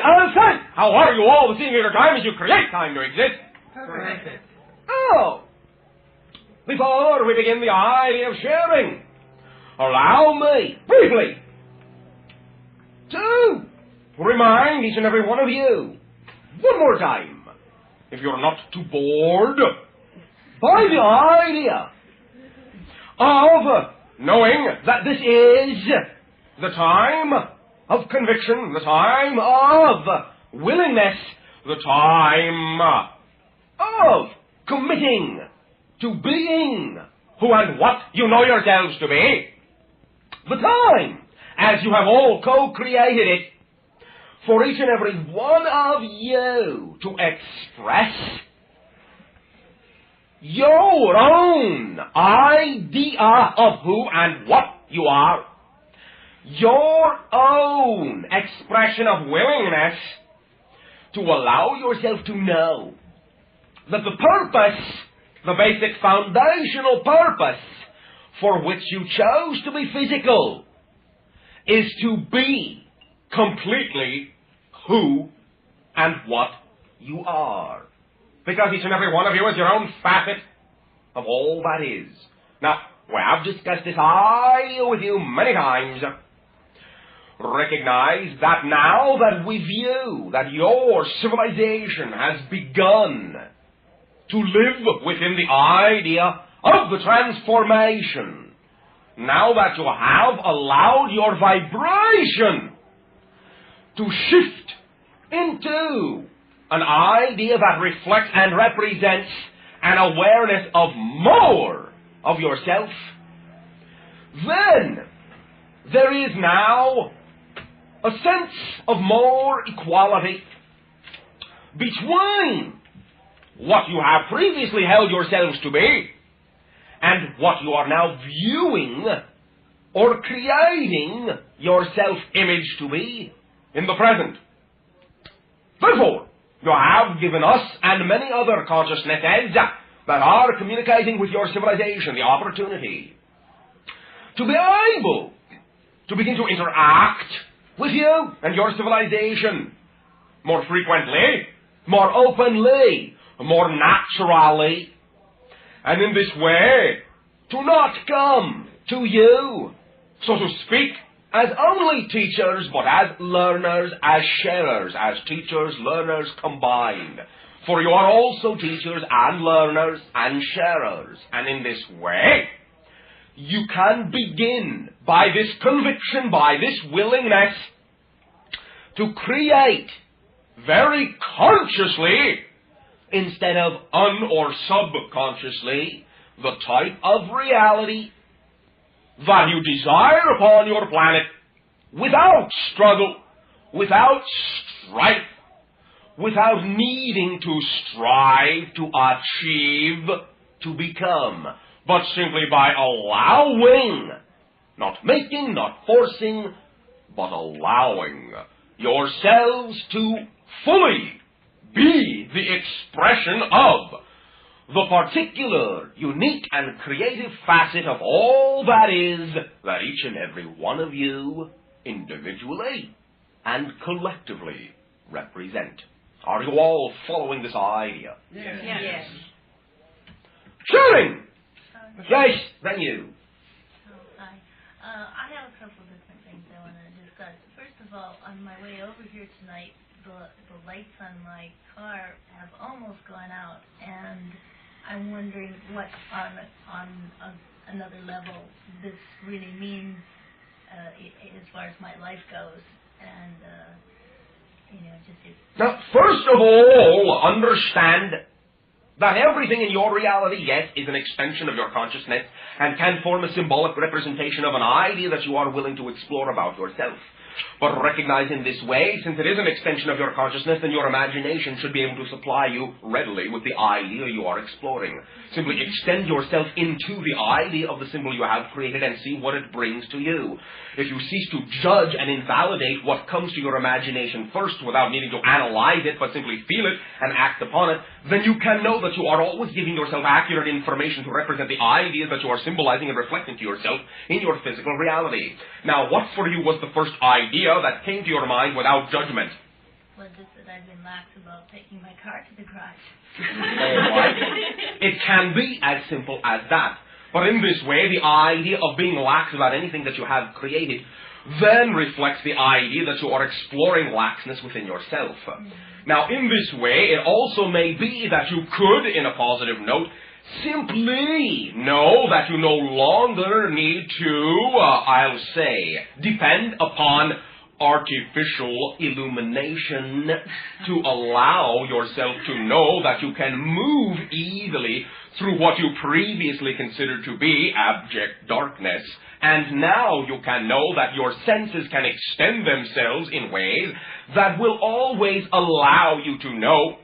Alfred! How are you all seeing your time as you create time to exist? Perfect. Oh! Before we begin the idea of sharing, allow me, briefly, to remind each and every one of you, one more time, if you're not too bored, by the idea of knowing that this is the time of conviction, the time of willingness, the time of committing to being who and what you know yourselves to be. The time, as you have all co-created it, for each and every one of you to express your own idea of who and what you are, your own expression of willingness to allow yourself to know that the purpose, the basic foundational purpose for which you chose to be physical, is to be completely who and what you are. Because each and every one of you is your own facet of all that is. Now, we have discussed this idea with you many times. Recognize that now that we view that your civilization has begun to live within the idea of the transformation, now that you have allowed your vibration to shift into an idea that reflects and represents an awareness of more of yourself, then there is now a sense of more equality between what you have previously held yourselves to be and what you are now viewing or creating your self-image to be in the present. Therefore, you have given us and many other consciousnesses that are communicating with your civilization the opportunity to be able to begin to interact with you and your civilization more frequently, more openly, more naturally, and in this way to not come to you, so to speak, as only teachers, but as learners, as sharers, as teachers, learners combined. For you are also teachers and learners and sharers. And in this way, you can begin, by this conviction, by this willingness, to create very consciously, instead of or subconsciously, the type of reality that you desire upon your planet without struggle, without strife, without needing to strive to achieve, to become, but simply by allowing, not making, not forcing, but allowing yourselves to fully be the expression of the particular, unique, and creative facet of all that is that each and every one of you individually and collectively represent. Are you all following this idea? Yes. Yes. Sharing! Yes, then you. Hi. I have a couple of different things I want to discuss. First of all, on my way over here tonight, the lights on my car have almost gone out, and I'm wondering what on another level this really means as far as my life goes, and Now, first of all, understand that everything in your reality, yes, is an extension of your consciousness and can form a symbolic representation of an idea that you are willing to explore about yourself. But recognize in this way, since it is an extension of your consciousness, then your imagination should be able to supply you readily with the idea you are exploring. Simply extend yourself into the idea of the symbol you have created and see what it brings to you. If you cease to judge and invalidate what comes to your imagination first without needing to analyze it, but simply feel it and act upon it, then you can know that you are always giving yourself accurate information to represent the ideas that you are symbolizing and reflecting to yourself in your physical reality. Now, what for you was the first idea that came to your mind without judgment? Well, just that I've been lax about taking my car to the garage. All right. It can be as simple as that. But in this way, the idea of being lax about anything that you have created then reflects the idea that you are exploring laxness within yourself. Now, in this way, it also may be that you could, in a positive note, simply know that you no longer need to, I'll say, depend upon artificial illumination to allow yourself to know that you can move easily through what you previously considered to be abject darkness. And now you can know that your senses can extend themselves in ways that will always allow you to know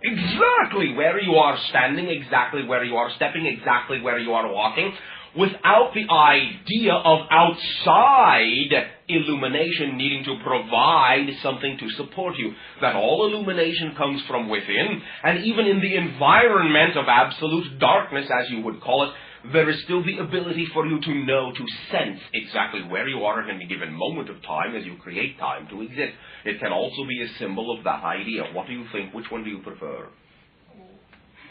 exactly where you are standing, exactly where you are stepping, exactly where you are walking, without the idea of outside illumination needing to provide something to support you. That all illumination comes from within, and even in the environment of absolute darkness, as you would call it, there is still the ability for you to know, to sense exactly where you are at any given moment of time as you create time to exist. It can also be a symbol of that idea. What do you think? Which one do you prefer?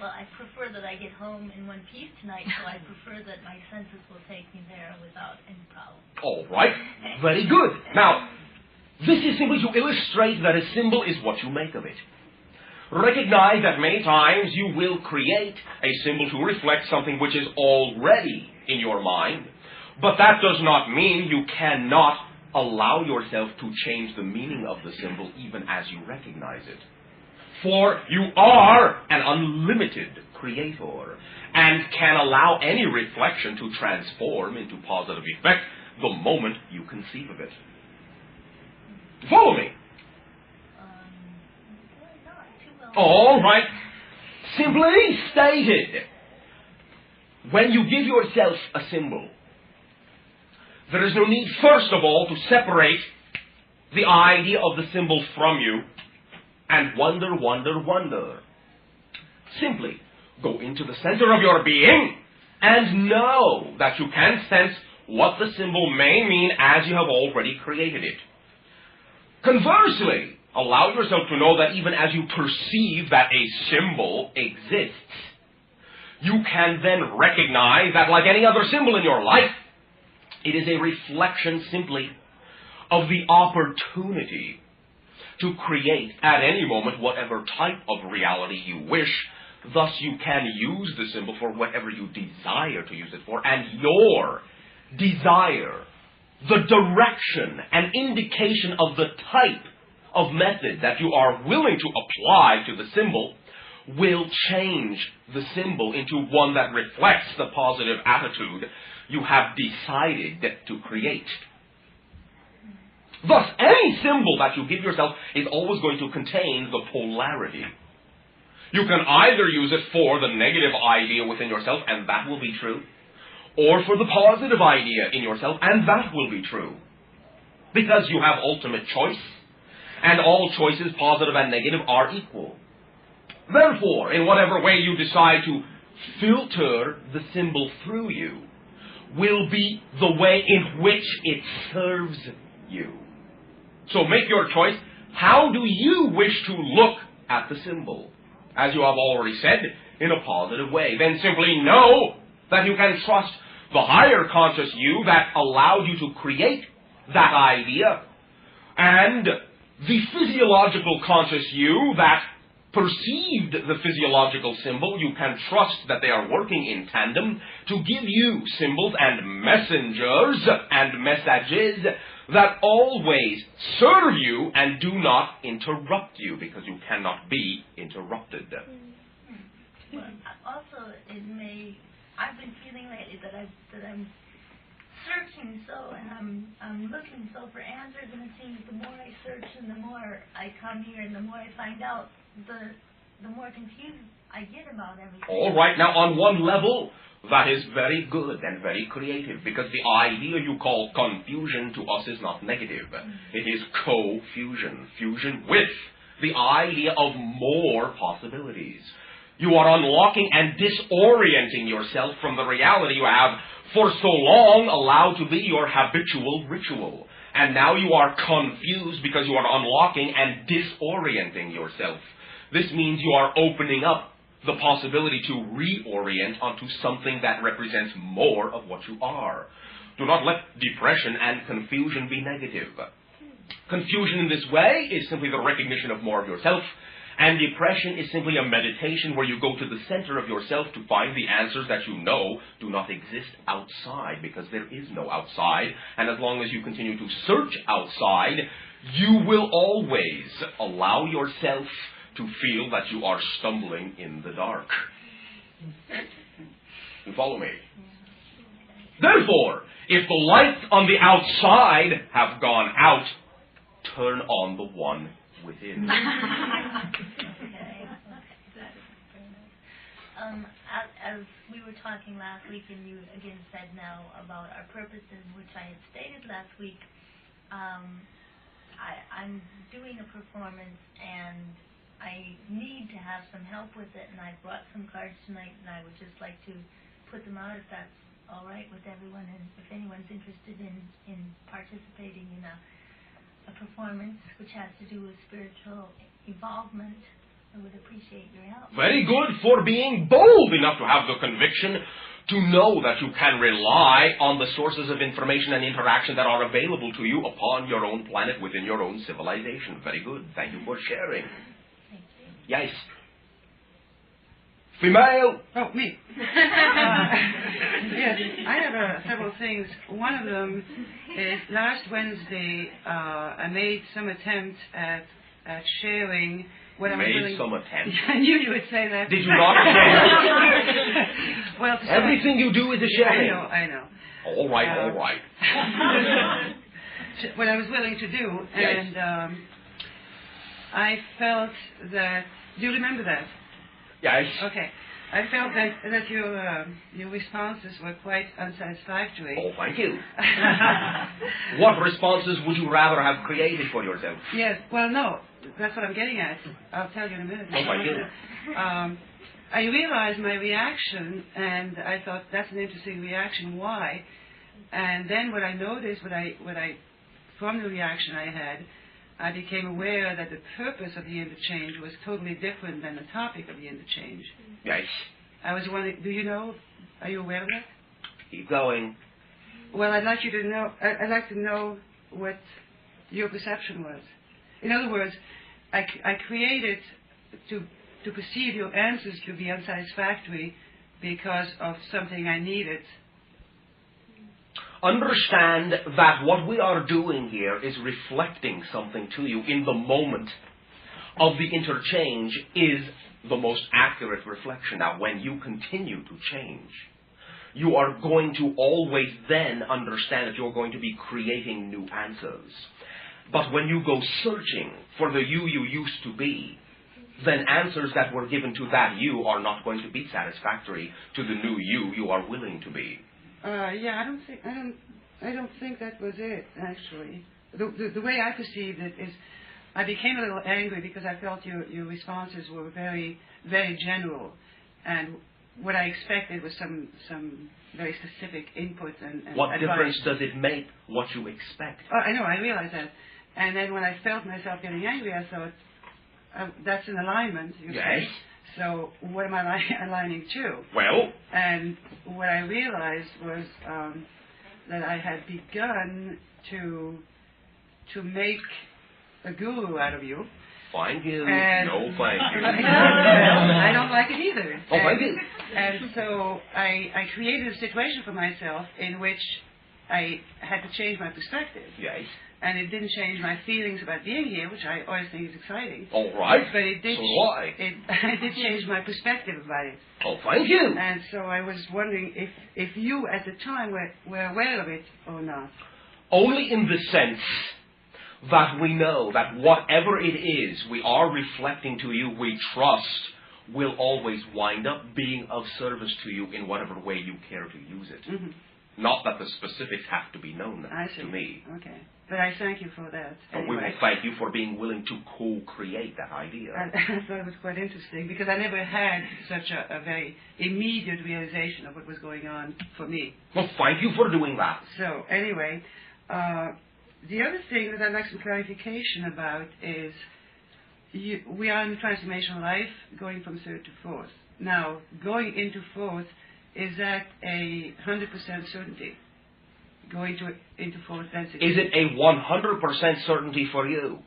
Well, I prefer that I get home in one piece tonight, so I prefer that my senses will take me there without any problem. All right. Very good. Now, this is simply to illustrate that a symbol is what you make of it. Recognize that many times you will create a symbol to reflect something which is already in your mind, but that does not mean you cannot allow yourself to change the meaning of the symbol even as you recognize it. For you are an unlimited creator and can allow any reflection to transform into positive effect the moment you conceive of it. Follow me. All right. Simply stated, when you give yourself a symbol, there is no need, first of all, to separate the idea of the symbol from you and wonder. Simply go into the center of your being and know that you can sense what the symbol may mean as you have already created it. Conversely, allow yourself to know that even as you perceive that a symbol exists, you can then recognize that, like any other symbol in your life, it is a reflection simply of the opportunity to create at any moment whatever type of reality you wish. Thus, you can use the symbol for whatever you desire to use it for, and your desire, the direction, and indication of the type of method that you are willing to apply to the symbol will change the symbol into one that reflects the positive attitude you have decided to create. Thus, any symbol that you give yourself is always going to contain the polarity. You can either use it for the negative idea within yourself, and that will be true, or for the positive idea in yourself, and that will be true. Because you have ultimate choice, and all choices, positive and negative, are equal. Therefore, in whatever way you decide to filter the symbol through you, will be the way in which it serves you. So make your choice. How do you wish to look at the symbol? As you have already said, in a positive way. Then simply know that you can trust the higher conscious you that allowed you to create that idea, and the physiological conscious you that perceived the physiological symbol. You can trust that they are working in tandem to give you symbols and messengers and messages that always serve you and do not interrupt you, because you cannot be interrupted. Well, also, I've been feeling lately that I'm searching so, and I'm looking so for answers, and it seems the more I search and the more I come here and the more I find out, the more confused I get about everything. All right, now on one level, that is very good and very creative, because the idea you call confusion to us is not negative. It is co-fusion, fusion with the idea of more possibilities. You are unlocking and disorienting yourself from the reality you have for so long allowed to be your habitual ritual. And now you are confused because you are unlocking and disorienting yourself. This means you are opening up the possibility to reorient onto something that represents more of what you are. Do not let depression and confusion be negative. Confusion in this way is simply the recognition of more of yourself, and depression is simply a meditation where you go to the center of yourself to find the answers that you know do not exist outside, because there is no outside, and as long as you continue to search outside, you will always allow yourself to feel that you are stumbling in the dark. You follow me? Therefore, if the lights on the outside have gone out, turn on the one within. Okay. As we were talking last week, and you again said now about our purposes, which I had stated last week, I'm doing a performance and I need to have some help with it, and I brought some cards tonight, and I would just like to put them out if that's all right with everyone, and if anyone's interested in participating in a performance which has to do with spiritual involvement, I would appreciate your help. Very good for being bold enough to have the conviction to know that you can rely on the sources of information and interaction that are available to you upon your own planet within your own civilization. Very good. Thank you for sharing. Thank you. Yes. Female. Oh, me. Yes, I have several things. One of them is last Wednesday I made some attempt at sharing what I was Made some attempt. I knew you would say that. Did you not share? Well, Everything you do is a sharing. I know. All right, all right. What I was willing to do, Yes. and I felt that. Do you remember that? Yes. Okay. I felt that your responses were quite unsatisfactory. Oh, thank you. What responses would you rather have created for yourself? Yes. Well, no. That's what I'm getting at. I'll tell you in a minute. Oh, thank you. I realized my reaction, and I thought that's an interesting reaction. Why? And then what I noticed, from the reaction I had, I became aware that the purpose of the interchange was totally different than the topic of the interchange. Yes. I was wondering, do you know? Are you aware of that? Keep going. Well, I'd like you to know. I'd like to know what your perception was. In other words, I created to perceive your answers to be unsatisfactory because of something I needed. Understand that what we are doing here is reflecting something to you in the moment of the interchange is the most accurate reflection. Now, when you continue to change, you are going to always then understand that you're going to be creating new answers. But when you go searching for the you used to be, then answers that were given to that you are not going to be satisfactory to the new you are willing to be. Yeah, I don't think that was it, actually. The way I perceived it is I became a little angry because I felt your responses were very, very general. And what I expected was some very specific input and what advice. difference does it make what you expect? Oh, I know, I realize that. And then when I felt myself getting angry, I thought, that's an alignment. Yes. So what am I aligning to? Well? And what I realized was that I had begun to make a guru out of you. Thank you. And no, thank you. I don't like it either. Oh, thank you. And so I created a situation for myself in which I had to change my perspective. Yes. And it didn't change my feelings about being here, which I always think is exciting. All right. But it did. So why? It did change my perspective about it. Oh, thank you. And so I was wondering if you at the time were aware of it or not. Only in the sense that we know that whatever it is we are reflecting to you, we trust will always wind up being of service to you in whatever way you care to use it. Mm-hmm. Not that the specifics have to be known to me. Okay. But I thank you for that. But anyway. we will thank you for being willing to co-create that idea. I thought it was quite interesting because I never had such a very immediate realization of what was going on for me. Well, thank you for doing that. So anyway, The other thing that I'd like some clarification about is we are in the transformational life going from third to fourth. Now, going into fourth, is that a 100% certainty? Going into fourth density? Is it a 100% certainty for you?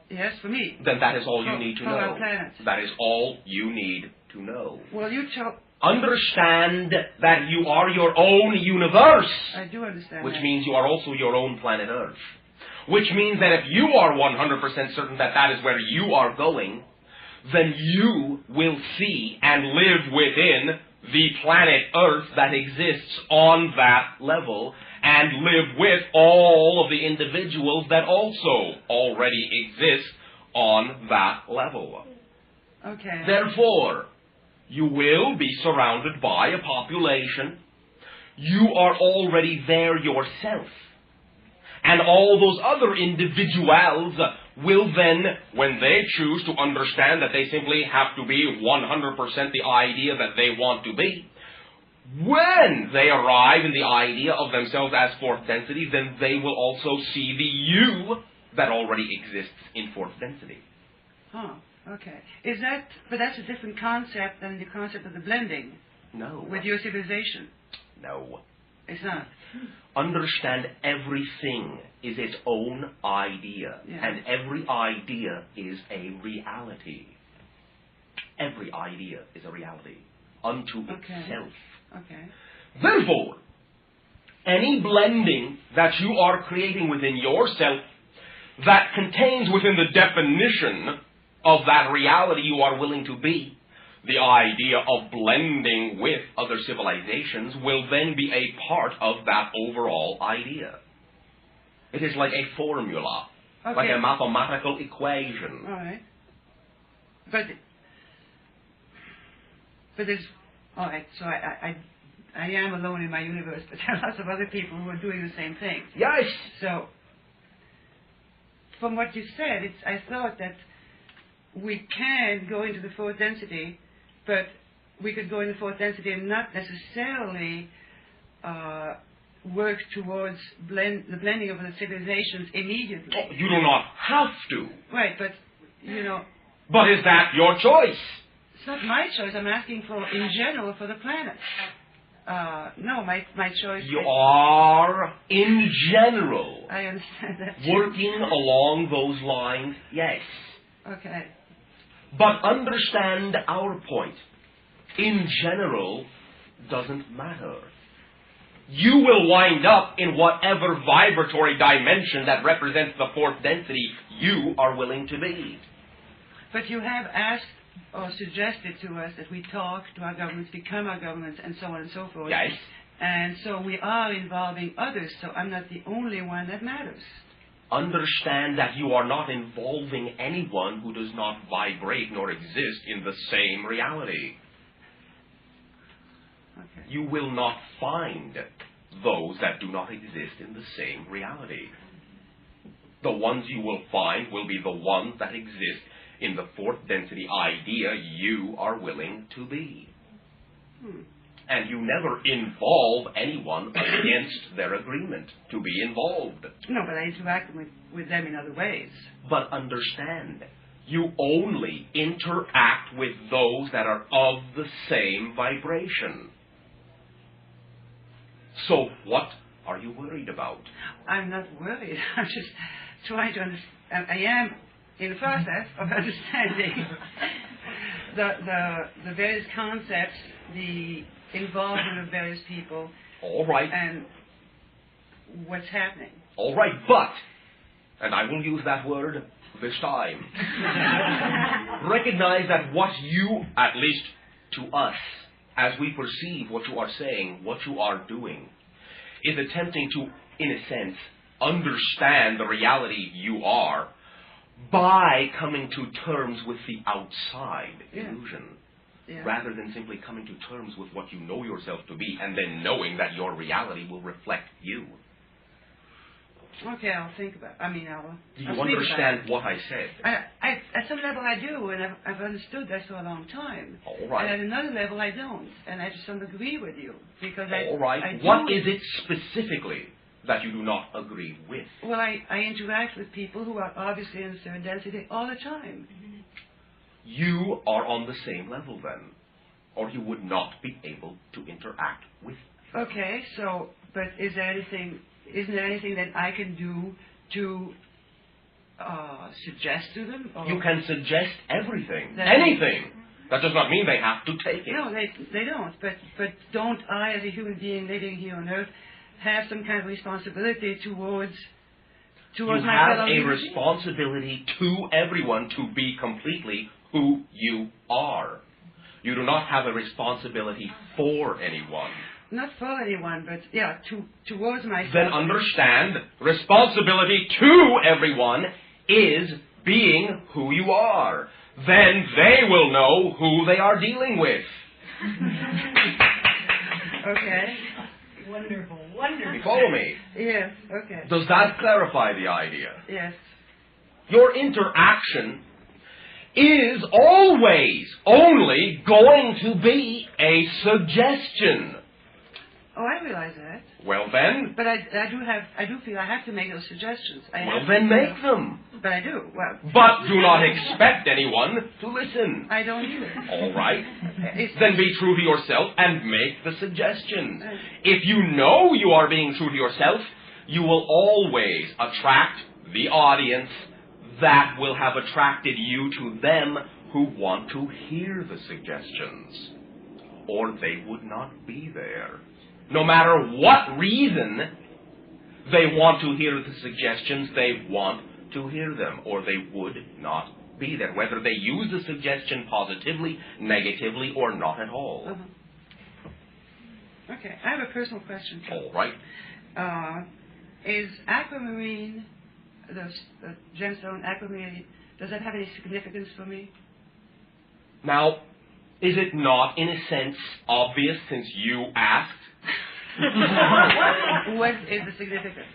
Yes, for me. Then that is all you need to for know. our planet. That is all you need to know. Well, you Understand that you are your own universe. I do understand Which that. means you are also your own planet Earth. Which means that if you are 100% certain that that is where you are going, then you will see and live within the planet Earth that exists on that level, and live with all of the individuals that also already exist on that level. Okay. Therefore, you will be surrounded by a population. You are already there yourself. And all those other individuals will then, when they choose to understand that they simply have to be 100% the idea that they want to be, when they arrive in the idea of themselves as fourth density, then they will also see the you that already exists in fourth density. Huh. Okay. But that's a different concept than the concept of the blending. No. With your civilization. No. It's not. Understand everything is its own idea. Yeah. And every idea is a reality. Every idea is a reality unto itself. Okay. Therefore, any blending that you are creating within yourself that contains within the definition of that reality you are willing to be, the idea of blending with other civilizations will then be a part of that overall idea. It is like a formula, like a mathematical equation. All right. But there's... All right, so I am alone in my universe, but there are lots of other people who are doing the same thing. Yes. So, from what you said, I thought that we can go into the fourth density, but we could go into fourth density and not necessarily work towards the blending of the civilizations immediately. Oh, you do not have to. Right, but, But is that your choice? It's not my choice. I'm asking for, in general, for the planet. No, my choice You are, in general, I understand that. working along those lines, yes. Okay. But understand our point. In general doesn't matter. You will wind up in whatever vibratory dimension that represents the fourth density you are willing to be. But you have asked or suggested to us that we talk to our governments, become our governments, and so on and so forth. Yes. And so we are involving others, so I'm not the only one that matters. Understand that you are not involving anyone who does not vibrate nor exist in the same reality. Okay. You will not find those that do not exist in the same reality. The ones you will find will be the ones that exist in the fourth density idea you are willing to be. And you never involve anyone against their agreement to be involved. No, but I interact with them in other ways. But understand, you only interact with those that are of the same vibration. So what are you worried about? I'm not worried. I'm just trying to understand. I am in the process of understanding the various concepts, the involvement of various people. All right. And what's happening. All right, but, and I will use that word this time, recognize that what you, at least to us, as we perceive what you are saying, what you are doing, is attempting to, in a sense, understand the reality you are by coming to terms with the outside illusion. Yeah. Rather than simply coming to terms with what you know yourself to be and then knowing that your reality will reflect you. Okay, I'll think about it. Do you understand what I said? At some level I do, and I've understood that for a long time. All right. And at another level I don't, and I just don't agree with you. Because All right. What is it specifically that you do not agree with? Well, I interact with people who are obviously in a certain density all the time. You are on the same level then, or you would not be able to interact with them. Okay, so, but isn't there anything that I can do to suggest to them? Or You can suggest everything, anything. That does not mean they have to take it. No, they don't. But don't I, as a human being living here on Earth, have some kind of responsibility towards You my have fellow a human responsibility to everyone to be completely who you are. You do not have a responsibility for anyone. Not for anyone, but yeah, towards myself. Then understand, responsibility to everyone is being who you are. Then they will know who they are dealing with. Okay. Wonderful. You follow me? Yes, okay. Does that clarify the idea? Yes. Your interaction is always only going to be a suggestion. Oh, I realize that. Well then, But I do feel I have to make those suggestions. make them. But I do. Well, But do not expect anyone to listen. I don't either. All right. It's, Then be true to yourself and make the suggestions. If you know you are being true to yourself, you will always attract the audience that will have attracted you to them who want to hear the suggestions. Or they would not be there. No matter what reason they want to hear the suggestions, they want to hear them, or they would not be there, whether they use the suggestion positively, negatively, or not at all. Okay, I have a personal question. All right. Is aquamarine, the gemstone aquamarine, does that have any significance for me? Now, is it not, in a sense, obvious since you asked? What is the significance?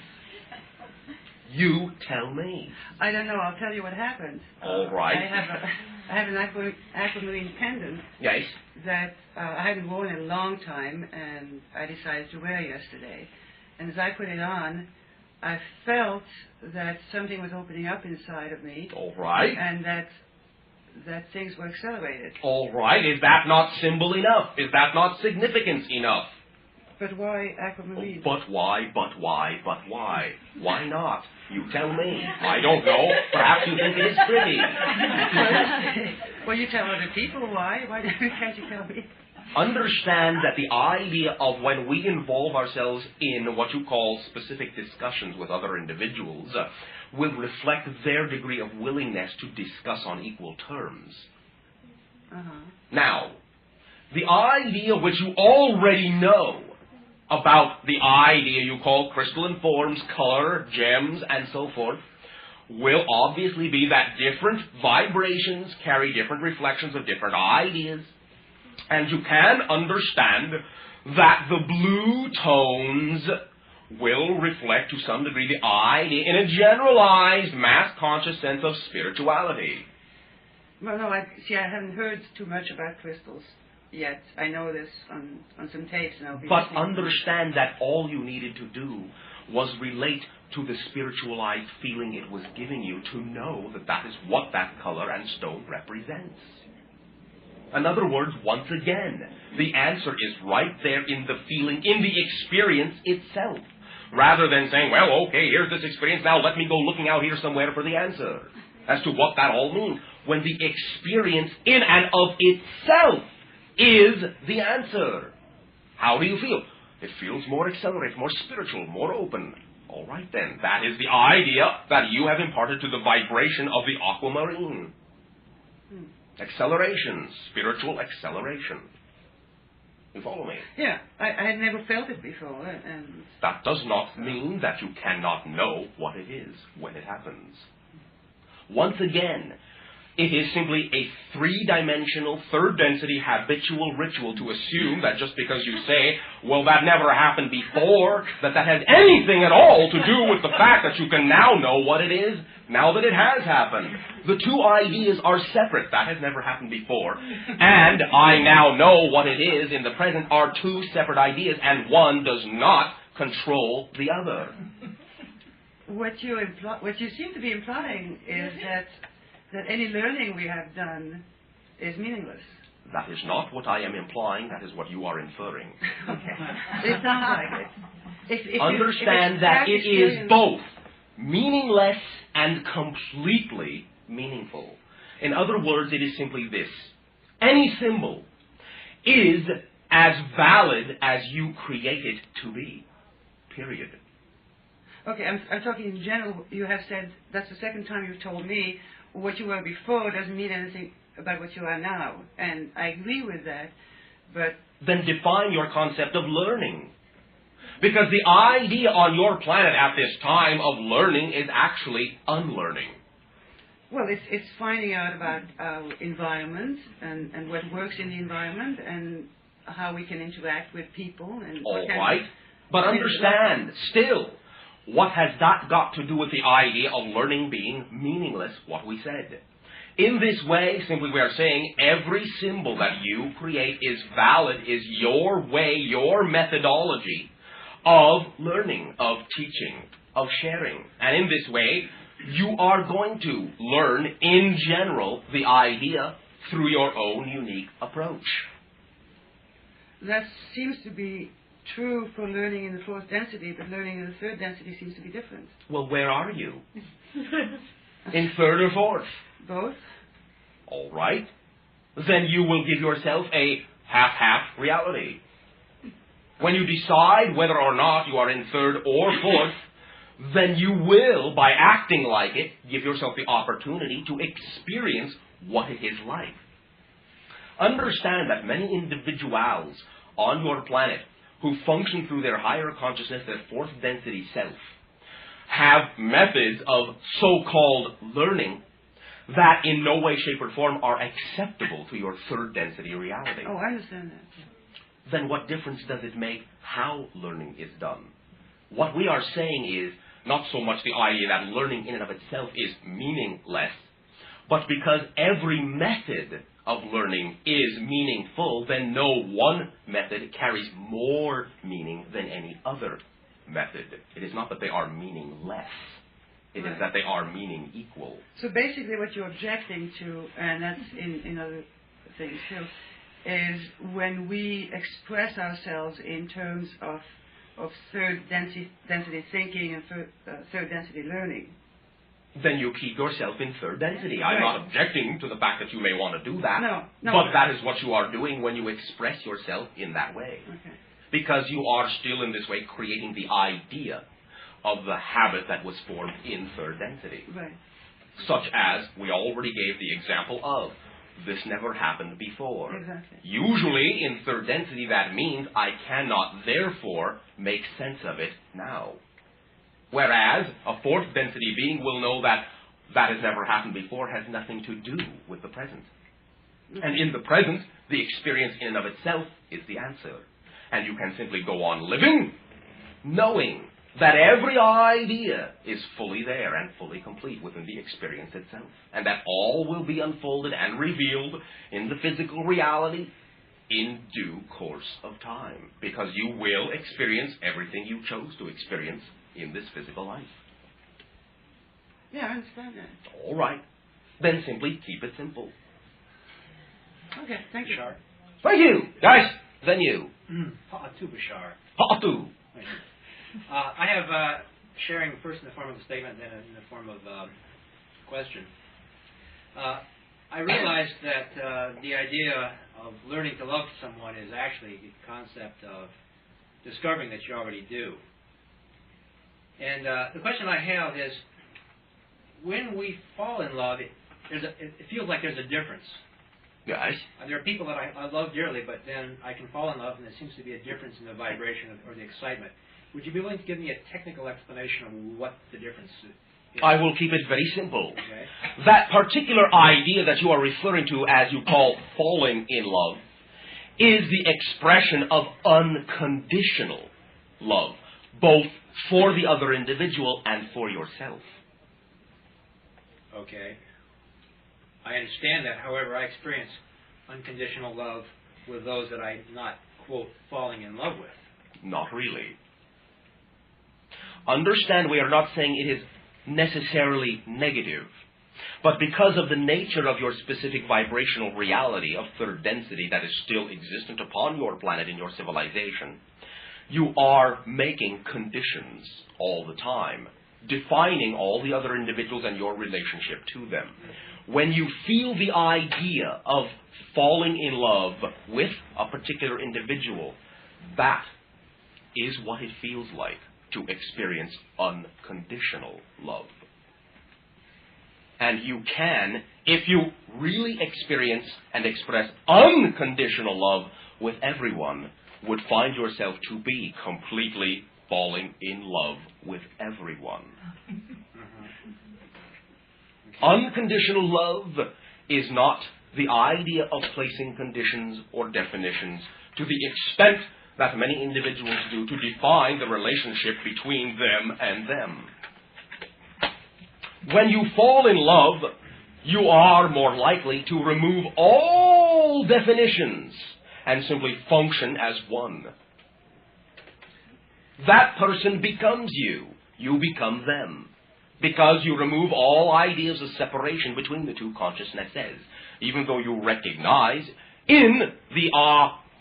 You tell me. I don't know. I'll tell you what happened. All right. I have an aquamarine pendant Yes. that I hadn't worn in a long time, and I decided to wear yesterday. And as I put it on, I felt that something was opening up inside of me. All right. And that things were accelerated. All right. Is that not symbol enough? Is that not significance enough? But why aquamarine? But why? Why not? You tell me. I don't know. Perhaps you think it is pretty. Well, you tell other people why. Why can't you tell me? Understand that the idea of when we involve ourselves in what you call specific discussions with other individuals will reflect their degree of willingness to discuss on equal terms. Now, the idea which you already know about the idea you call crystalline forms, color, gems, and so forth, will obviously be that different vibrations carry different reflections of different ideas. And you can understand that the blue tones will reflect to some degree the idea in a generalized, mass-conscious sense of spirituality. Well, no, I haven't heard too much about crystals yet. I know this on some tapes, and I'll be But listening. understand that all you needed to do was relate to the spiritualized feeling it was giving you to know that that is what that color and stone represents. In other words, once again, the answer is right there in the feeling, in the experience itself. Rather than saying, well, okay, here's this experience, now let me go looking out here somewhere for the answer as to what that all means. When the experience in and of itself is the answer. How do you feel? It feels more accelerated, more spiritual, more open. All right then, that is the idea that you have imparted to the vibration of the aquamarine. Acceleration, spiritual acceleration. You follow me? Yeah, I had never felt it before, and That does not mean that you cannot know what it is when it happens. Once again, it is simply a three-dimensional, third-density habitual ritual to assume that just because you say, well, that never happened before, that has anything at all to do with the fact that you can now know what it is, now that it has happened. The two ideas are separate. That has never happened before. And I now know what it is in the present are two separate ideas, and one does not control the other. What you seem to be implying is that any learning we have done is meaningless. That is not what I am implying. That is what you are inferring. Okay. It sounds like it. Understand that it is both meaningless and completely meaningful. In other words, it is simply this. Any symbol is as valid as you create it to be. Period. Okay, I'm talking in general. You have said, that's the second time you've told me, what you were before doesn't mean anything about what you are now. And I agree with that, but... Then define your concept of learning. Because the idea on your planet at this time of learning is actually unlearning. Well, it's finding out about our environment and what works in the environment and how we can interact with people. And all right. But understand, still, what has that got to do with the idea of learning being meaningless, what we said? In this way, simply we are saying every symbol that you create is valid, is your way, your methodology of learning, of teaching, of sharing. And in this way, you are going to learn in general the idea through your own unique approach. That seems to be true for learning in the fourth density, but learning in the third density seems to be different. Well, where are you? In third or fourth? Both. All right. Then you will give yourself a half-half reality. When you decide whether or not you are in third or fourth, then you will, by acting like it, give yourself the opportunity to experience what it is like. Understand that many individuals on your planet who function through their higher consciousness, their fourth density self, have methods of so-called learning that in no way, shape, or form are acceptable to your third density reality. Oh, I understand that. Then what difference does it make how learning is done? What we are saying is not so much the idea that learning in and of itself is meaningless, but because every method of learning is meaningful, then no one method carries more meaning than any other method. It is not that they are meaningless. It is that they are meaning equal. So basically what you're objecting to, and that's in other things too, is when we express ourselves in terms of third density thinking and third density learning. Then you keep yourself in third density. I'm not objecting to the fact that you may want to do that. No. But that is what you are doing when you express yourself in that way. Okay. Because you are still in this way creating the idea of the habit that was formed in third density. Right. Such as we already gave the example of, this never happened before. Exactly. Usually in third density that means I cannot therefore make sense of it now. Whereas a fourth density being will know that that has never happened before, has nothing to do with the present. And in the present, the experience in and of itself is the answer. And you can simply go on living, knowing that every idea is fully there and fully complete within the experience itself. And that all will be unfolded and revealed in the physical reality in due course of time. Because you will experience everything you chose to experience in this physical life. Yeah, I understand that. All right. Then simply keep it simple. Okay, thank you. Bashar. Thank you. Guys, then you. Ha'atu, Bashar. Ha'atu. I have sharing first in the form of a statement, then in the form of question. I realized that the idea of learning to love someone is actually the concept of discovering that you already do. And the question I have is, when we fall in love, it feels like there's a difference. Yes. There are people that I love dearly, but then I can fall in love, and there seems to be a difference in the vibration or the excitement. Would you be willing to give me a technical explanation of what the difference is? I will keep it very simple. Okay. That particular idea that you are referring to as you call falling in love is the expression of unconditional love, both for the other individual and for yourself. Okay. I understand that. However, I experience unconditional love with those that I'm not, quote, falling in love with. Not really. understand we are not saying it is necessarily negative. But because of the nature of your specific vibrational reality of third density that is still existent upon your planet in your civilization, you are making conditions all the time, defining all the other individuals and your relationship to them. When you feel the idea of falling in love with a particular individual, that is what it feels like to experience unconditional love. And you can, if you really experience and express unconditional love with everyone, would find yourself to be completely falling in love with everyone. Unconditional love is not the idea of placing conditions or definitions to the extent that many individuals do to define the relationship between them and them. When you fall in love, you are more likely to remove all definitions and simply function as one. That person becomes you. You become them. Because you remove all ideas of separation between the two consciousnesses. Even though you recognize in the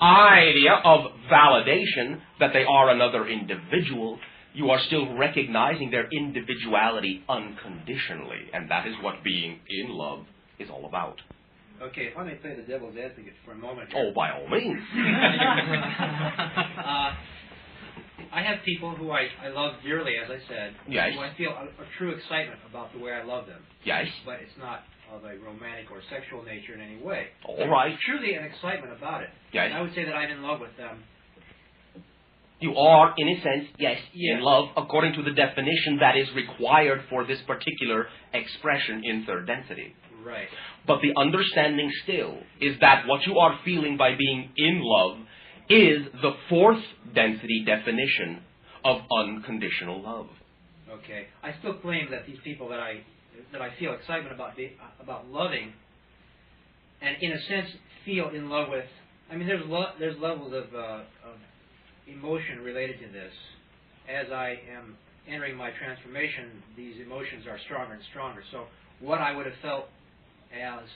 idea of validation that they are another individual, you are still recognizing their individuality unconditionally. And that is what being in love is all about. Okay, if I may play the devil's advocate for a moment. Oh, by all means. I have people who I love dearly, as I said, yes, who I feel a true excitement about the way I love them. Yes. But it's not of a romantic or sexual nature in any way. All right. There's truly an excitement about it. Yes. And I would say that I'm in love with them. You are, in a sense, yes, in love, according to the definition that is required for this particular expression in third density. Right. But the understanding still is that what you are feeling by being in love is the fourth density definition of unconditional love. Okay. I still claim that these people that I feel excitement about loving, and in a sense feel in love with. I mean, there's levels of emotion related to this. As I am entering my transformation, these emotions are stronger and stronger. So what I would have felt as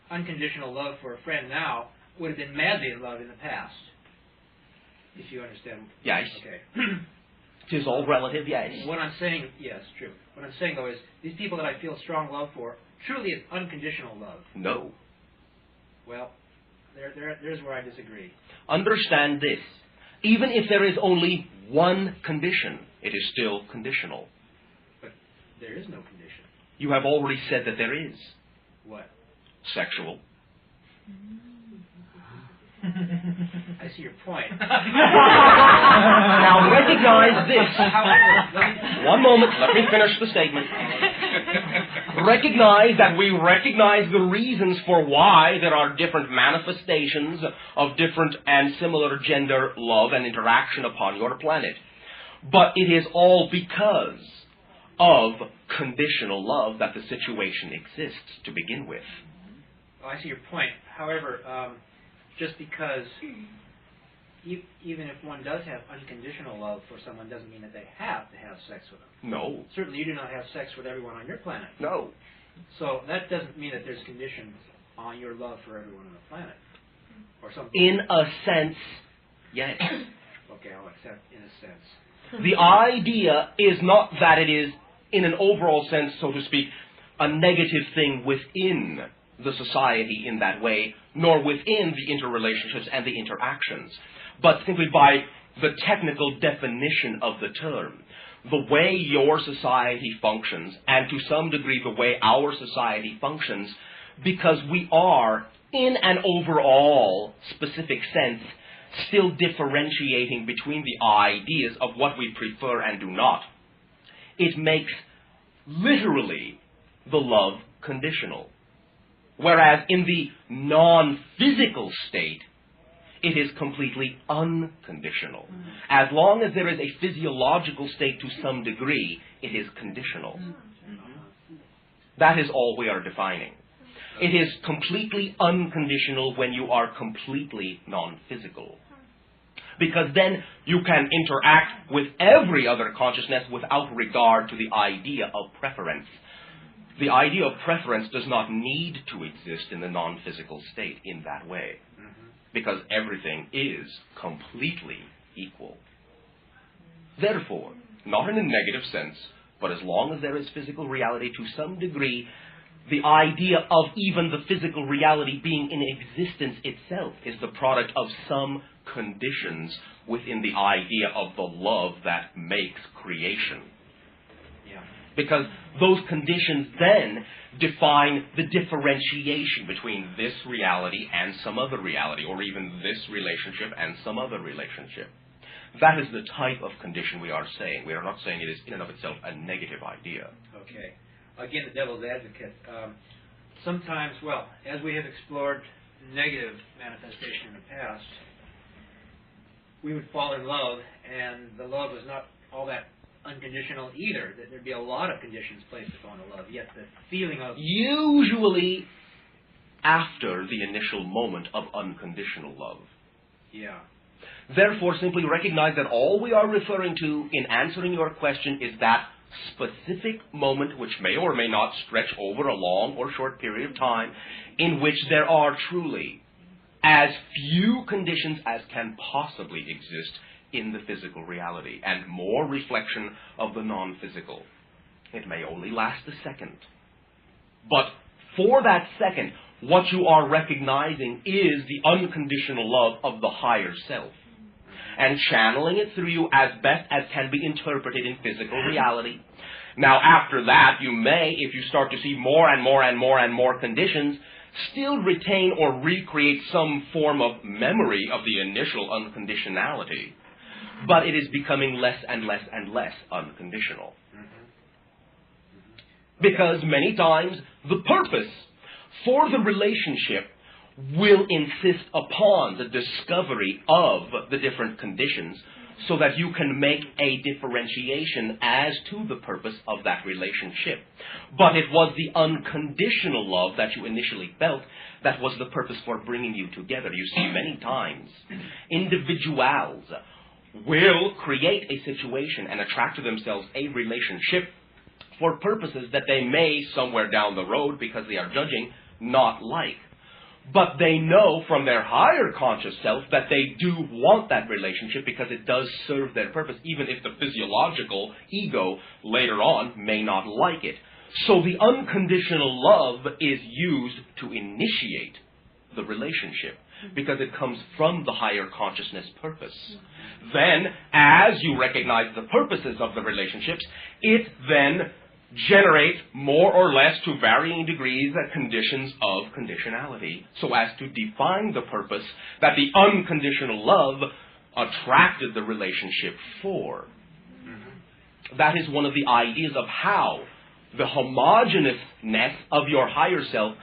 unconditional love for a friend now would have been madly in love in the past. If you understand. Yes. Okay. It is all relative, yes. What I'm saying, yes, true. What I'm saying, though, is these people that I feel strong love for, truly is unconditional love. No. Well, there's where I disagree. Understand this. Even if there is only one condition, it is still conditional. But there is no condition. You have already said that there is. What? Sexual. I see your point. Now recognize this. One moment, let me finish the statement. Recognize that we recognize the reasons for why there are different manifestations of different and similar gender love and interaction upon your planet. But it is all because of conditional love that the situation exists to begin with. Oh, I see your point. However, just because even if one does have unconditional love for someone doesn't mean that they have to have sex with them. No. Certainly you do not have sex with everyone on your planet. No. So that doesn't mean that there's conditions on your love for everyone on the planet. Or something. In a sense, yes. Okay, I'll accept in a sense. The idea is not that it is, in an overall sense, so to speak, a negative thing within the society in that way, nor within the interrelationships and the interactions, but simply by the technical definition of the term. The way your society functions, and to some degree the way our society functions, because we are, in an overall specific sense, still differentiating between the ideas of what we prefer and do not. It makes literally the love conditional. Whereas in the non-physical state, it is completely unconditional. As long as there is a physiological state to some degree, it is conditional. That is all we are defining. It is completely unconditional when you are completely non-physical. because then you can interact with every other consciousness without regard to the idea of preference. The idea of preference does not need to exist in the non-physical state in that way, because everything is completely equal. Therefore, not in a negative sense, but as long as there is physical reality to some degree, the idea of even the physical reality being in existence itself is the product of some conditions within the idea of the love that makes creation. Because those conditions then define the differentiation between this reality and some other reality, or even this relationship and some other relationship. That is the type of condition we are saying. We are not saying it is in and of itself a negative idea. Okay. Again, the devil's advocate. Sometimes, well, as we have explored negative manifestation in the past, we would fall in love, and the love was not all that unconditional either. That there'd be a lot of conditions placed upon the love, yet the feeling of... Usually after the initial moment of unconditional love. Yeah. Therefore, simply recognize that all we are referring to in answering your question is that specific moment, which may or may not stretch over a long or short period of time, in which there are truly as few conditions as can possibly exist in the physical reality, and more reflection of the non-physical. It may only last a second. But for that second, what you are recognizing is the unconditional love of the higher self, and channeling it through you as best as can be interpreted in physical reality. Now, after that, you may, if you start to see more and more and more and more conditions, still retain or recreate some form of memory of the initial unconditionality. But it is becoming less and less and less unconditional. Because many times the purpose for the relationship will insist upon the discovery of the different conditions so that you can make a differentiation as to the purpose of that relationship. But it was the unconditional love that you initially felt that was the purpose for bringing you together. You see, many times individuals will create a situation and attract to themselves a relationship for purposes that they may, somewhere down the road, because they are judging, not like. But they know from their higher conscious self that they do want that relationship because it does serve their purpose, even if the physiological ego later on may not like it. So the unconditional love is used to initiate the relationship, because it comes from the higher consciousness purpose. Then, as you recognize the purposes of the relationships, it then generates more or less, to varying degrees, conditions of conditionality, so as to define the purpose that the unconditional love attracted the relationship for. That is one of the ideas of how the homogeneousness of your higher self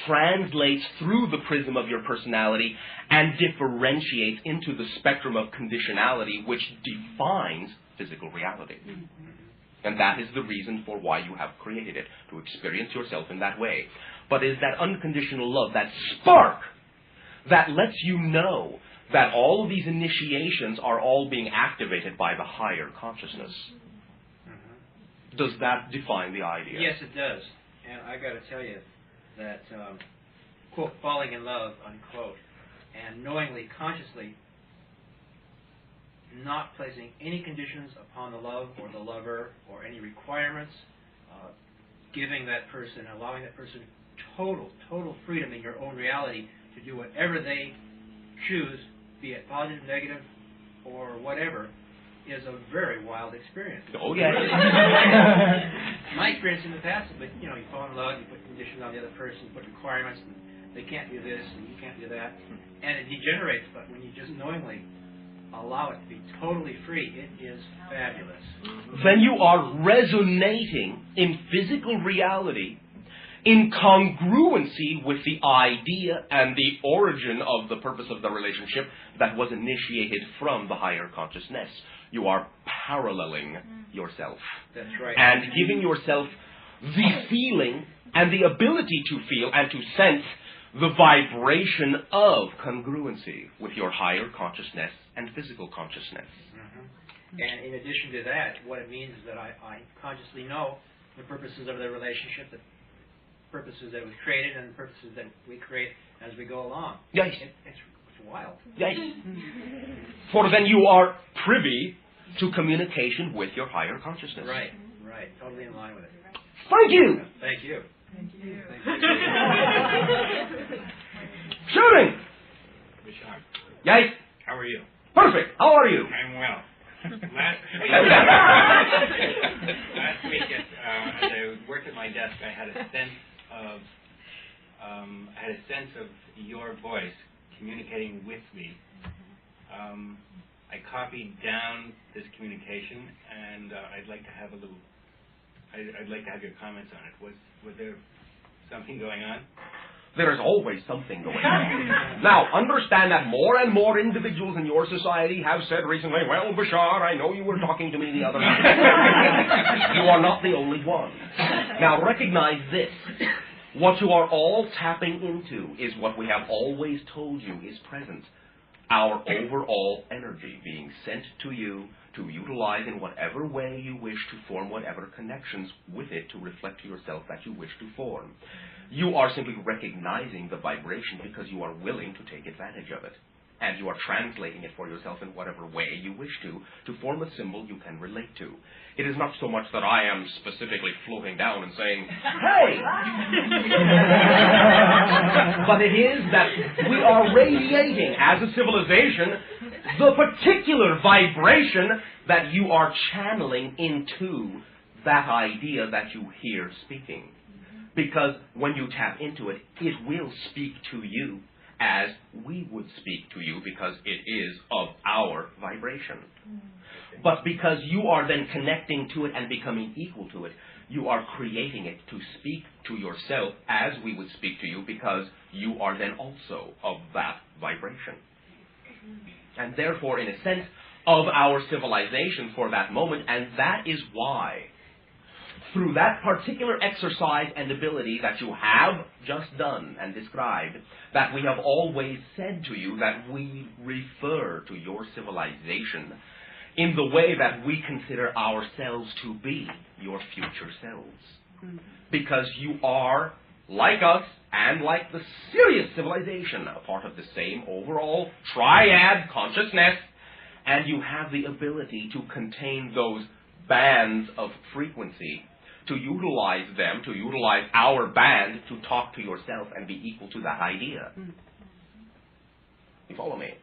translates through the prism of your personality and differentiates into the spectrum of conditionality which defines physical reality. And that is the reason for why you have created it, to experience yourself in that way. But it is that unconditional love, that spark, that lets you know that all of these initiations are all being activated by the higher consciousness. Does that define the idea? Yes, it does. And I got to tell you that, quote, falling in love, unquote, and knowingly, consciously, not placing any conditions upon the love or the lover or any requirements, giving that person, allowing that person total freedom in your own reality to do whatever they choose, be it positive, negative, or whatever, is a very wild experience. Oh, yeah. My experience in the past is, you fall in love, you put conditions on the other person, you put requirements, and they can't do this, and you can't do that, and it degenerates. But when you just knowingly allow it to be totally free, it is fabulous. Then you are resonating in physical reality in congruency with the idea and the origin of the purpose of the relationship that was initiated from the higher consciousness. You are paralleling yourself. That's right. And giving yourself the feeling and the ability to feel and to sense the vibration of congruency with your higher consciousness and physical consciousness. Mm-hmm. And in addition to that, what it means is that I consciously know the purposes of the relationship, the purposes that we've created, and the purposes that we create as we go along. Yes. It's wild. Yes. For then you are privy to communication with your higher consciousness. Right. Totally in line with it. Thank you. Thank you. Shooting. Bashar, Yes. how are you? Perfect. How are you? I'm well. Last week, as I worked at my desk, I had a sense of your voice communicating with me. I copied down this communication, and I'd like to have I'd like to have your comments on it. Was there something going on? There is always something going on. Now, understand that more and more individuals in your society have said recently, well, Bashar, I know you were talking to me the other night. You are not the only one. Now, recognize this. What you are all tapping into is what we have always told you is present. Our overall energy being sent to you to utilize in whatever way you wish to form whatever connections with it to reflect to yourself that you wish to form. You are simply recognizing the vibration because you are willing to take advantage of it. And you are translating it for yourself in whatever way you wish to form a symbol you can relate to. It is not so much that I am specifically floating down and saying, hey! But it is that we are radiating as a civilization the particular vibration that you are channeling into that idea that you hear speaking. Because when you tap into it, it will speak to you as we would speak to you because it is of our vibration. But because you are then connecting to it and becoming equal to it, you are creating it to speak to yourself as we would speak to you because you are then also of that vibration. And therefore, in a sense, of our civilization for that moment, and that is why through that particular exercise and ability that you have just done and described, that we have always said to you that we refer to your civilization in the way that we consider ourselves to be your future selves. Because you are, like us, and like the Sirius civilization, a part of the same overall triad consciousness, and you have the ability to contain those bands of frequency, to utilize them, to utilize our band to talk to yourself and be equal to that idea. You follow me?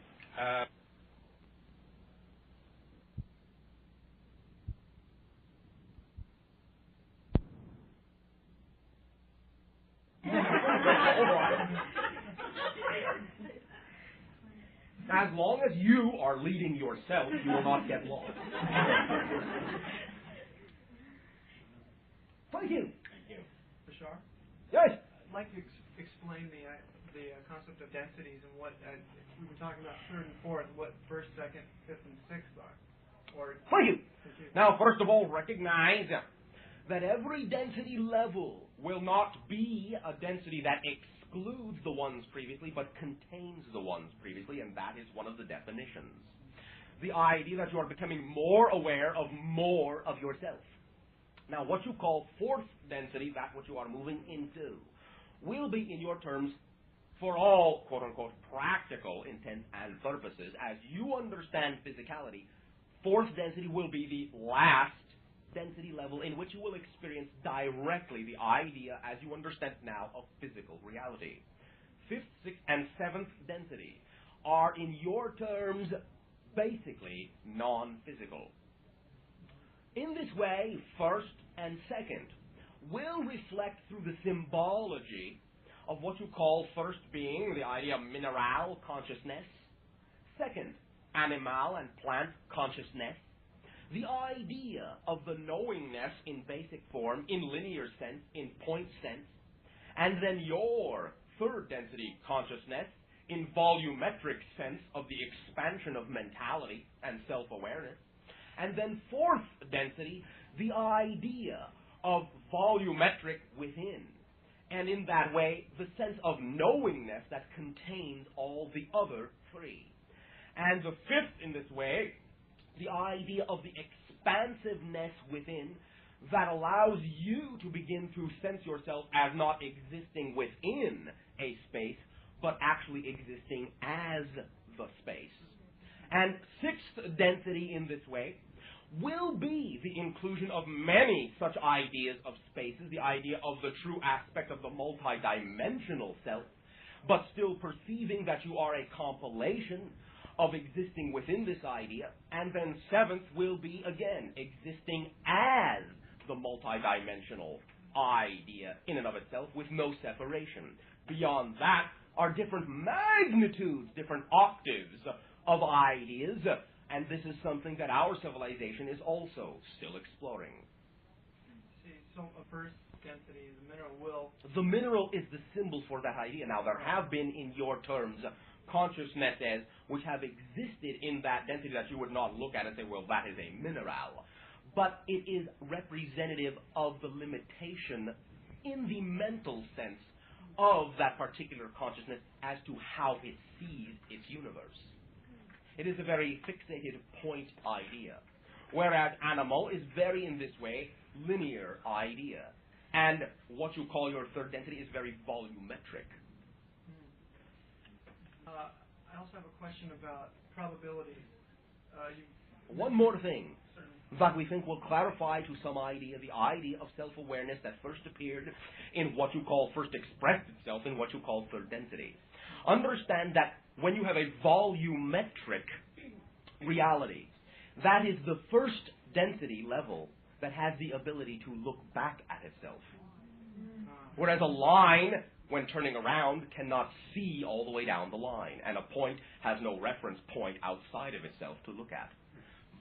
As long as you are leading yourself, you will not get lost. Thank you. Thank you. Bashar? Yes. I'd like to explain the concept of densities and what we were talking about third and fourth, what first, second, fifth, and sixth are. Thank you. Now, first of all, recognize that every density level will not be a density that excludes the ones previously, but contains the ones previously, and that is one of the definitions. The idea that you are becoming more aware of more of yourself. Now, what you call fourth density, that which you are moving into, will be, in your terms, for all, quote-unquote, practical intent and purposes, as you understand physicality, fourth density will be the last density level in which you will experience directly the idea, as you understand now, of physical reality. Fifth, sixth, and seventh density are, in your terms, basically non-physical. In this way, first and second will reflect through the symbology of what you call first being, the idea of mineral consciousness, second, animal and plant consciousness, the idea of the knowingness in basic form, in linear sense, in point sense, and then your third density consciousness in volumetric sense of the expansion of mentality and self-awareness, and then fourth density, the idea of volumetric within, and in that way, the sense of knowingness that contains all the other three. And the fifth, in this way, the idea of the expansiveness within that allows you to begin to sense yourself as not existing within a space, but actually existing as the space. And sixth density in this way will be the inclusion of many such ideas of spaces, the idea of the true aspect of the multidimensional self, but still perceiving that you are a compilation of existing within this idea. And then seventh will be, again, existing as the multidimensional idea in and of itself with no separation. Beyond that are different magnitudes, different octaves of ideas, and this is something that our civilization is also still exploring. See, so a first density, the mineral will. The mineral is the symbol for that idea. Now, there have been, in your terms, consciousnesses which have existed in that density that you would not look at and say, well, that is a mineral. But it is representative of the limitation in the mental sense of that particular consciousness as to how it sees its universe. It is a very fixated point idea, whereas animal is very, in this way, linear idea. And what you call your third density is very volumetric. I also have a question about probabilities. One more thing that we think will clarify to some idea the idea of self-awareness that first appeared in what you call, first expressed itself in what you call third density. Understand that when you have a volumetric reality, that is the first density level that has the ability to look back at itself. Whereas a line, when turning around, cannot see all the way down the line, and a point has no reference point outside of itself to look at.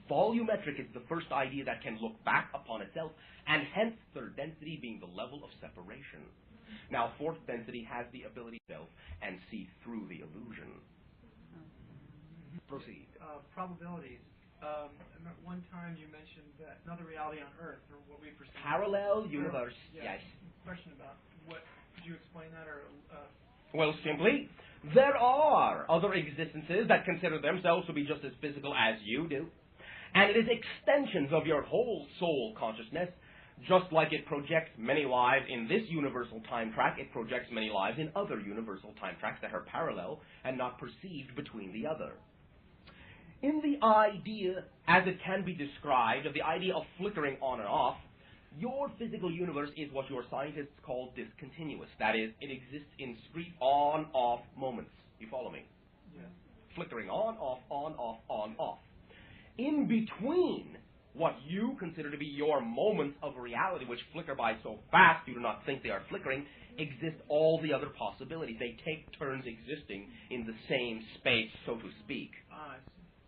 Volumetric is the first idea that can look back upon itself, and hence third density being the level of separation. Now, fourth density has the ability to self and see through the illusion. Proceed. Probabilities. One time you mentioned that another reality on Earth, or what we perceive. Parallel universe, yes. Question about what, could you explain that, or... Well, simply, there are other existences that consider themselves to be just as physical as you do. And it is extensions of your whole soul consciousness. Just like it projects many lives in this universal time track, it projects many lives in other universal time tracks that are parallel and not perceived between the other. In the idea, as it can be described, of the idea of flickering on and off, your physical universe is what your scientists call discontinuous. That is, it exists in discrete on-off moments. You follow me? Yeah. Flickering on, off, on, off, on, off. In between what you consider to be your moments of reality, which flicker by so fast you do not think they are flickering, exist all the other possibilities. They take turns existing in the same space, so to speak.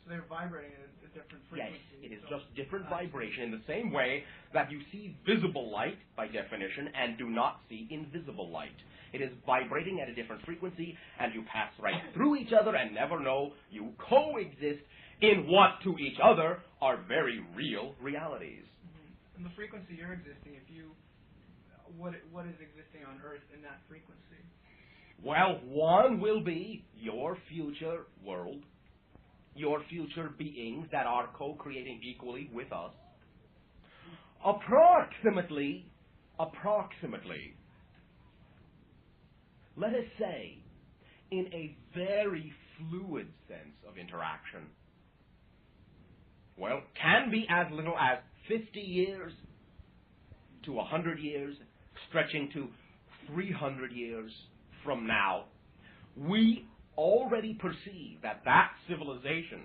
So they're vibrating at a different frequency. Yes, it is just different vibration in the same way that you see visible light, by definition, and do not see invisible light. It is vibrating at a different frequency, and you pass right through each other and never know you coexist in what to each other are very real realities. Mm-hmm. And the frequency you're existing, what is existing on Earth in that frequency? Well, one will be your future world, your future beings that are co-creating equally with us. Approximately, let us say, in a very fluid sense of interaction, well, can be as little as 50 years to 100 years, stretching to 300 years from now, we already perceive that civilization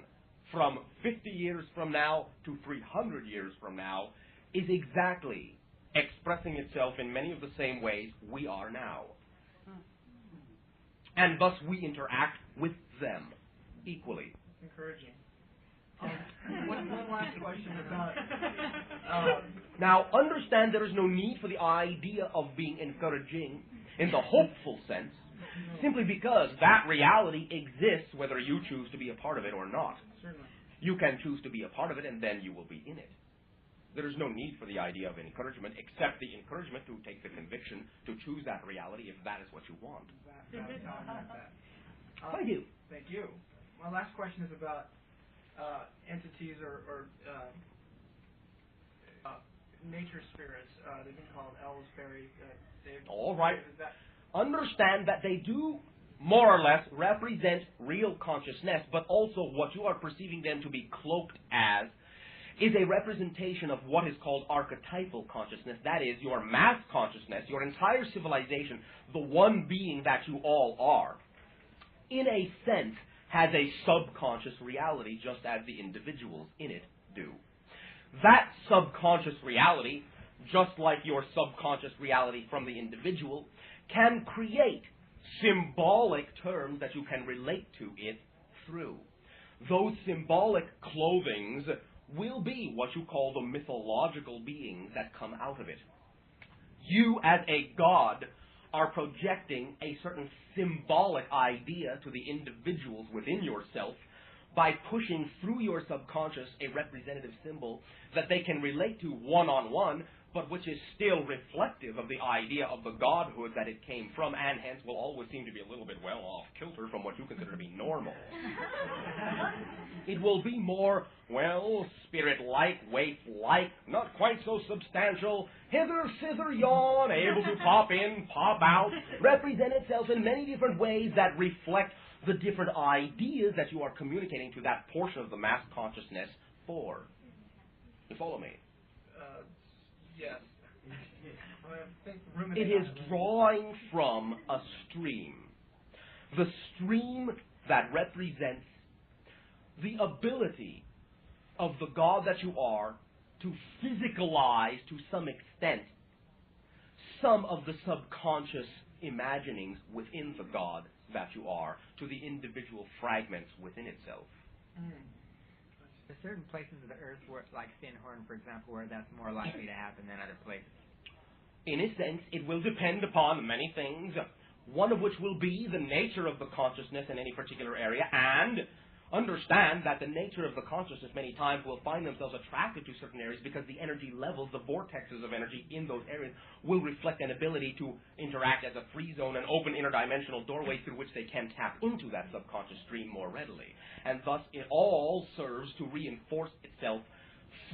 from 50 years from now to 300 years from now is exactly expressing itself in many of the same ways we are now. And thus we interact with them equally. That's encouraging. One last question about... Now, understand there is no need for the idea of being encouraging in the hopeful sense, simply because that reality exists whether you choose to be a part of it or not. Certainly. You can choose to be a part of it, and then you will be in it. there is no need for the idea of encouragement, except the encouragement to take the conviction to choose that reality if that is what you want. Thank you. Thank you. My last question is about entities or nature spirits. They've been called elves, fairies. All right. Understand that they do more or less represent real consciousness, but also what you are perceiving them to be cloaked as is a representation of what is called archetypal consciousness. That is, your mass consciousness, your entire civilization, the one being that you all are, in a sense, has a subconscious reality just as the individuals in it do. That subconscious reality, just like your subconscious reality from the individual, can create symbolic terms that you can relate to it through. Those symbolic clothings will be what you call the mythological beings that come out of it. You, as a god, are projecting a certain symbolic idea to the individuals within yourself by pushing through your subconscious a representative symbol that they can relate to one-on-one, but which is still reflective of the idea of the godhood that it came from, and hence will always seem to be a little bit well off kilter from what you consider to be normal. It will be more, well, spirit-like, waif-like, not quite so substantial, hither, thither, yawn, able to pop in, pop out, represent itself in many different ways that reflect the different ideas that you are communicating to that portion of the mass consciousness for. You follow me? Yes. It is drawing from a stream. The stream that represents the ability of the God that you are to physicalize to some extent some of the subconscious imaginings within the God that you are to the individual fragments within itself. There's certain places of the earth, where, like Stinhorn, for example, where that's more likely to happen than other places. In a sense, it will depend upon many things, one of which will be the nature of the consciousness in any particular area, and understand that the nature of the consciousness many times will find themselves attracted to certain areas because the energy levels, the vortexes of energy in those areas will reflect an ability to interact as a free zone, an open interdimensional doorway through which they can tap into that subconscious stream more readily. And thus it all serves to reinforce itself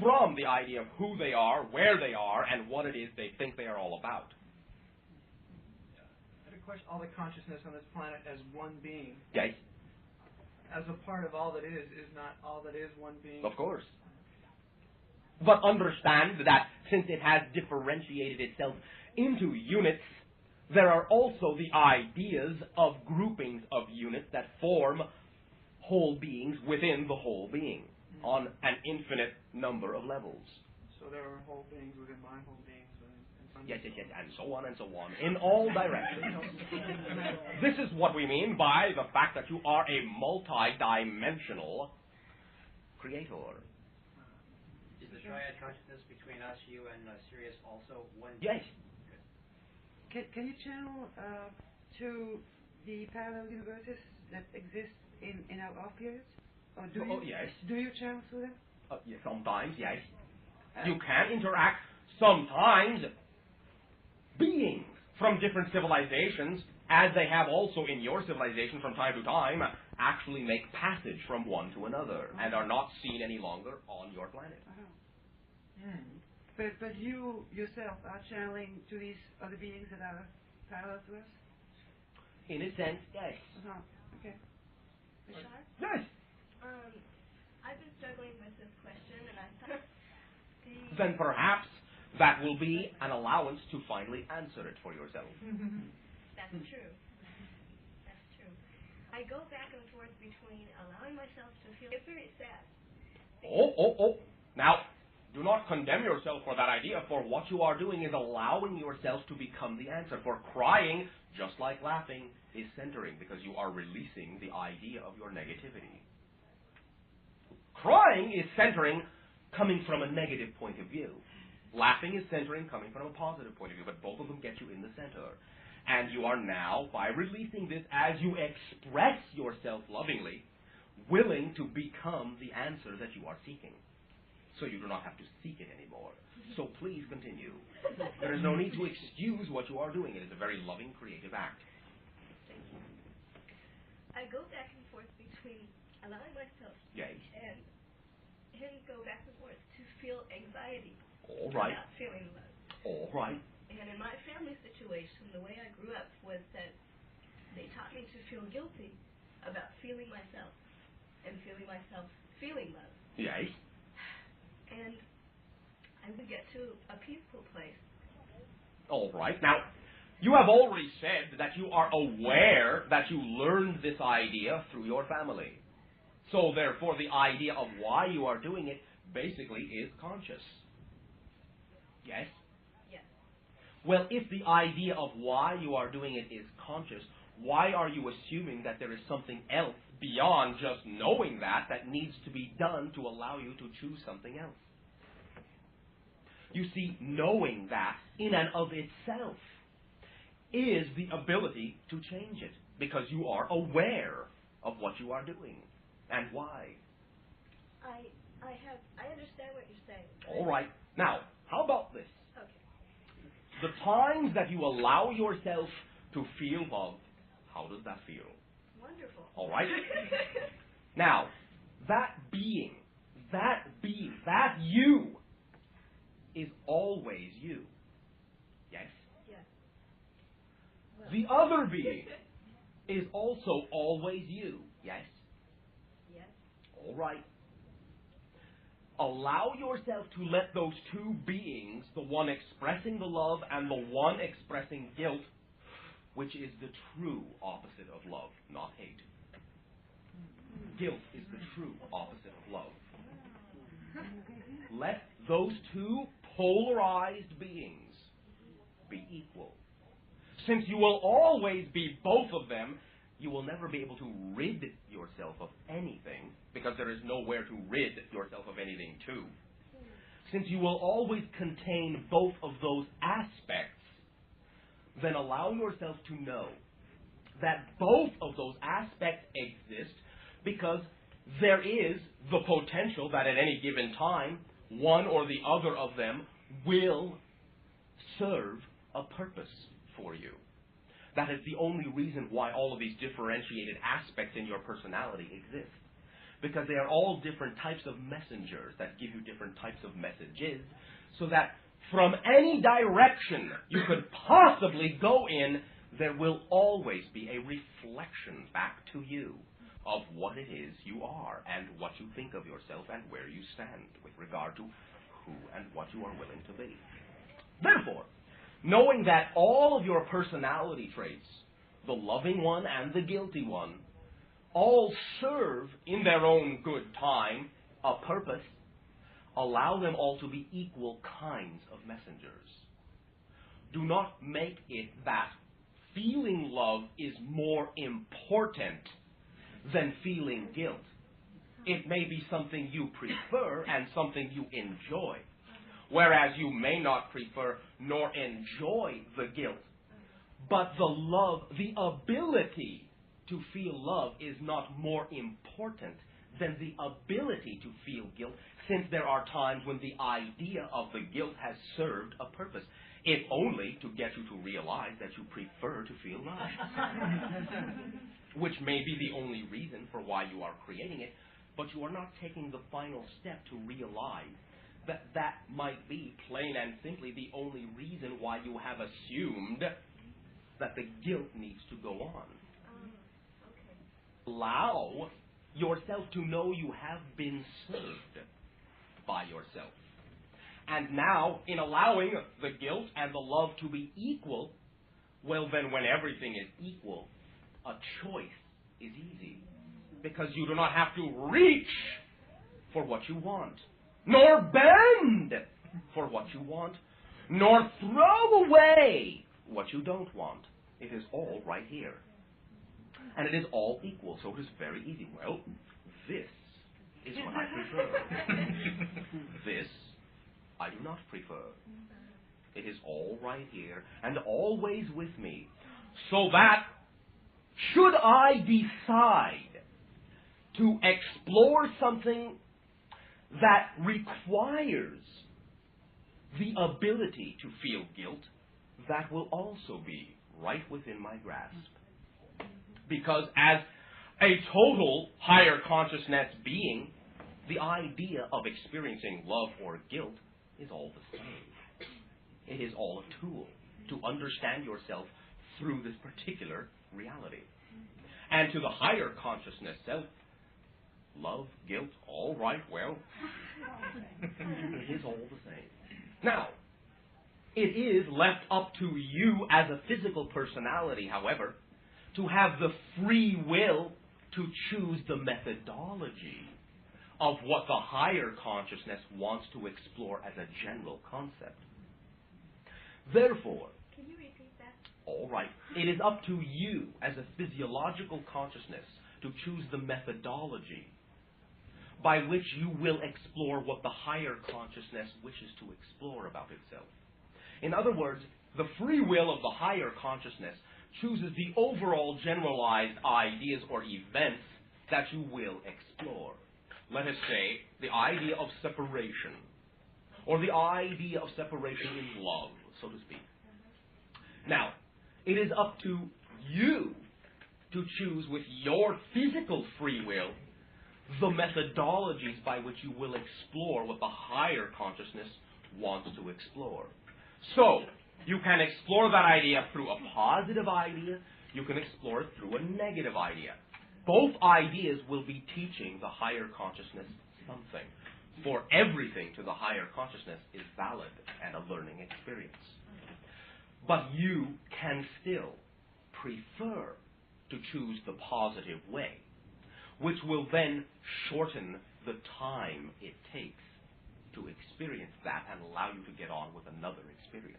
from the idea of who they are, where they are, and what it is they think they are all about. I had a question. All the consciousness on this planet as one being. Yes. As a part of all that is not all that is one being. Of course. But understand that since it has differentiated itself into units, there are also the ideas of groupings of units that form whole beings within the whole being on an infinite number of levels. So there are whole beings within my whole beings. Yes, and so on, in all directions. This is what we mean by the fact that you are a multi-dimensional creator. Is the triad consciousness between us, you, and Sirius also one? Yes. Can you channel to the parallel universes that exist in our off periods? Or Yes. Do you channel through them? Yes, sometimes, yes. You can interact sometimes. Beings from different civilizations, as they have also in your civilization from time to time, actually make passage from one to another and are not seen any longer on your planet. But you yourself are channeling to these other beings that are parallel to us? In a sense, yes. Okay. Bashar? Yes. I've been struggling with this question, and I thought Then perhaps that will be an allowance to finally answer it for yourself. That's true. That's true. I go back and forth between allowing myself to feel very sad. Oh. Now, do not condemn yourself for that idea, for what you are doing is allowing yourself to become the answer. For crying, just like laughing, is centering because you are releasing the idea of your negativity. Crying is centering coming from a negative point of view. Laughing is centering coming from a positive point of view, but both of them get you in the center. And you are now, by releasing this, as you express yourself lovingly, willing to become the answer that you are seeking. so you do not have to seek it anymore. So please continue. There is no need to excuse what you are doing. It is a very loving, creative act. Thank you. I go back and forth between allowing myself Yes. and go back and forth to feel anxiety All right. about feeling love. All right. And in my family situation, the way I grew up was that they taught me to feel guilty about feeling myself and feeling myself feeling love. Yes. And I would get to a peaceful place. All right. Now, you have already said that you are aware that you learned this idea through your family. So, therefore, the idea of why you are doing it basically is conscious. Yes? Yes. Well, if the idea of why you are doing it is conscious, why are you assuming that there is something else beyond just knowing that needs to be done to allow you to choose something else? You see, knowing that in and of itself is the ability to change it, because you are aware of what you are doing and why. I understand what you're saying. All right. Now, how about this? Okay. The times that you allow yourself to feel love, how does that feel? Wonderful. All right? Now, that you is always you. Yes? Yes. Well. The other being is also always you. Yes? Yes. All right. Allow yourself to let those two beings, the one expressing the love and the one expressing guilt, which is the true opposite of love, not hate. Guilt is the true opposite of love. Let those two polarized beings be equal. Since you will always be both of them, you will never be able to rid yourself of anything, because there is nowhere to rid yourself of anything to. Since you will always contain both of those aspects, then allow yourself to know that both of those aspects exist, because there is the potential that at any given time, one or the other of them will serve a purpose for you. That is the only reason why all of these differentiated aspects in your personality exist. Because they are all different types of messengers that give you different types of messages, so that from any direction you could possibly go in, there will always be a reflection back to you of what it is you are and what you think of yourself and where you stand with regard to who and what you are willing to be. Therefore, knowing that all of your personality traits, the loving one and the guilty one, all serve in their own good time a purpose, allow them all to be equal kinds of messengers. Do not make it that feeling love is more important than feeling guilt. It may be something you prefer and something you enjoy, whereas you may not prefer nor enjoy the guilt. But the love, the ability to feel love is not more important than the ability to feel guilt, since there are times when the idea of the guilt has served a purpose, if only to get you to realize that you prefer to feel love. Which may be the only reason for why you are creating it, but you are not taking the final step to realize that that might be plain and simply the only reason why you have assumed that the guilt needs to go on. Okay. Allow yourself to know you have been served by yourself. And now, in allowing the guilt and the love to be equal, well then, when everything is equal, a choice is easy. Because you do not have to reach for what you want, nor bend for what you want, nor throw away what you don't want. It is all right here. And it is all equal, so it is very easy. Well, this is what I prefer. This I do not prefer. It is all right here and always with me, so that should I decide to explore something that requires the ability to feel guilt, that will also be right within my grasp. Because as a total higher consciousness being, the idea of experiencing love or guilt is all the same. It is all a tool to understand yourself through this particular reality. And to the higher consciousness self, love, guilt, all right, well, it is all the same. Now, it is left up to you as a physical personality, however, to have the free will to choose the methodology of what the higher consciousness wants to explore as a general concept. Therefore, Can you repeat that? all right, it is up to you as a physiological consciousness to choose the methodology by which you will explore what the higher consciousness wishes to explore about itself. In other words, the free will of the higher consciousness chooses the overall generalized ideas or events that you will explore. Let us say the idea of separation, or the idea of separation in love, so to speak. Now, it is up to you to choose with your physical free will the methodologies by which you will explore what the higher consciousness wants to explore. So, you can explore that idea through a positive idea, you can explore it through a negative idea. Both ideas will be teaching the higher consciousness something. For everything to the higher consciousness is valid and a learning experience. But you can still prefer to choose the positive way, which will then shorten the time it takes to experience that and allow you to get on with another experience.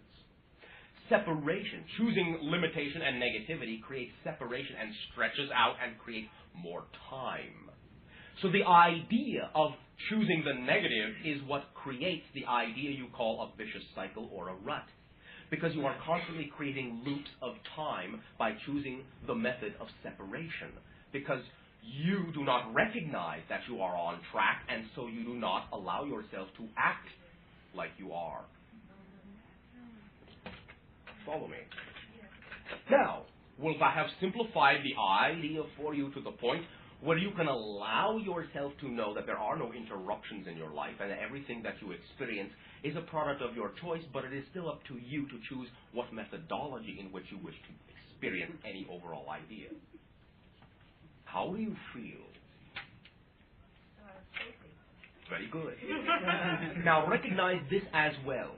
Separation, choosing limitation and negativity, creates separation and stretches out and creates more time. So the idea of choosing the negative is what creates the idea you call a vicious cycle or a rut. Because you are constantly creating loops of time by choosing the method of separation. Because you do not recognize that you are on track, and so you do not allow yourself to act like you are. Follow me. Now, will I have simplified the idea for you to the point where you can allow yourself to know that there are no interruptions in your life and that everything that you experience is a product of your choice, but it is still up to you to choose what methodology in which you wish to experience any overall idea. How do you feel? Very good. Now recognize this as well.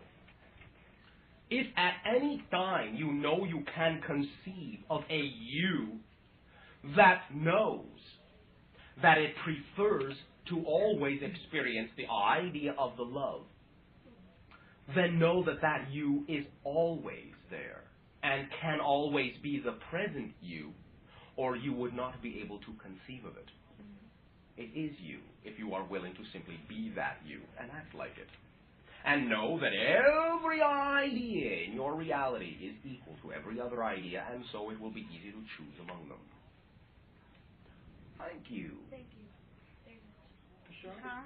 If at any time you know you can conceive of a you that knows that it prefers to always experience the idea of the love, then know that that you is always there and can always be the present you, or you would not be able to conceive of it. It is you if you are willing to simply be that you and act like it. And know that every idea in your reality is equal to every other idea, and so it will be easy to choose among them. Thank you. Thank you. Very much. Bashar?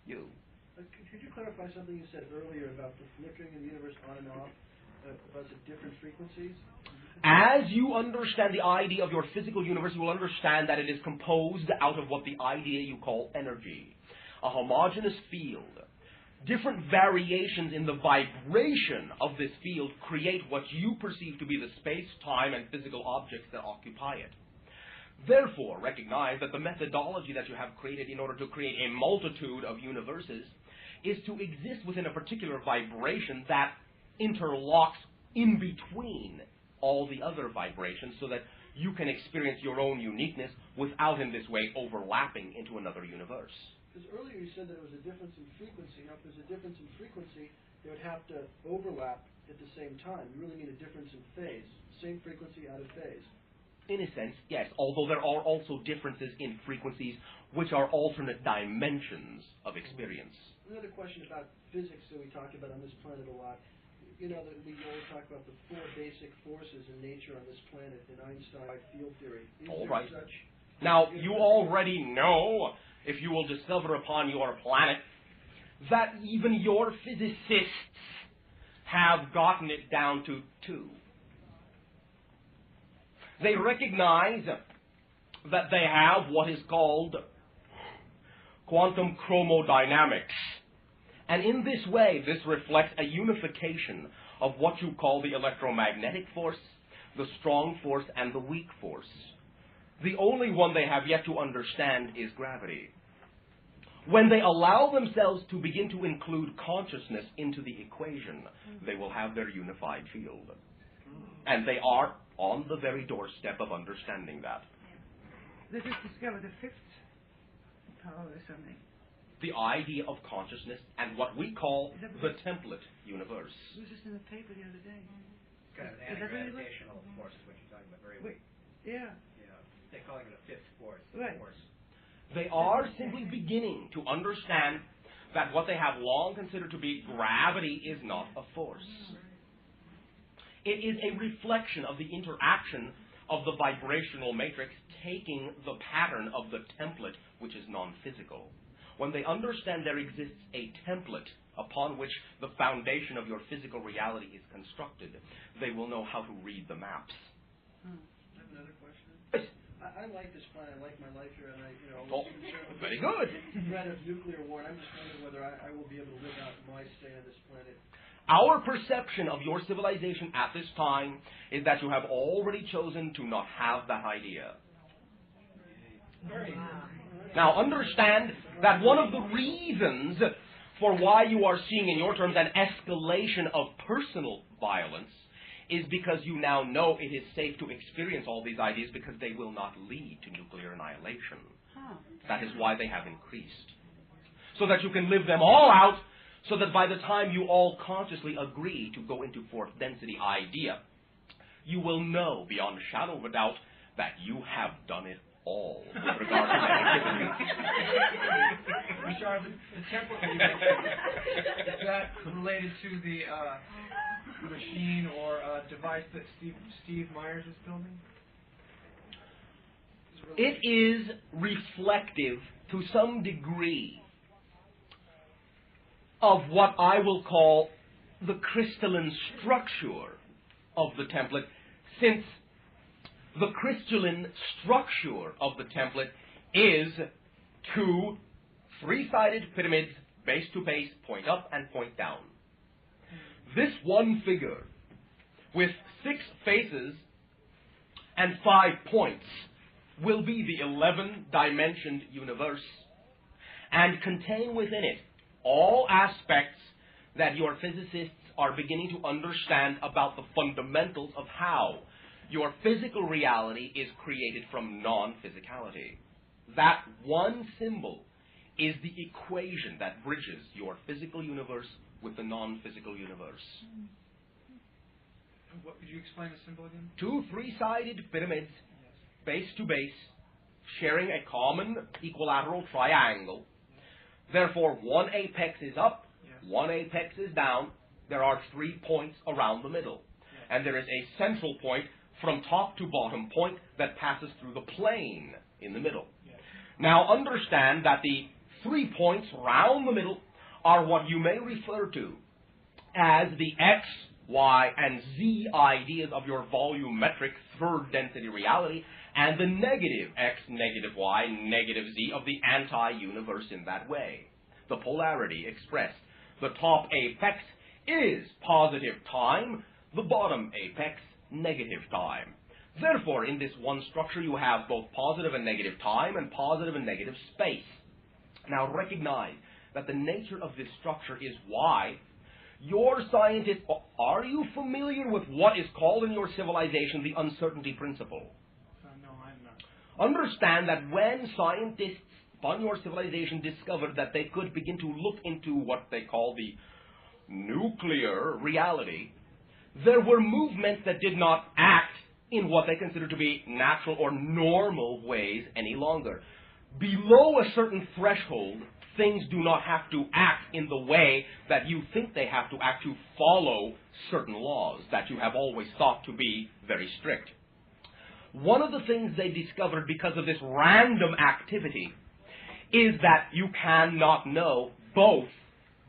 You. Could you clarify something you said earlier about the flickering of the universe on and off, about the different frequencies? As you understand the idea of your physical universe, you will understand that it is composed out of what the idea you call energy, a homogeneous field. Different variations in the vibration of this field create what you perceive to be the space, time, and physical objects that occupy it. Therefore, recognize that the methodology that you have created in order to create a multitude of universes is to exist within a particular vibration that interlocks in between all the other vibrations so that you can experience your own uniqueness without in this way overlapping into another universe. Because earlier you said that there was a difference in frequency. Now, if there's a difference in frequency, they would have to overlap at the same time. You really need a difference in phase. Same frequency, out of phase. In a sense, yes, although there are also differences in frequencies which are alternate dimensions of experience. Another question about physics that we talk about on this planet a lot. You know, that we always talk about the four basic forces in nature on this planet in Einstein field theory. Is All there right. such? Now, you already know, if you will discover upon your planet that even your physicists have gotten it down to 2. They recognize that they have what is called quantum chromodynamics. And in this way, this reflects a unification of what you call the electromagnetic force, the strong force, and the weak force. The only one they have yet to understand is gravity. When they allow themselves to begin to include consciousness into the equation, they will have their unified field. And they are on the very doorstep of understanding that. They just discovered the 5th power or something. The idea of consciousness and what we call the template universe. It was just in the paper the other day. Kind of anti-gravitational force is what you're talking about. Very weak. Yeah. They're calling it a 5th force. Right. They are simply beginning to understand that what they have long considered to be gravity is not a force. It is a reflection of the interaction of the vibrational matrix taking the pattern of the template, which is non-physical. When they understand there exists a template upon which the foundation of your physical reality is constructed, they will know how to read the maps. I have another question. Yes. I like this planet. I like my life here, and Very good. threat of nuclear war. And I'm just wondering whether I will be able to live out my stay on this planet. Our perception of your civilization at this time is that you have already chosen to not have that idea. Now understand that one of the reasons for why you are seeing in your terms an escalation of personal violence is because you now know it is safe to experience all these ideas because they will not lead to nuclear annihilation. That is why they have increased. So that you can live them all out, so that by the time you all consciously agree to go into 4th density idea, you will know beyond a shadow of a doubt that you have done it all with regard to activity. Bashar, the temple that you mentioned, is that related to the machine or device that Steve Myers is building? It is reflective to some degree of what I will call the crystalline structure of the template, since the crystalline structure of the template is 2 3-sided pyramids, base to base, point up and point down. This one figure, with 6 faces and 5 points, will be the 11-dimensioned universe and contain within it all aspects that your physicists are beginning to understand about the fundamentals of how your physical reality is created from non-physicality. That one symbol is the equation that bridges your physical universe with the non-physical universe. What, could you explain the symbol again? 2 3-sided pyramids, base to base, sharing a common equilateral triangle. Therefore, one apex is up, one apex is down. There are 3 points around the middle. And there is a central point from top to bottom point that passes through the plane in the middle. Now understand that the 3 points round the middle are what you may refer to as the X, Y, and Z ideas of your volumetric 3rd density reality, and the negative X, negative Y, negative Z of the anti-universe in that way. The polarity expressed. The top apex is positive time, the bottom apex negative time. Therefore, in this one structure, you have both positive and negative time and positive and negative space. Now recognize that the nature of this structure is why your scientists, are you familiar with what is called in your civilization the uncertainty principle? No, I'm not. Understand that when scientists upon your civilization discovered that they could begin to look into what they call the nuclear reality, there were movements that did not act in what they considered to be natural or normal ways any longer. Below a certain threshold, things do not have to act in the way that you think they have to act to follow certain laws that you have always thought to be very strict. One of the things they discovered because of this random activity is that you cannot know both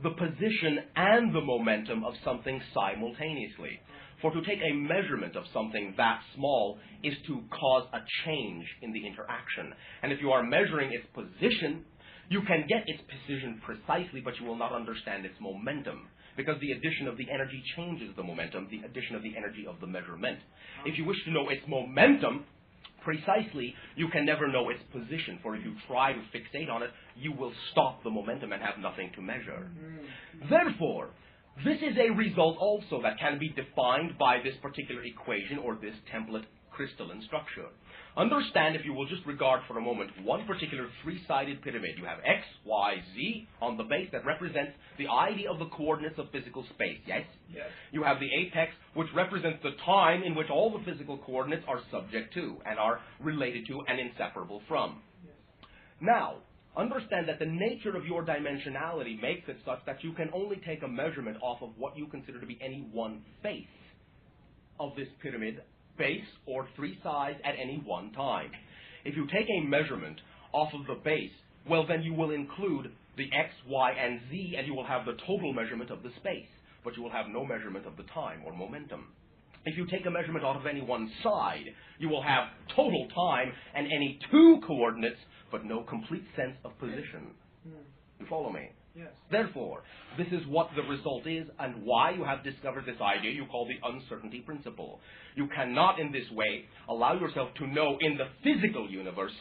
the position and the momentum of something simultaneously. For to take a measurement of something that small is to cause a change in the interaction. And if you are measuring its position, you can get its position precisely, but you will not understand its momentum, because the addition of the energy changes the momentum, the addition of the energy of the measurement. If you wish to know its momentum precisely, you can never know its position, for if you try to fixate on it, you will stop the momentum and have nothing to measure. Therefore, this is a result also that can be defined by this particular equation or this template crystalline structure. Understand, if you will just regard for a moment one particular three-sided pyramid. You have X, Y, Z on the base that represents the idea of the coordinates of physical space, yes? Yes. You have the apex, which represents the time in which all the physical coordinates are subject to and are related to and inseparable from. Yes. Now, understand that the nature of your dimensionality makes it such that you can only take a measurement off of what you consider to be any one face of this pyramid base or three sides at any one time. If you take a measurement off of the base, well, then you will include the X, Y, and Z, and you will have the total measurement of the space, but you will have no measurement of the time or momentum. If you take a measurement off of any one side, you will have total time and any two coordinates, but no complete sense of position. You follow me? Yes. Therefore, this is what the result is and why you have discovered this idea you call the uncertainty principle. You cannot in this way allow yourself to know in the physical universe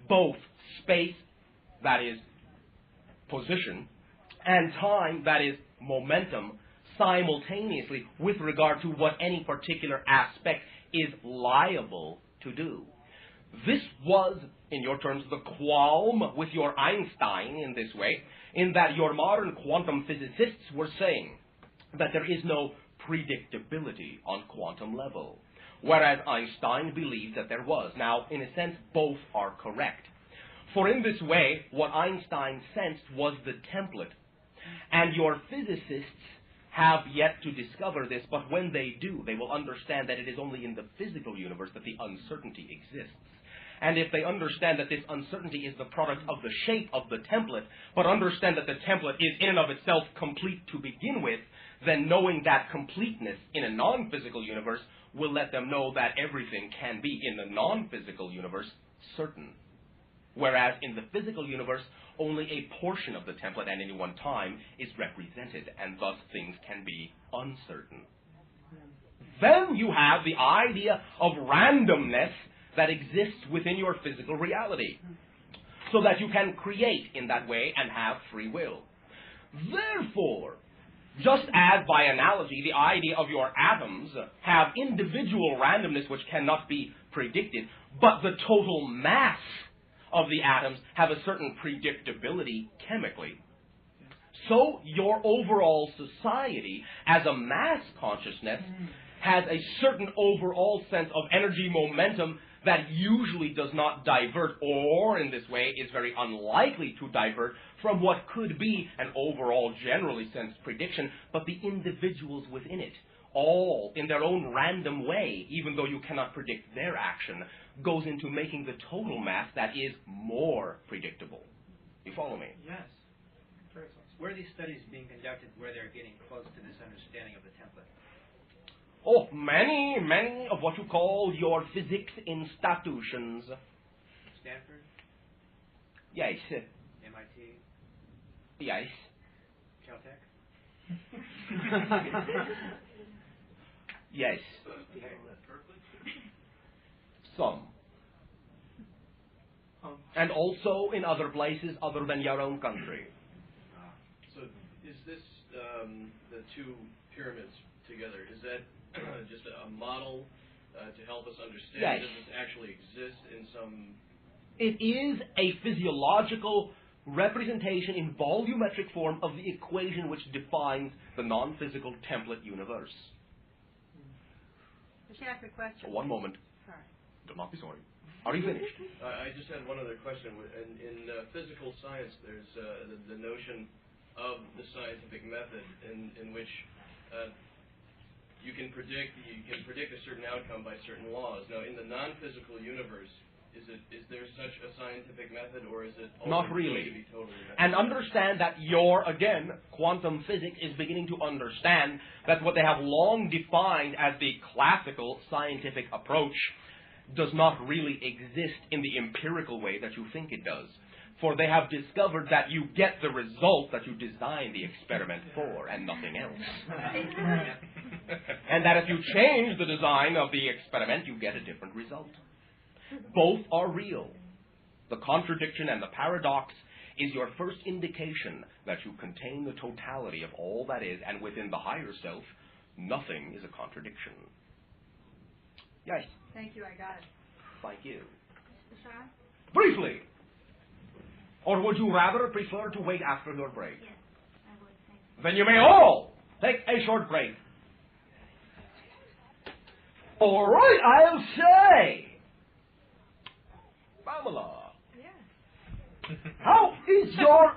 both space, that is position, and time, that is momentum, simultaneously with regard to what any particular aspect is liable to do. This was, in your terms, the qualm with your Einstein in this way, in that your modern quantum physicists were saying that there is no predictability on quantum level, whereas Einstein believed that there was. Now, in a sense, both are correct. For in this way, what Einstein sensed was the template, and your physicists have yet to discover this, but when they do, they will understand that it is only in the physical universe that the uncertainty exists. And if they understand that this uncertainty is the product of the shape of the template, but understand that the template is in and of itself complete to begin with, then knowing that completeness in a non-physical universe will let them know that everything can be in the non-physical universe certain. Whereas in the physical universe, only a portion of the template at any one time is represented, and thus things can be uncertain. Then you have the idea of randomness that exists within your physical reality, so that you can create in that way and have free will. Therefore, just as by analogy the idea of your atoms have individual randomness which cannot be predicted, but the total mass of the atoms have a certain predictability chemically, so your overall society as a mass consciousness has a certain overall sense of energy momentum that usually does not divert, or in this way is very unlikely to divert from what could be an overall generally sensed prediction, but the individuals within it, all in their own random way, even though you cannot predict their action, goes into making the total mass that is more predictable. You follow me? Yes. Very close. Where are these studies being conducted where they're getting close to this understanding of the template? Oh, many of what you call your physics institutions. Stanford? Yes. MIT? Yes. Caltech? Yes. Some. And also in other places other than your own country. So is this, the two pyramids together, is that just a model to help us understand? Yes. Does this actually exist in some... It is a physiological representation in volumetric form of the equation which defines the non-physical template universe. Just ask a question. One moment. Sorry. Do not be sorry. Are you finished? I just had one other question. In physical science, there's the notion of the scientific method in which you can predict a certain outcome by certain laws. Now, in the non-physical universe, Is there such a scientific method, or is it Not ultimately really. going to be totally And understand that again, quantum physics is beginning to understand that what they have long defined as the classical scientific approach does not really exist in the empirical way that you think it does. For they have discovered that you get the result that you designed the experiment for and nothing else. And that if you change the design of the experiment, you get a different result. Both are real. The contradiction and the paradox is your first indication that you contain the totality of all that is, and within the higher self, nothing is a contradiction. Yes? Thank you, I got it. Thank you. Bashar? Briefly! Or would you rather prefer to wait after your break? Yes, I would. Thank you. Then you may all take a short break. All right, I'll say. Pamela. Yeah. How is your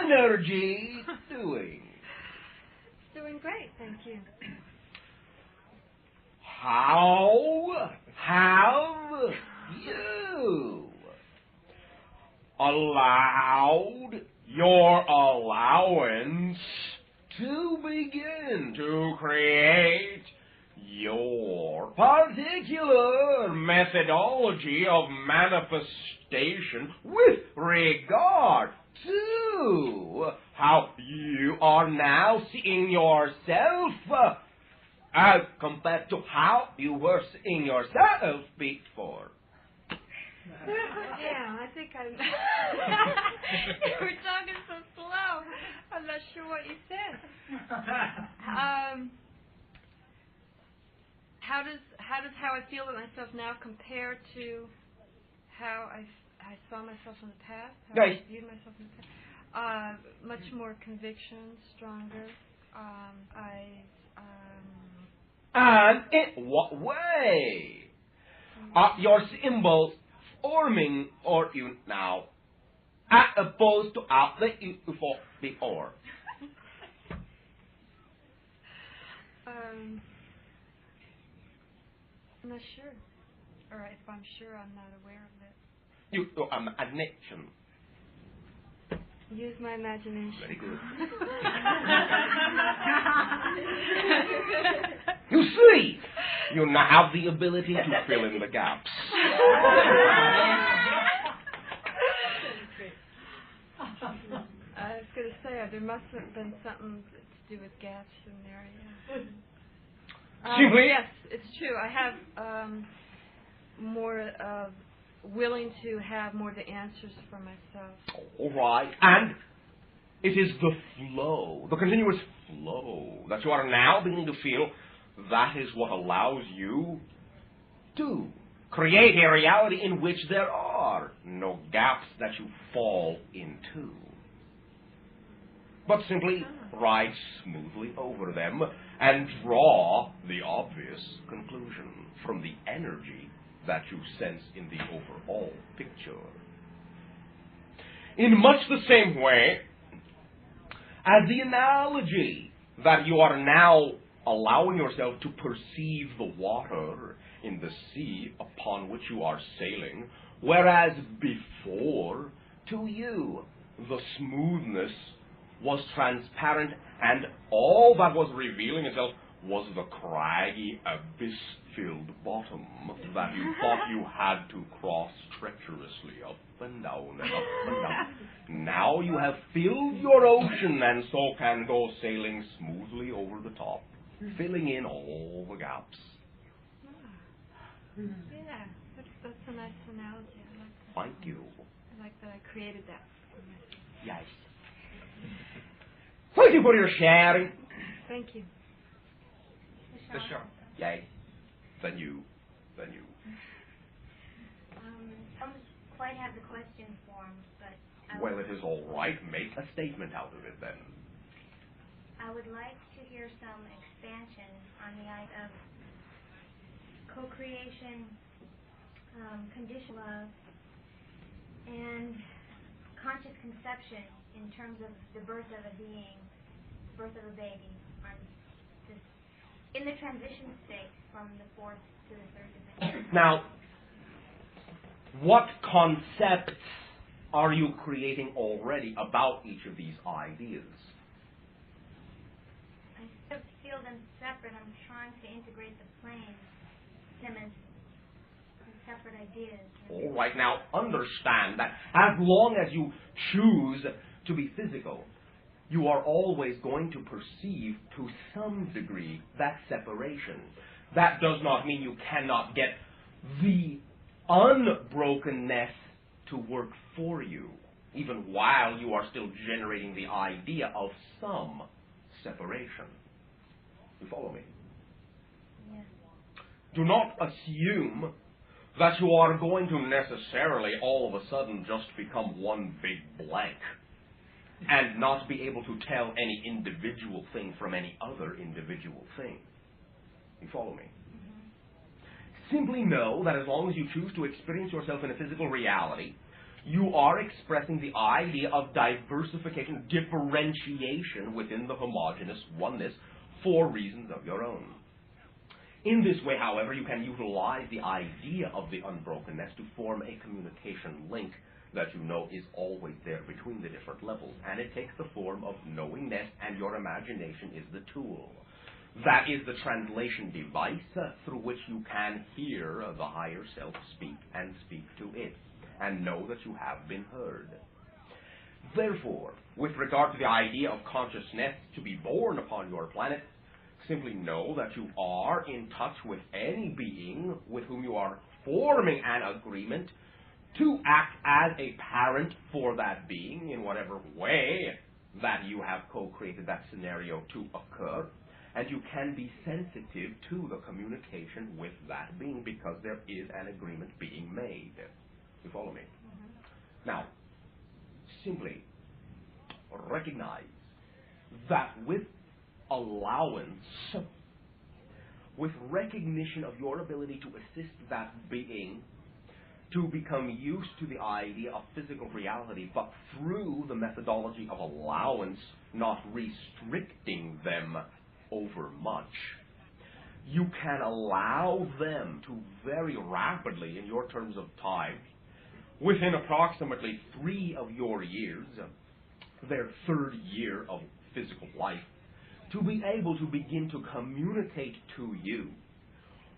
energy doing? Doing great, thank you. How have you allowed your allowance to begin to create your particular methodology of manifestation with regard to how you are now seeing yourself as compared to how you were seeing yourself before? Yeah, I think I'm... You were talking so slow. I'm not sure what you said. How does how I feel about myself now compare to how I saw myself in the past? How I viewed myself in the past? Much more conviction, stronger. And in what way are your symbols forming or you now, as opposed to how they used to form before? I'm not sure. Or if I'm sure, I'm not aware of it. You imagination. Use my imagination. Very good. You see, you now have the ability to fill in the gaps. I was going to say, there must have been something to do with gaps in there, yeah. Simply, yes, it's true. I have more willing to have more of the answers for myself. all right. And it is the flow, the continuous flow that you are now beginning to feel. That is what allows you to create a reality in which there are no gaps that you fall into, but simply ride smoothly over them and draw the obvious conclusion from the energy that you sense in the overall picture. In much the same way as the analogy that you are now allowing yourself to perceive the water in the sea upon which you are sailing, whereas before, to you, the smoothness was transparent and all that was revealing itself was the craggy, abyss-filled bottom that you thought you had to cross treacherously up and down and up and down. Now you have filled your ocean and so can go sailing smoothly over the top, filling in all the gaps. Yeah, that's a nice analogy. I like that. Thank you. I like that I created that for myself. Yes. Thank you for your sharing. Thank you. Bashar. Yay. Then you. I don't quite have the question formed, but Well, it is all right. Make a statement out of it then. I would like to hear some expansion on the idea of co-creation, conditional love, and conscious conception in terms of the birth of a being, birth of a baby, in the transition state from the fourth to the third dimension. Now, what concepts are you creating already about each of these ideas? I still feel them separate. I'm trying to integrate them as separate ideas. All right, now understand that as long as you choose to be physical, you are always going to perceive to some degree that separation. That does not mean you cannot get the unbrokenness to work for you, even while you are still generating the idea of some separation. You follow me? Yes. Do not assume that you are going to necessarily all of a sudden just become one big blank and not be able to tell any individual thing from any other individual thing. You follow me? Mm-hmm. Simply know that as long as you choose to experience yourself in a physical reality, you are expressing the idea of diversification, differentiation within the homogeneous oneness for reasons of your own. In this way, however, you can utilize the idea of the unbrokenness to form a communication link that you know is always there between the different levels. And it takes the form of knowingness, and your imagination is the tool. That is the translation device through which you can hear the higher self speak and speak to it, and know that you have been heard. Therefore, with regard to the idea of consciousness to be born upon your planet, simply know that you are in touch with any being with whom you are forming an agreement to act as a parent for that being in whatever way that you have co-created that scenario to occur. And you can be sensitive to the communication with that being because there is an agreement being made. You follow me? Mm-hmm. Now, simply recognize that with allowance, with recognition of your ability to assist that being to become used to the idea of physical reality, but through the methodology of allowance, not restricting them over much, you can allow them to very rapidly, in your terms of time, within approximately 3 of your years, their 3rd year of physical life, to be able to begin to communicate to you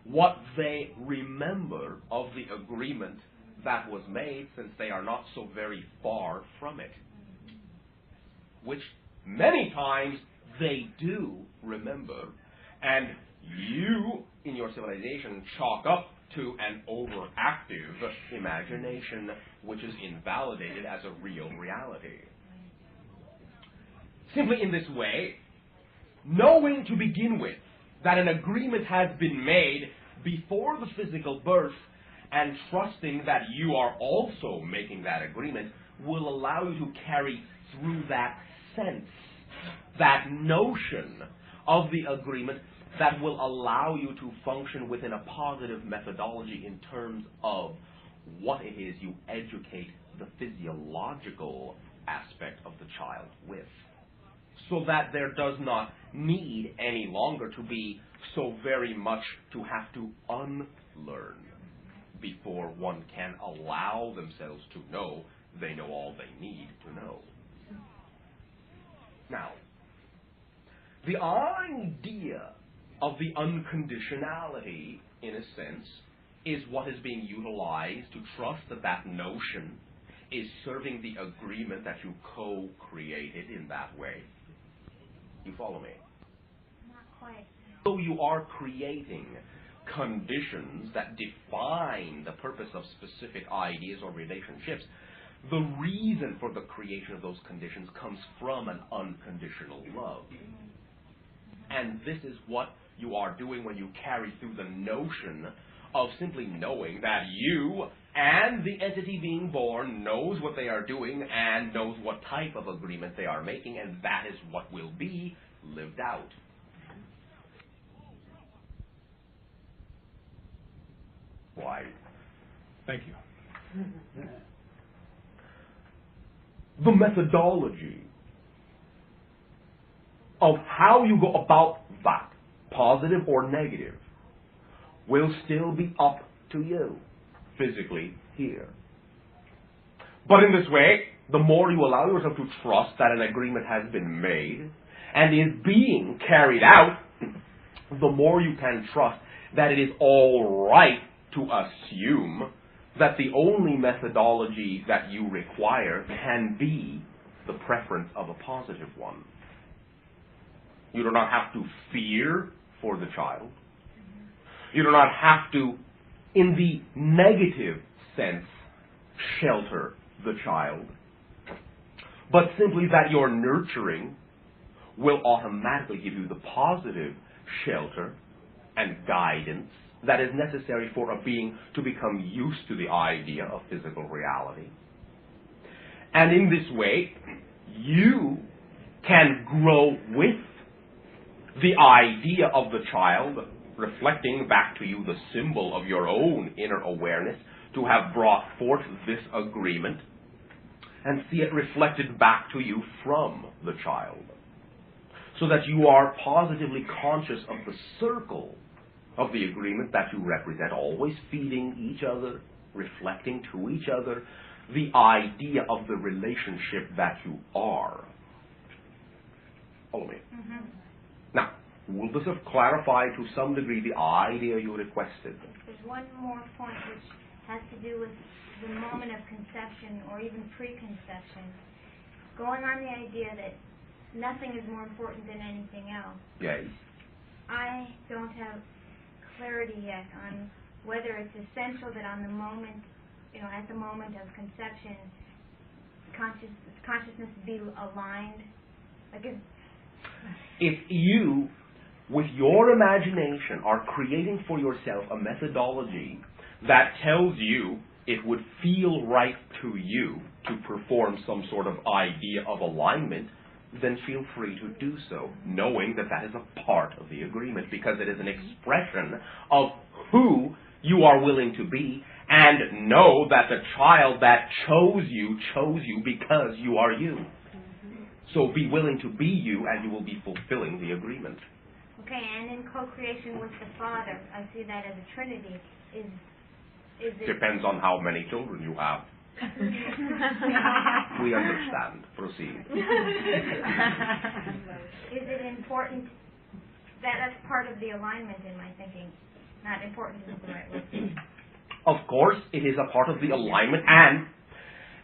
what they remember of the agreement that was made, since they are not so very far from it. Which many times they do remember, and you, in your civilization, chalk up to an overactive imagination, which is invalidated as a real reality. Simply in this way, knowing to begin with that an agreement has been made before the physical birth, and trusting that you are also making that agreement, will allow you to carry through that sense, that notion of the agreement, that will allow you to function within a positive methodology in terms of what it is you educate the physiological aspect of the child with. So that there does not need any longer to be so very much to have to unlearn before one can allow themselves to know they know all they need to know. Now, the idea of the unconditionality, in a sense, is what is being utilized to trust that that notion is serving the agreement that you co-created in that way. You follow me? Not quite. So you are creating conditions that define the purpose of specific ideas or relationships. The reason for the creation of those conditions comes from an unconditional love. And this is what you are doing when you carry through the notion of simply knowing that you and the entity being born knows what they are doing and knows what type of agreement they are making, and that is what will be lived out. Why? Thank you. The methodology of how you go about that, positive or negative, will still be up to you. physically here. But in this way, the more you allow yourself to trust that an agreement has been made and is being carried out, the more you can trust that it is all right to assume that the only methodology that you require can be the preference of a positive one. You do not have to fear for the child. You do not have to, in the negative sense, shelter the child, but simply that your nurturing will automatically give you the positive shelter and guidance that is necessary for a being to become used to the idea of physical reality. And in this way, you can grow with the idea of the child, reflecting back to you the symbol of your own inner awareness to have brought forth this agreement, and see it reflected back to you from the child, so that you are positively conscious of the circle of the agreement that you represent, always feeding each other, reflecting to each other the idea of the relationship that you are. Follow me. Mm-hmm. Now, will this have clarified to some degree the idea you requested? There's one more point which has to do with the moment of conception or even preconception. Going on the idea that nothing is more important than anything else. Yes. I don't have clarity yet on whether it's essential that on the moment, at the moment of conception, consciousness be aligned. If you, with your imagination, are creating for yourself a methodology that tells you it would feel right to you to perform some sort of idea of alignment, then feel free to do so, knowing that that is a part of the agreement, because it is an expression of who you are willing to be, and know that the child that chose you because you are you. So be willing to be you, and you will be fulfilling the agreement. Okay, and in co-creation with the Father, I see that as a trinity. Is it... Depends on how many children you have. We understand. Proceed. Is it important that's part of the alignment in my thinking? Not important is the right word. Of course, it is a part of the alignment, and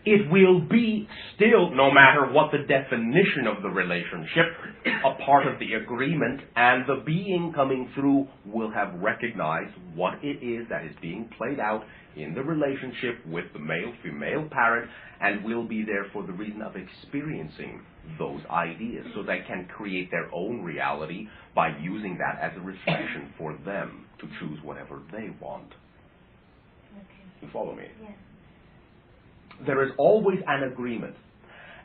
it will be still, no matter what the definition of the relationship, a part of the agreement, and the being coming through will have recognized what it is that is being played out in the relationship with the male-female parent, and will be there for the reason of experiencing those ideas, so they can create their own reality by using that as a reflection for them to choose whatever they want. Okay. You follow me? Yes. There is always an agreement.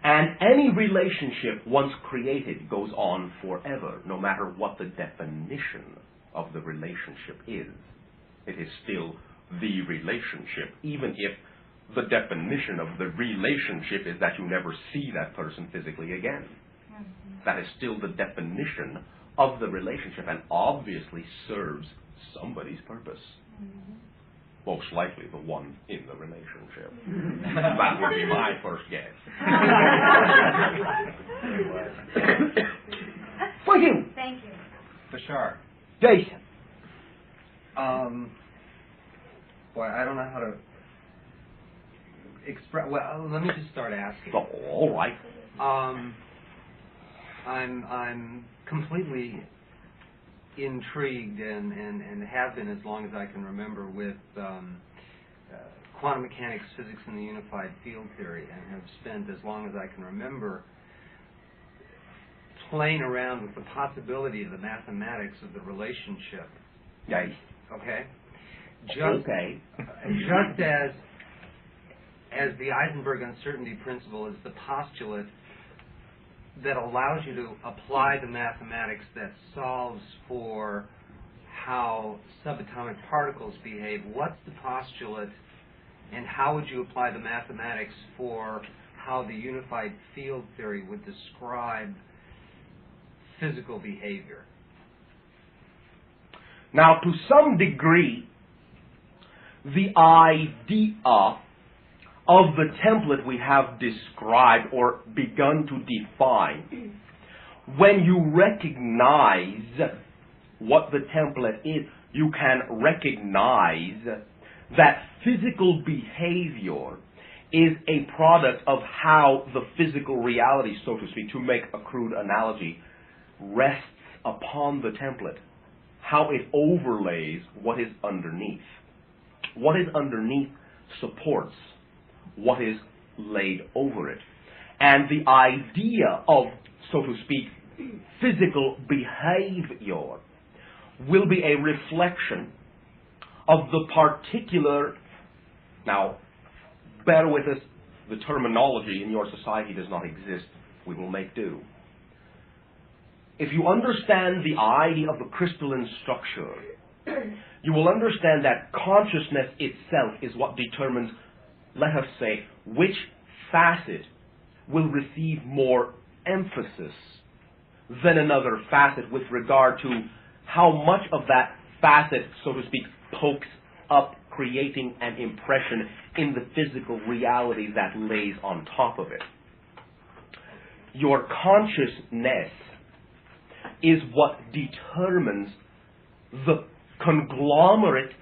And any relationship, once created, goes on forever, no matter what the definition of the relationship is. It is still the relationship, even if the definition of the relationship is that you never see that person physically again. Mm-hmm. That is still the definition of the relationship, and obviously serves somebody's purpose. Mm-hmm. Most likely the one in the relationship. That would be my first guess. Thank you. Thank you. Bashar. Jason. Boy, I don't know how to express. Well, let me just start asking. Oh, all right. I'm completely intrigued and have been as long as I can remember with quantum mechanics, physics, and the unified field theory, and have spent as long as I can remember playing around with the possibility of the mathematics of the relationship. Yes. Okay? Just as the Eisenberg uncertainty principle is the postulate that allows you to apply the mathematics that solves for how subatomic particles behave, what's the postulate, and how would you apply the mathematics for how the unified field theory would describe physical behavior? Now, to some degree, the idea of the template we have described or begun to define, when you recognize what the template is, you can recognize that physical behavior is a product of how the physical reality, so to speak, to make a crude analogy, rests upon the template, how it overlays what is underneath. What is underneath supports what is laid over it. And the idea of, so to speak, physical behavior will be a reflection of the particular, now, bear with us, the terminology in your society does not exist. We will make do. If you understand the idea of the crystalline structure, you will understand that consciousness itself is what determines, let us say, which facet will receive more emphasis than another facet with regard to how much of that facet, so to speak, pokes up, creating an impression in the physical reality that lays on top of it. Your consciousness is what determines the conglomerate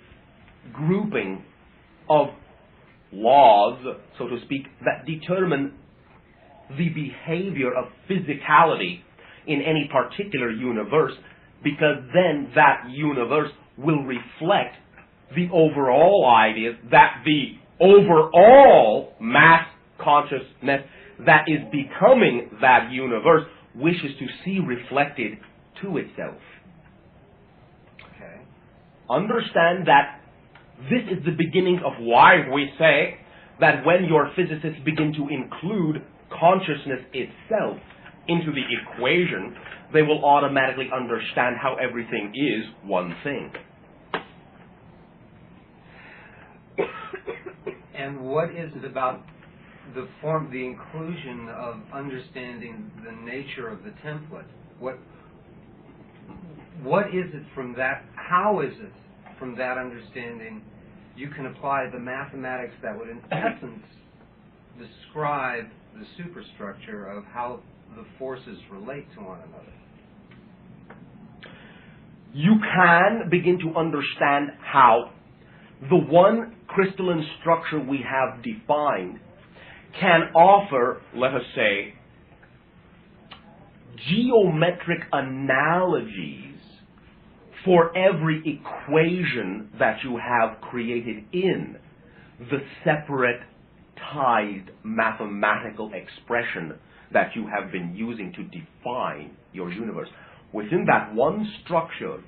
grouping of laws, so to speak, that determine the behavior of physicality in any particular universe, because then that universe will reflect the overall idea that the overall mass consciousness that is becoming that universe wishes to see reflected to itself. Okay. Understand that this is the beginning of why we say that when your physicists begin to include consciousness itself into the equation, they will automatically understand how everything is one thing. And what is it about the inclusion of understanding the nature of the template? What is it from that? How is it from that understanding you can apply the mathematics that would, in essence, describe the superstructure of how the forces relate to one another? You can begin to understand how the one crystalline structure we have defined can offer, let us say, geometric analogies for every equation that you have created in the separatized mathematical expression that you have been using to define your universe. Within that one structure,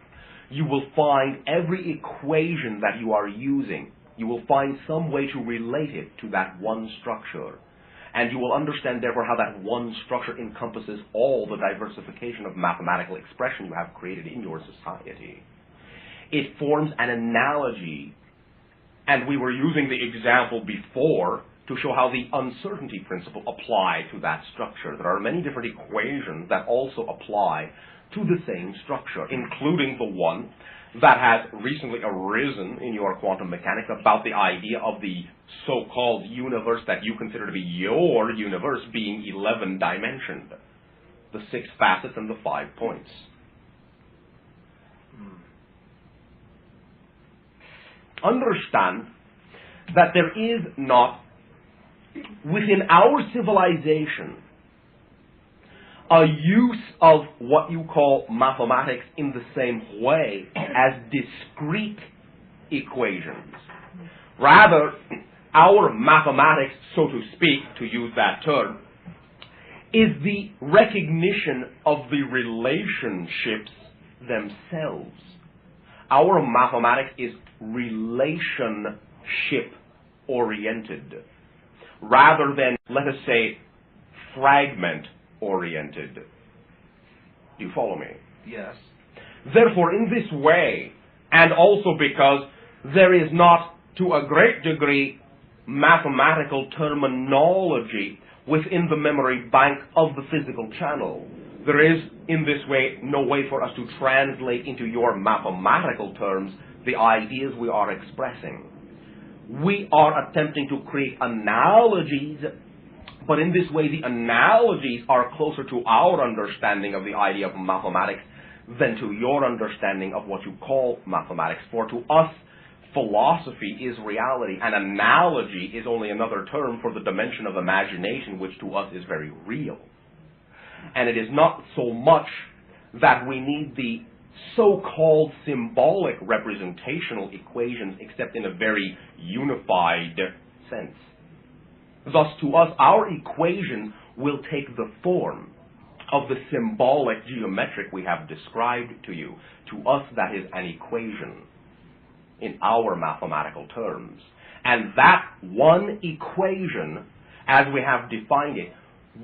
you will find every equation that you are using, you will find some way to relate it to that one structure. And you will understand, therefore, how that one structure encompasses all the diversification of mathematical expression you have created in your society. It forms an analogy, and we were using the example before to show how the uncertainty principle applies to that structure. There are many different equations that also apply to the same structure, including the one that has recently arisen in your quantum mechanics about the idea of the so-called universe that you consider to be your universe being 11-dimensioned, the 6 facets and the 5 points. Understand that there is not, within our civilization, a use of what you call mathematics in the same way as discrete equations. Rather, our mathematics, so to speak, to use that term, is the recognition of the relationships themselves. Our mathematics is relationship-oriented, rather than, let us say, fragment-oriented. Do you follow me? Yes. Therefore, in this way, and also because there is not, to a great degree, mathematical terminology within the memory bank of the physical channel, there is, in this way, no way for us to translate into your mathematical terms the ideas we are expressing. we are attempting to create analogies, but in this way the analogies are closer to our understanding of the idea of mathematics than to your understanding of what you call mathematics. For to us, philosophy is reality. An analogy is only another term for the dimension of imagination, which to us is very real. And it is not so much that we need the so-called symbolic representational equations, except in a very unified sense. Thus, to us, our equation will take the form of the symbolic geometric we have described to you. To us, that is an equation in our mathematical terms. And that one equation, as we have defined it,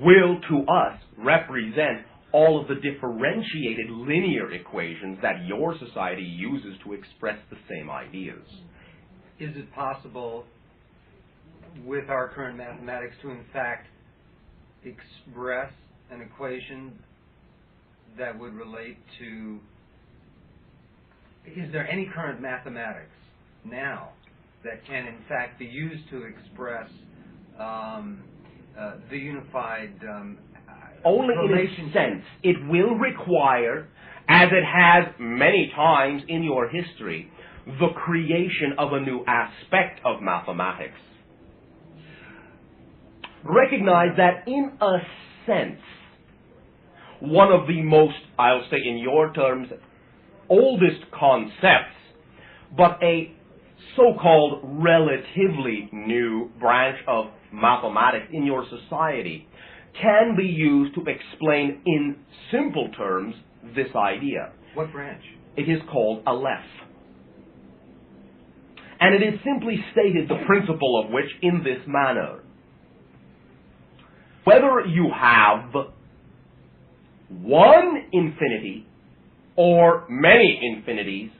will to us represent all of the differentiated linear equations that your society uses to express the same ideas. Is it possible with our current mathematics to in fact express an equation that would relate to, is there any current mathematics now that can in fact be used to express the unified only in a sense. It will require, as it has many times in your history, the creation of a new aspect of mathematics. Recognize that in a sense, one of the most, I'll say in your terms, oldest concepts, but a so-called relatively new branch of mathematics in your society can be used to explain in simple terms this idea. What branch? It is called Aleph. And it is simply stated, the principle of which, in this manner. Whether you have one infinity or many infinities,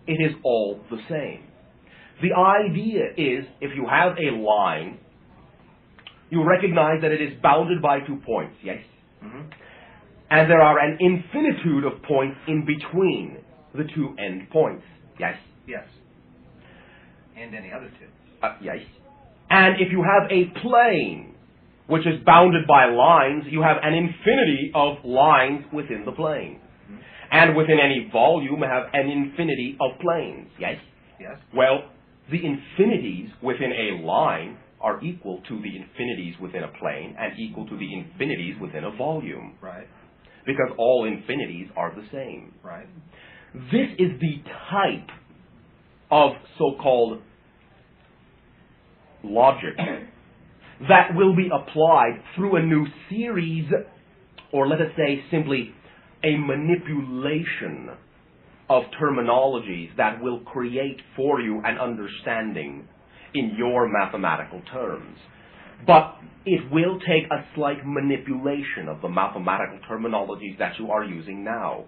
it is all the same. The idea is, if you have a line, you recognize that it is bounded by 2 points, yes? Mm-hmm. And there are an infinitude of points in between the two end points, yes? Yes. And any other two. Yes. And if you have a plane, which is bounded by lines, you have an infinity of lines within the plane. Mm-hmm. And within any volume, you have an infinity of planes, yes? Yes. Well, the infinities within a line are equal to the infinities within a plane and equal to the infinities within a volume. Right. Because all infinities are the same. Right. This is the type of so-called logic that will be applied through a new series, or let us say simply a manipulation of terminologies that will create for you an understanding in your mathematical terms. But it will take a slight manipulation of the mathematical terminologies that you are using now.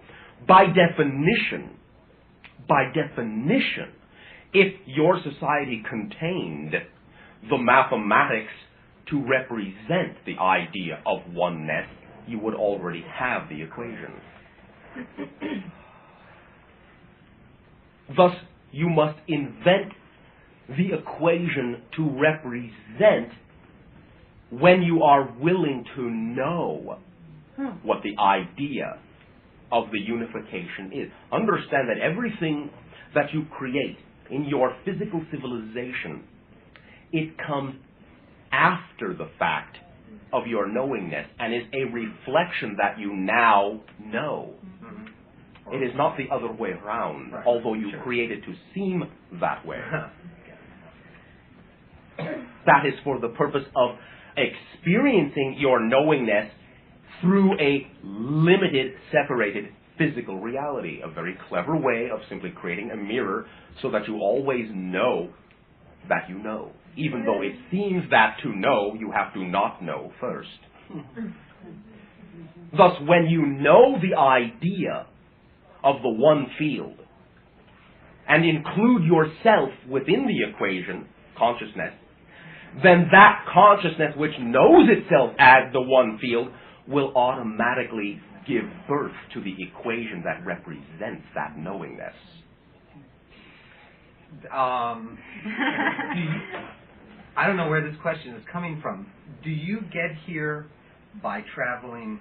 By definition, if your society contained the mathematics to represent the idea of oneness, you would already have the equation. Thus, you must invent the equation to represent when you are willing to know what the idea of the unification is. Understand that everything that you create in your physical civilization, it comes after the fact of your knowingness and is a reflection that you now know. Mm-hmm. It is not the other way around, right, although you create it to seem that way. That is for the purpose of experiencing your knowingness through a limited, separated physical reality. A very clever way of simply creating a mirror so that you always know that you know. Even though it seems that to know, you have to not know first. Thus, when you know the idea of the one field and include yourself within the equation, consciousness, then that consciousness which knows itself as the one field will automatically give birth to the equation that represents that knowingness. I don't know where this question is coming from. Do you get here by traveling?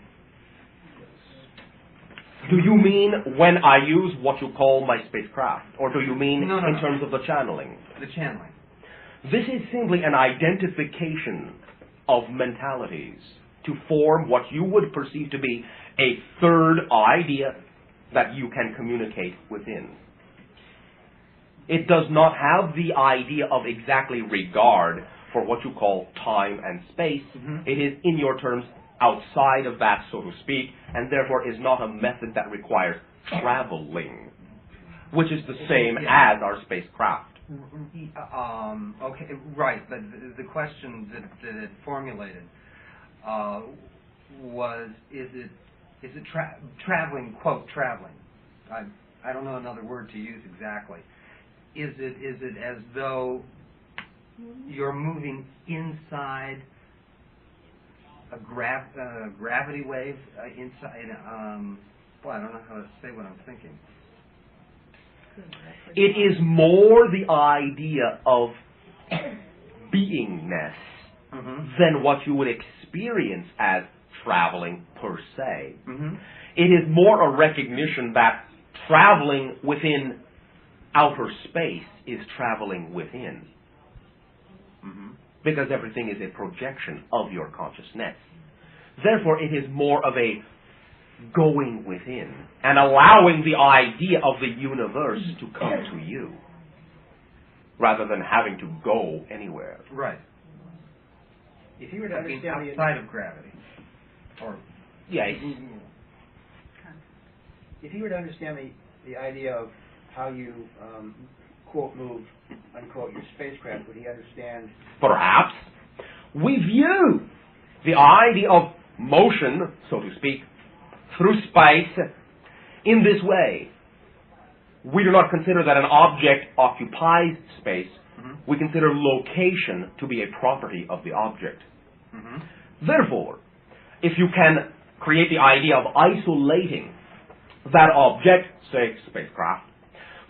Do you mean when I use what you call my spacecraft? Or do you mean No, in terms of the channeling? The channeling. This is simply an identification of mentalities to form what you would perceive to be a third idea that you can communicate within. It does not have the idea of exactly regard for what you call time and space. Mm-hmm. It is, in your terms, outside of that, so to speak, and therefore is not a method that requires traveling, which is the same as our spacecraft. Okay, right, but the question that it formulated was, is it traveling, quote, traveling? I don't know another word to use exactly. Is it as though you're moving inside a gravity wave inside? Well, I don't know how to say what I'm thinking. It is more the idea of beingness than what you would experience as traveling per se. It is more a recognition that traveling within outer space is traveling within. Because everything is a projection of your consciousness. Therefore, it is more of a going within and allowing the idea of the universe to come to you rather than having to go anywhere. Right. If you were to understand outside of gravity, or yes. If you were to understand the idea of how you quote move unquote your spacecraft, would he understand? Perhaps. We view the idea of motion, so to speak, through space in this way. We do not consider that an object occupies space. We consider location to be a property of the object. Therefore, if you can create the idea of isolating that object, say spacecraft,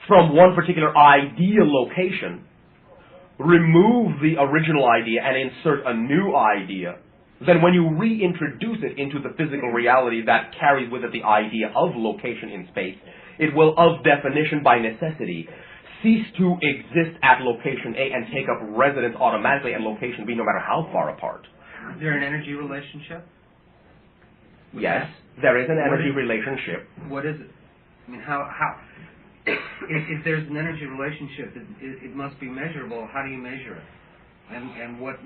from one particular ideal location, remove the original idea and insert a new idea, then when you reintroduce it into the physical reality that carries with it the idea of location in space, it will, of definition by necessity, cease to exist at location A and take up residence automatically at location B, no matter how far apart. Is there an energy relationship? Yes, there is an energy relationship. What is it? I mean, how if there's an energy relationship, it must be measurable. How do you measure it? And what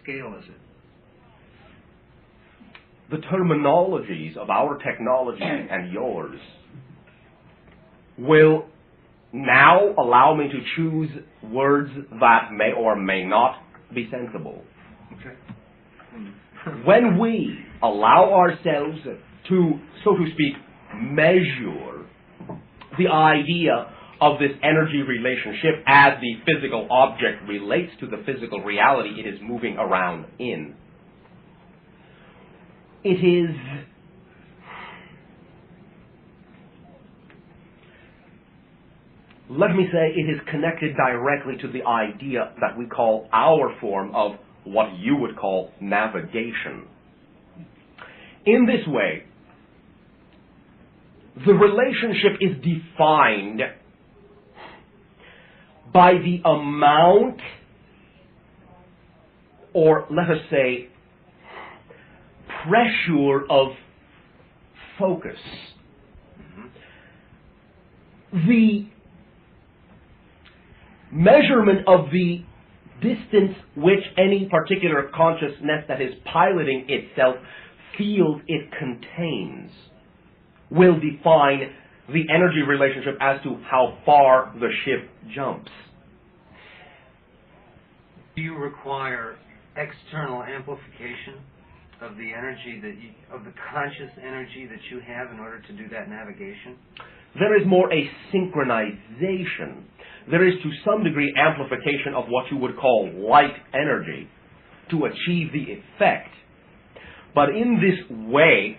scale is it? The terminologies of our technology and yours will now allow me to choose words that may or may not be sensible. Okay. When we allow ourselves to, so to speak, measure the idea of this energy relationship as the physical object relates to the physical reality it is moving around in, it is let me say it is connected directly to the idea that we call our form of what you would call navigation. In this way, the relationship is defined by the amount, or let us say, pressure of focus. The measurement of the distance which any particular consciousness that is piloting itself feels it contains will define the energy relationship as to how far the ship jumps. Do you require external amplification of the energy of the conscious energy that you have in order to do that navigation? There is more a synchronization. There is to some degree amplification of what you would call light energy to achieve the effect. But in this way,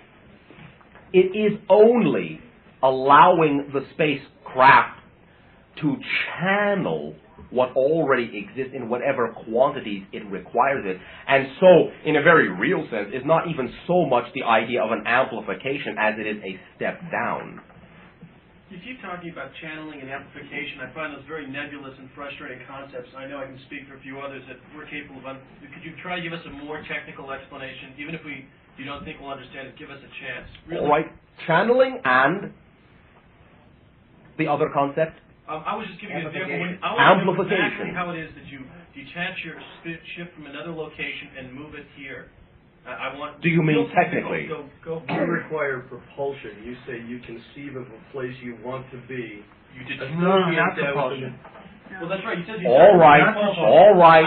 it is only allowing the spacecraft to channel what already exists in whatever quantities it requires it. And so, in a very real sense, is not even so much the idea of an amplification as it is a step down. You keep talking about channeling and amplification. I find those very nebulous and frustrating concepts. I know I can speak for a few others that we're capable of. Could you try to give us a more technical explanation? Even if you don't think we'll understand it, give us a chance. Really. All right. Channeling and the other concept? I was just giving you an example. Amplification. Exactly how it is that you detach your ship from another location and move it here. I want. Do you mean technically? Go. You require propulsion. You say you conceive of a place you want to be. You did not propulsion. Well, that's right. You said all right. I know. All right.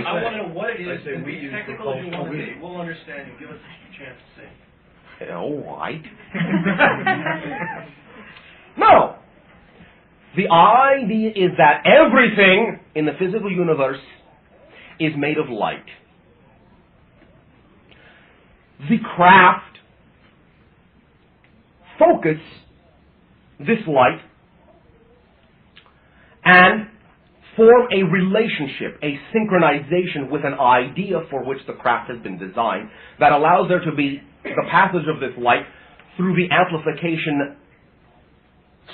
I want to know what it is. I say we be use technical as you want to propulsion. be. We'll understand you. Give us a chance to say. All right. No. The idea is that everything in the physical universe is made of light. The craft focus this light and form a relationship, a synchronization with an idea for which the craft has been designed that allows there to be the passage of this light through the amplification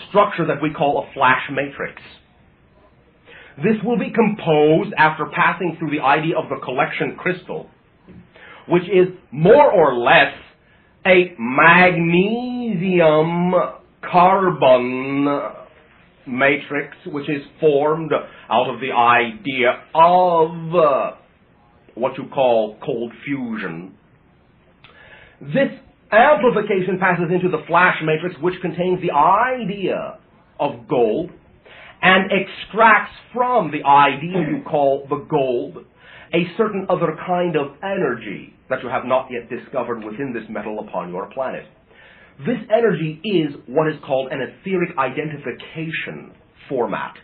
structure that we call a flash matrix. This will be composed after passing through the idea of the collection crystal, which is more or less a magnesium carbon matrix, which is formed out of the idea of what you call cold fusion. This amplification passes into the flash matrix, which contains the idea of gold, and extracts from the idea you call the gold a certain other kind of energy that you have not yet discovered within this metal upon your planet. This energy is what is called an etheric identification format.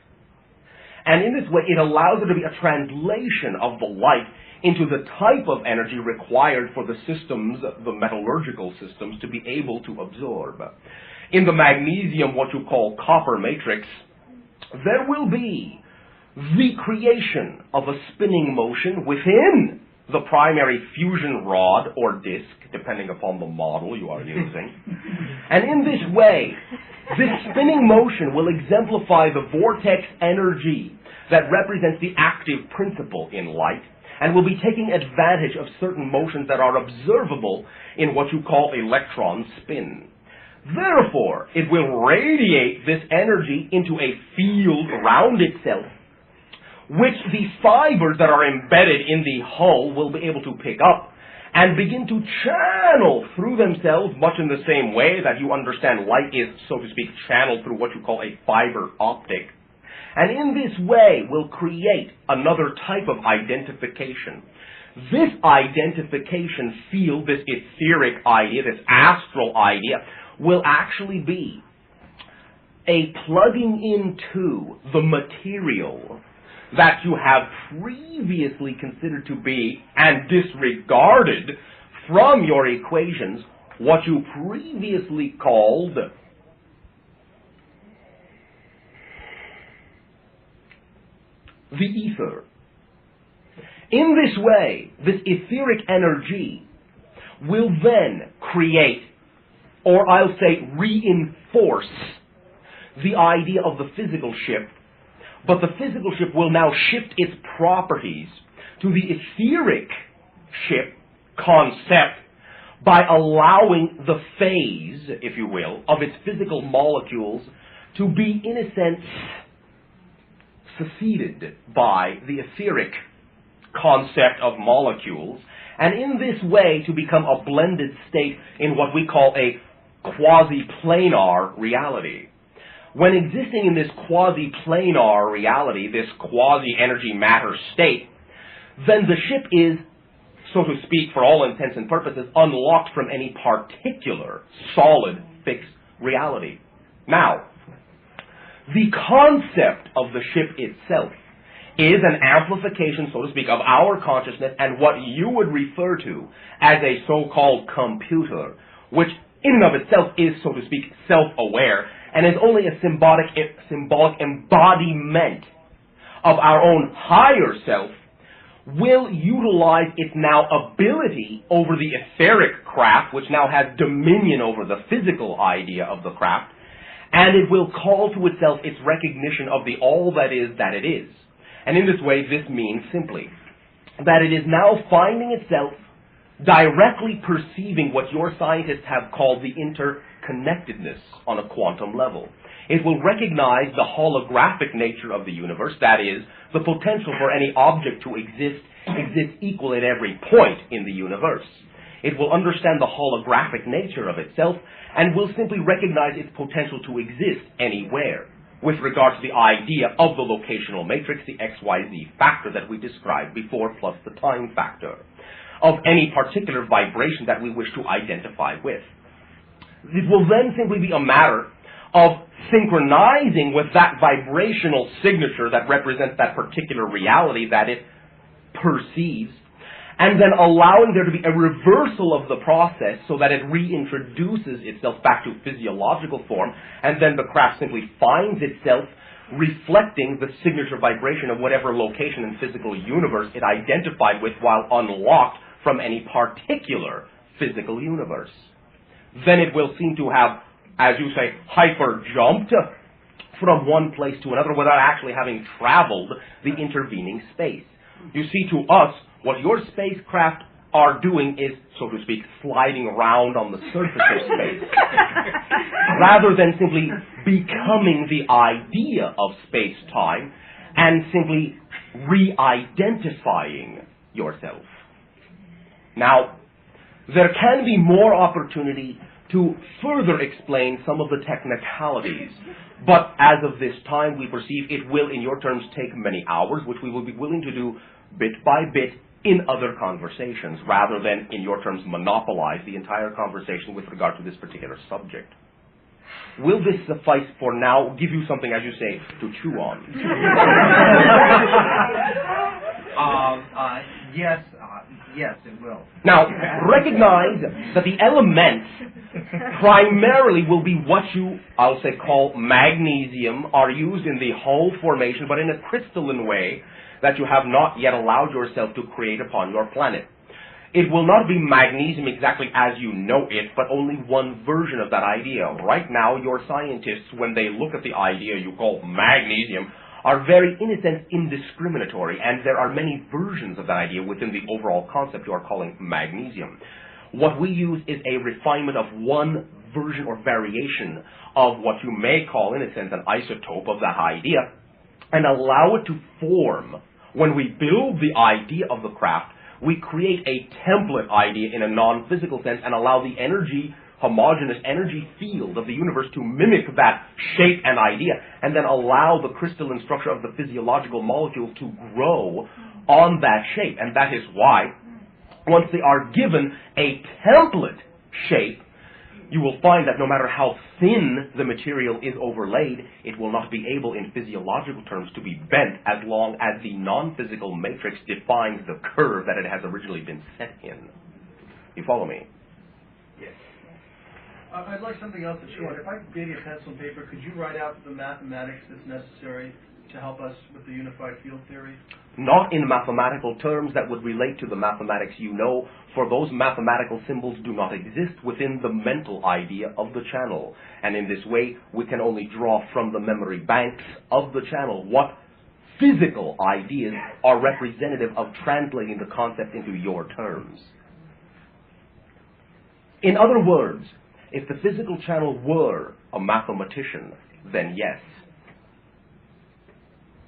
And in this way, it allows there to be a translation of the light into the type of energy required for the systems, the metallurgical systems, to be able to absorb. In the magnesium, what you call copper matrix, there will be the creation of a spinning motion within the primary fusion rod or disc, depending upon the model you are using. And in this way, this spinning motion will exemplify the vortex energy that represents the active principle in light, and will be taking advantage of certain motions that are observable in what you call electron spin. Therefore, it will radiate this energy into a field around itself, which the fibers that are embedded in the hull will be able to pick up and begin to channel through themselves, much in the same way that you understand light is, so to speak, channeled through what you call a fiber optic. And in this way will create another type of identification. This identification field, this etheric idea, this astral idea, will actually be a plugging into the material that you have previously considered to be and disregarded from your equations, what you previously called the ether. In this way, this etheric energy will then create, or I'll say reinforce, the idea of the physical ship, but the physical ship will now shift its properties to the etheric ship concept by allowing the phase, if you will, of its physical molecules to be, in a sense, succeeded by the etheric concept of molecules, and in this way to become a blended state in what we call a quasi-planar reality. When existing in this quasi-planar reality, this quasi-energy matter state, then the ship is, so to speak, for all intents and purposes, unlocked from any particular solid, fixed reality. Now, the concept of the ship itself is an amplification, so to speak, of our consciousness and what you would refer to as a so-called computer, which in and of itself is, so to speak, self-aware and is only a symbolic embodiment of our own higher self, will utilize its now ability over the etheric craft, which now has dominion over the physical idea of the craft, and it will call to itself its recognition of the all that is that it is. And in this way, this means simply that it is now finding itself directly perceiving what your scientists have called the interconnectedness on a quantum level. It will recognize the holographic nature of the universe, that is, the potential for any object to exist equal at every point in the universe. It will understand the holographic nature of itself and will simply recognize its potential to exist anywhere with regard to the idea of the locational matrix, the XYZ factor that we described before, plus the time factor, of any particular vibration that we wish to identify with. It will then simply be a matter of synchronizing with that vibrational signature that represents that particular reality that it perceives, and then allowing there to be a reversal of the process so that it reintroduces itself back to physiological form, and then the craft simply finds itself reflecting the signature vibration of whatever location and physical universe it identified with while unlocked from any particular physical universe. Then it will seem to have, as you say, hyper-jumped from one place to another without actually having traveled the intervening space. You see, to us, what your spacecraft are doing is, so to speak, sliding around on the surface of space, rather than simply becoming the idea of space-time and simply re-identifying yourself. Now, there can be more opportunity to further explain some of the technicalities, but as of this time, we perceive it will, in your terms, take many hours, which we will be willing to do bit by bit in other conversations, rather than, in your terms, monopolize the entire conversation with regard to this particular subject. Will this suffice for now? Give you something, as you say, to chew on. Yes, it will. Now, recognize that the elements primarily will be what you, I'll say, call magnesium, are used in the hull formation, but in a crystalline way that you have not yet allowed yourself to create upon your planet. It will not be magnesium exactly as you know it, but only one version of that idea. Right now, your scientists, when they look at the idea you call magnesium, are very, in a sense, indiscriminatory, and there are many versions of that idea within the overall concept you are calling magnesium. What we use is a refinement of one version or variation of what you may call, in a sense, an isotope of that idea, and allow it to form. When we build the idea of the craft, we create a template idea in a non-physical sense and allow the energy, homogeneous energy field of the universe to mimic that shape and idea, and then allow the crystalline structure of the physiological molecule to grow on that shape. And that is why, once they are given a template shape, you will find that no matter how thin the material is overlaid, it will not be able in physiological terms to be bent as long as the non-physical matrix defines the curve that it has originally been set in. You follow me? Yes. I'd like something else to show. If I gave you a pencil and paper, could you write out the mathematics that's necessary to help us with the unified field theory? Not in mathematical terms that would relate to the mathematics you know, for those mathematical symbols do not exist within the mental idea of the channel. And in this way, we can only draw from the memory banks of the channel what physical ideas are representative of translating the concept into your terms. In other words, if the physical channel were a mathematician, then yes,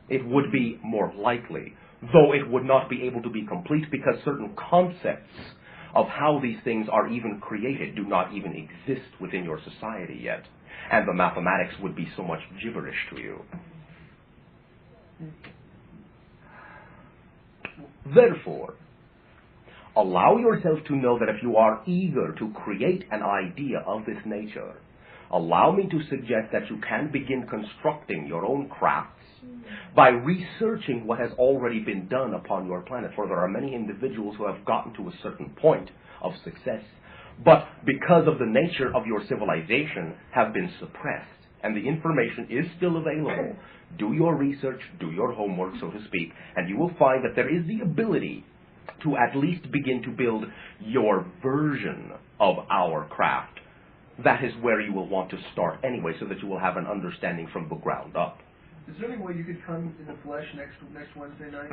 it would be more likely, though it would not be able to be complete because certain concepts of how these things are even created do not even exist within your society yet, and the mathematics would be so much gibberish to you. Therefore, allow yourself to know that if you are eager to create an idea of this nature, allow me to suggest that you can begin constructing your own crafts by researching what has already been done upon your planet. For there are many individuals who have gotten to a certain point of success, but because of the nature of your civilization have been suppressed and the information is still available. Do your research, do your homework, so to speak, and you will find that there is the ability to at least begin to build your version of our craft. That is where you will want to start anyway, so that you will have an understanding from the ground up. Is there any way you could come in the flesh next Wednesday night?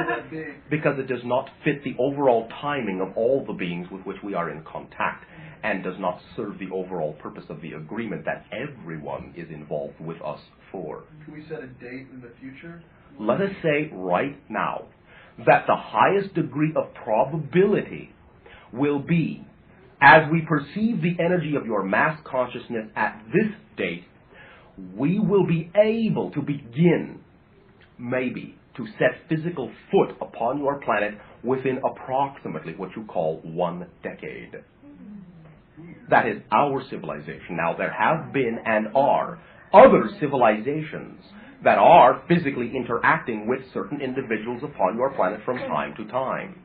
That big? Because it does not fit the overall timing of all the beings with which we are in contact, and does not serve the overall purpose of the agreement that everyone is involved with us for. Can we set a date in the future? Let us say right now that the highest degree of probability will be, as we perceive the energy of your mass consciousness at this date, we will be able to begin, maybe, to set physical foot upon your planet within approximately what you call 1 decade. That is our civilization. Now, there have been and are other civilizations that are physically interacting with certain individuals upon your planet from time to time.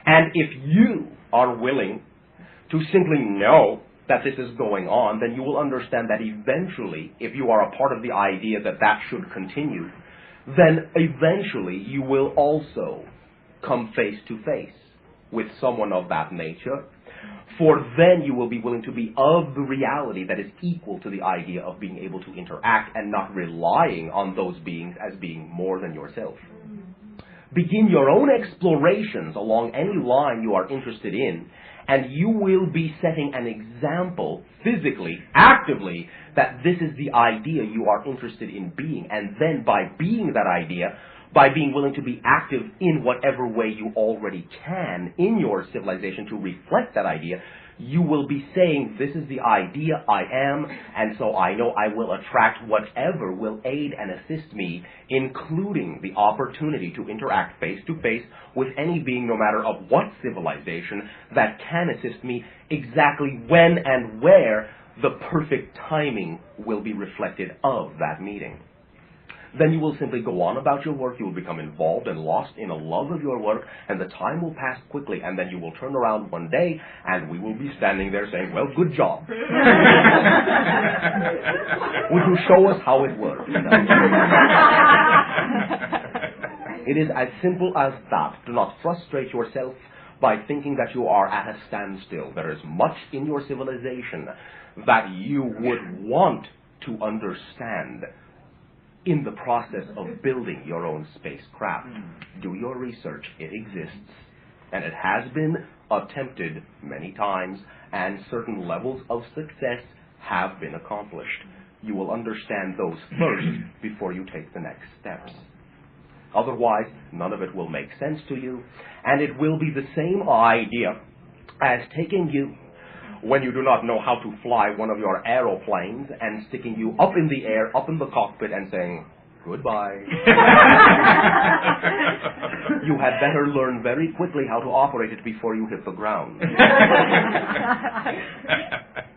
And if you are willing to simply know that this is going on, then you will understand that eventually, if you are a part of the idea that that should continue, then eventually you will also come face to face with someone of that nature, for then you will be willing to be of the reality that is equal to the idea of being able to interact and not relying on those beings as being more than yourself. Begin your own explorations along any line you are interested in, and you will be setting an example physically, actively, that this is the idea you are interested in being. And then by being that idea, by being willing to be active in whatever way you already can in your civilization to reflect that idea, you will be saying, this is the idea I am, and so I know I will attract whatever will aid and assist me, including the opportunity to interact face to face with any being, no matter of what civilization, that can assist me exactly when and where the perfect timing will be reflected of that meeting. Then you will simply go on about your work, you will become involved and lost in a love of your work, and the time will pass quickly, and then you will turn around one day, and we will be standing there saying, well, good job. Would you show us how it works? It is as simple as that. Do not frustrate yourself by thinking that you are at a standstill. There is much in your civilization that you would want to understand in the process of building your own spacecraft. Do your research. It exists. And it has been attempted many times, and certain levels of success have been accomplished. You will understand those first before you take the next steps. Otherwise, none of it will make sense to you, and it will be the same idea as taking you when you do not know how to fly one of your aeroplanes and sticking you up in the air, up in the cockpit, and saying, goodbye. You had better learn very quickly how to operate it before you hit the ground.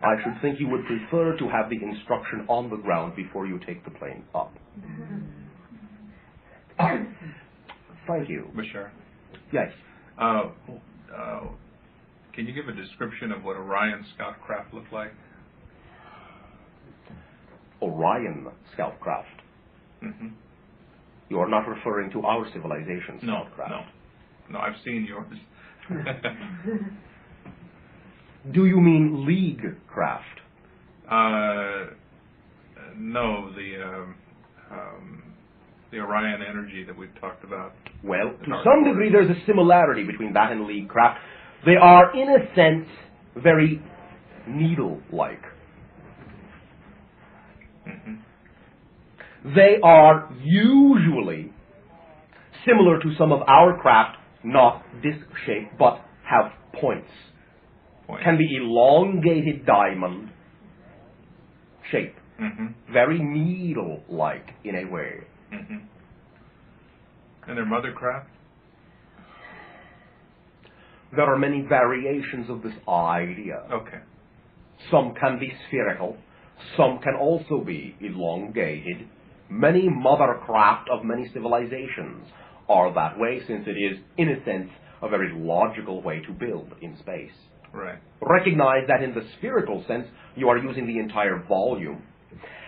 I should think you would prefer to have the instruction on the ground before you take the plane up. Thank you. Bashar? Yes. Can you give a description of what Orion scout craft looked like? Orion scout craft? Mm-hmm. You are not referring to our civilization scout craft? No, I've seen yours. Do you mean League craft? No, the Orion energy that we've talked about. Well, to some degree there's a similarity between that and League craft. They are, in a sense, very needle-like. Mm-hmm. They are usually similar to some of our craft, not disc-shaped, but have points. Can be elongated diamond shape. Mm-hmm. Very needle-like in a way. Mm-hmm. And their mother craft? There are many variations of this idea. Okay. Some can be spherical. Some can also be elongated. Many mother craft of many civilizations are that way, since it is, in a sense, a very logical way to build in space. Right. Recognize that in the spherical sense, you are using the entire volume.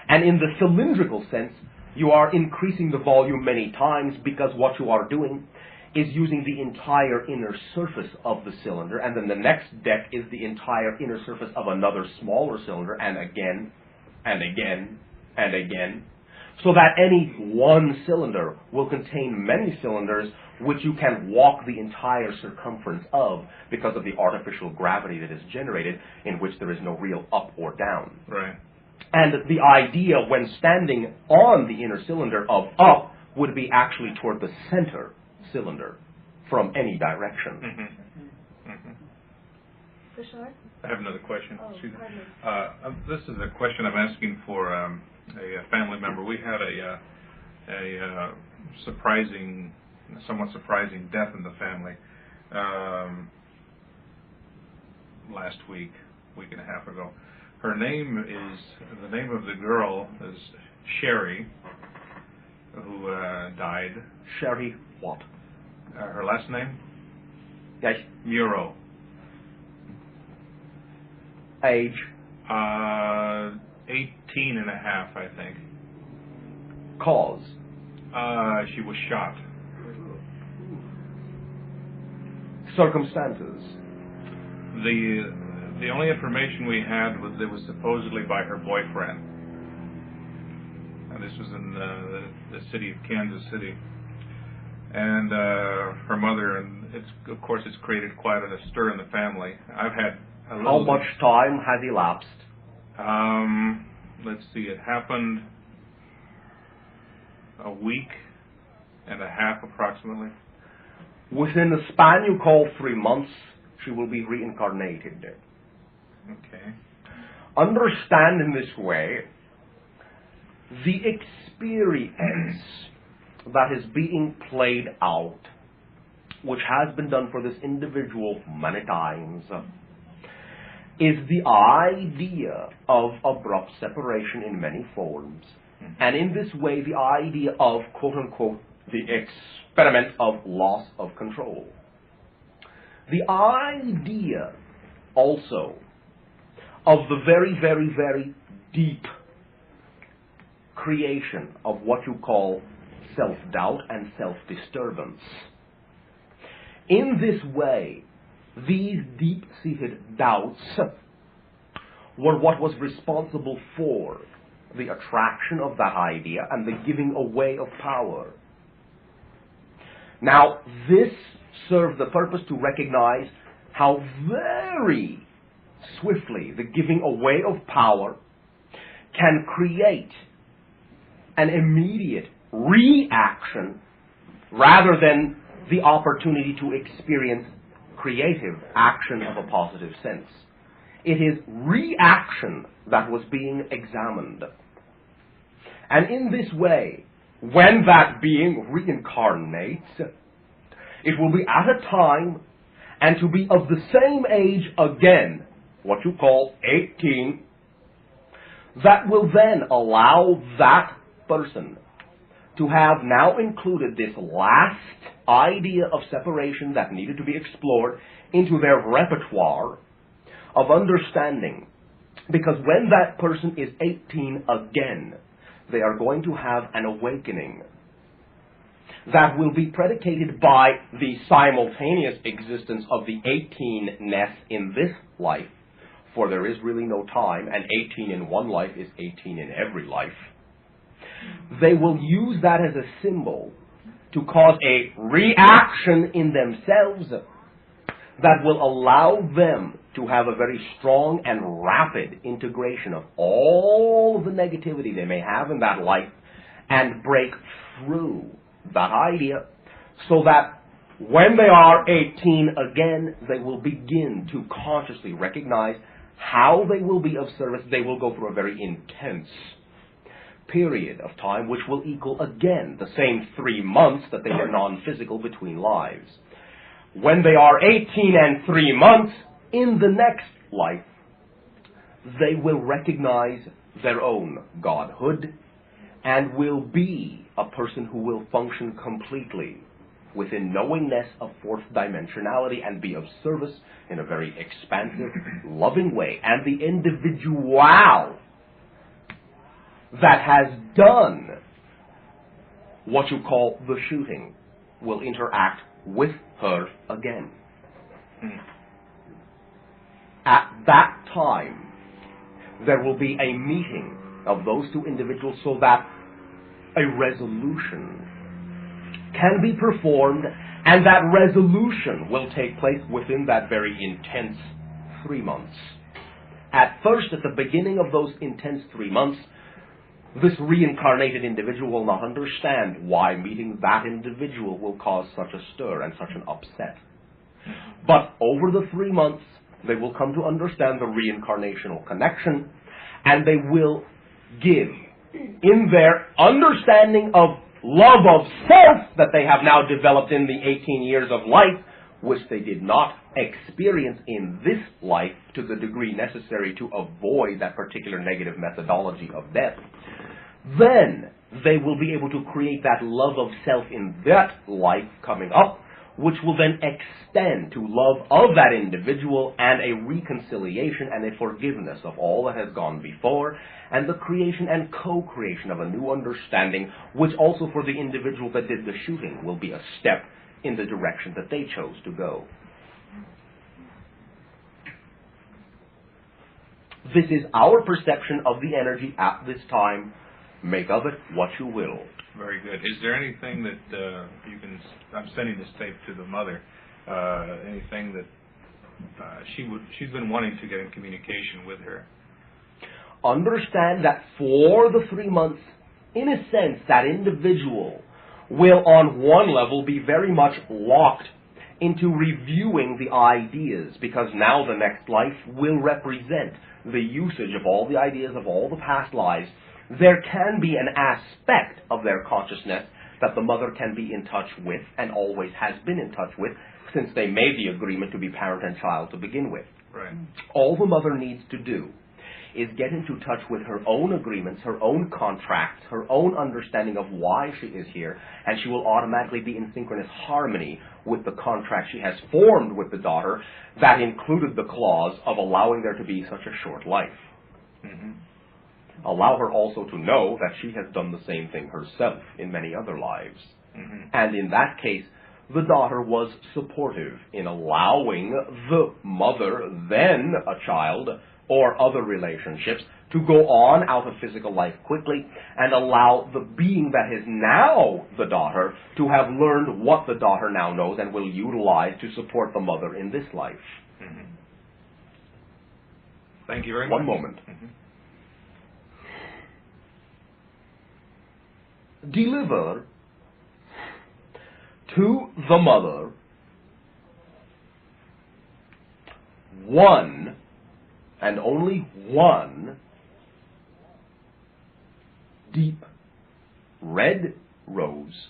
And in the cylindrical sense, you are increasing the volume many times because what you are doing is using the entire inner surface of the cylinder, and then the next deck is the entire inner surface of another smaller cylinder, and again, and again, and again, so that any one cylinder will contain many cylinders which you can walk the entire circumference of because of the artificial gravity that is generated, in which there is no real up or down. Right. And the idea when standing on the inner cylinder of up would be actually toward the center cylinder from any direction. Mm-hmm. Mm-hmm. Bashar? I have another question. Oh, Excuse me. This is a question I'm asking for a family member. We had a somewhat surprising death in the family last week and a half ago. The name of the girl is Sherry, who died. Sherry what? Her last name? Yes. Muro. Age? 18 and a half, I think. Cause? She was shot. Circumstances? The only information we had was it was supposedly by her boyfriend. And this was in the city of Kansas City. And her mother, and of course it's created quite a stir in the family. I've had a little... How much time has elapsed? Let's see, it happened a week and a half approximately. Within the span you call 3 months, she will be reincarnated. Okay. Understand in this way, the experience that is being played out, which has been done for this individual many times, is the idea of abrupt separation in many forms. Mm-hmm. And in this way, the idea of, quote-unquote, the experiment of loss of control. The idea also of the very, very, very deep creation of what you call self-doubt and self-disturbance. In this way, these deep-seated doubts were what was responsible for the attraction of that idea and the giving away of power. Now, this served the purpose to recognize how very swiftly the giving away of power can create an immediate reaction rather than the opportunity to experience creative action of a positive sense. It is reaction that was being examined. And in this way, when that being reincarnates, it will be at a time and to be of the same age again, what you call 18, that will then allow that person to have now included this last idea of separation that needed to be explored into their repertoire of understanding. Because when that person is 18 again, they are going to have an awakening that will be predicated by the simultaneous existence of the 18-ness in this life, for there is really no time, and 18 in one life is 18 in every life. They will use that as a symbol to cause a reaction in themselves that will allow them to have a very strong and rapid integration of all the negativity they may have in that life and break through that idea so that when they are 18 again, they will begin to consciously recognize how they will be of service. They will go through a very intense period of time, which will equal again the same 3 months that they were non-physical between lives. When they are 18 and 3 months, in the next life, they will recognize their own godhood and will be a person who will function completely within knowingness of fourth dimensionality and be of service in a very expansive, loving way. And the individual that has done what you call the shooting will interact with her again. At that time, there will be a meeting of those two individuals so that a resolution can be performed, and that resolution will take place within that very intense 3 months. At first, at the beginning of those intense 3 months, this reincarnated individual will not understand why meeting that individual will cause such a stir and such an upset. But over the 3 months, they will come to understand the reincarnational connection, and they will give, in their understanding of love of self that they have now developed in the 18 years of life, which they did not experience in this life to the degree necessary to avoid that particular negative methodology of death, then they will be able to create that love of self in that life coming up, which will then extend to love of that individual and a reconciliation and a forgiveness of all that has gone before, and the creation and co-creation of a new understanding, which also for the individual that did the shooting will be a step in the direction that they chose to go. This is our perception of the energy at this time. Make of it what you will. Very good. Is there anything that you can? I'm sending this tape to the mother. Anything that she's been wanting to get in communication with her? Understand that for the 3 months, in a sense, that individual will, on one level, be very much locked into reviewing the ideas, because now the next life will represent the usage of all the ideas of all the past lives. There can be an aspect of their consciousness that the mother can be in touch with and always has been in touch with since they made the agreement to be parent and child to begin with. Right. All the mother needs to do is get into touch with her own agreements, her own contracts, her own understanding of why she is here, and she will automatically be in synchronous harmony with the contract she has formed with the daughter that included the clause of allowing there to be such a short life. Mm-hmm. Allow her also to know that she has done the same thing herself in many other lives. Mm-hmm. And in that case, the daughter was supportive in allowing the mother, then a child, or other relationships to go on out of physical life quickly and allow the being that is now the daughter to have learned what the daughter now knows and will utilize to support the mother in this life. Mm-hmm. Thank you very much. One moment. Mm-hmm. Deliver to the mother one and only one deep red rose,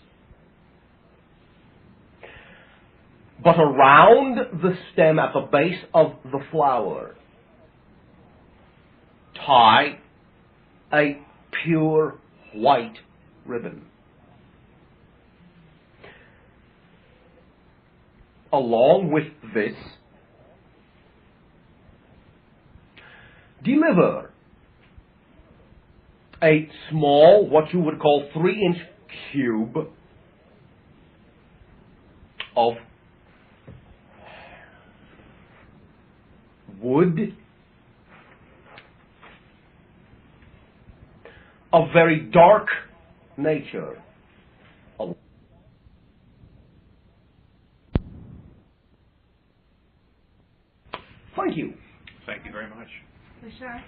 but around the stem at the base of the flower tie a pure white ribbon. Along with this, deliver a small, what you would call 3-inch cube of wood of very dark nature. Thank you. Thank you very much. Bashar?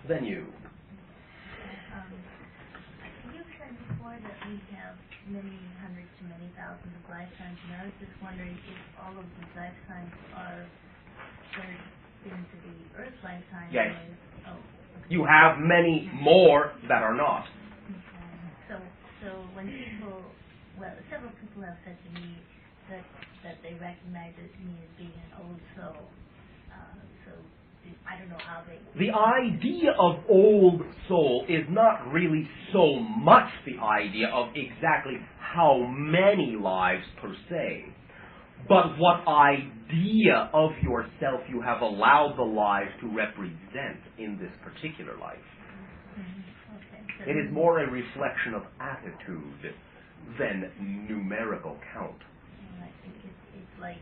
Then you. You said before that we have many hundreds to many thousands of lifetimes, and I was just wondering if all of these lifetimes are going to be Earth lifetimes. Yes. Oh, okay. You have many more that are not. Okay. So when people, well, several people have said to me that they recognize me as being an old soul. So I don't know how they... The idea of old soul is not really so much the idea of exactly how many lives per se, but what idea of yourself you have allowed the lives to represent in this particular life. Okay. It is more a reflection of attitude than numerical count. I think it's like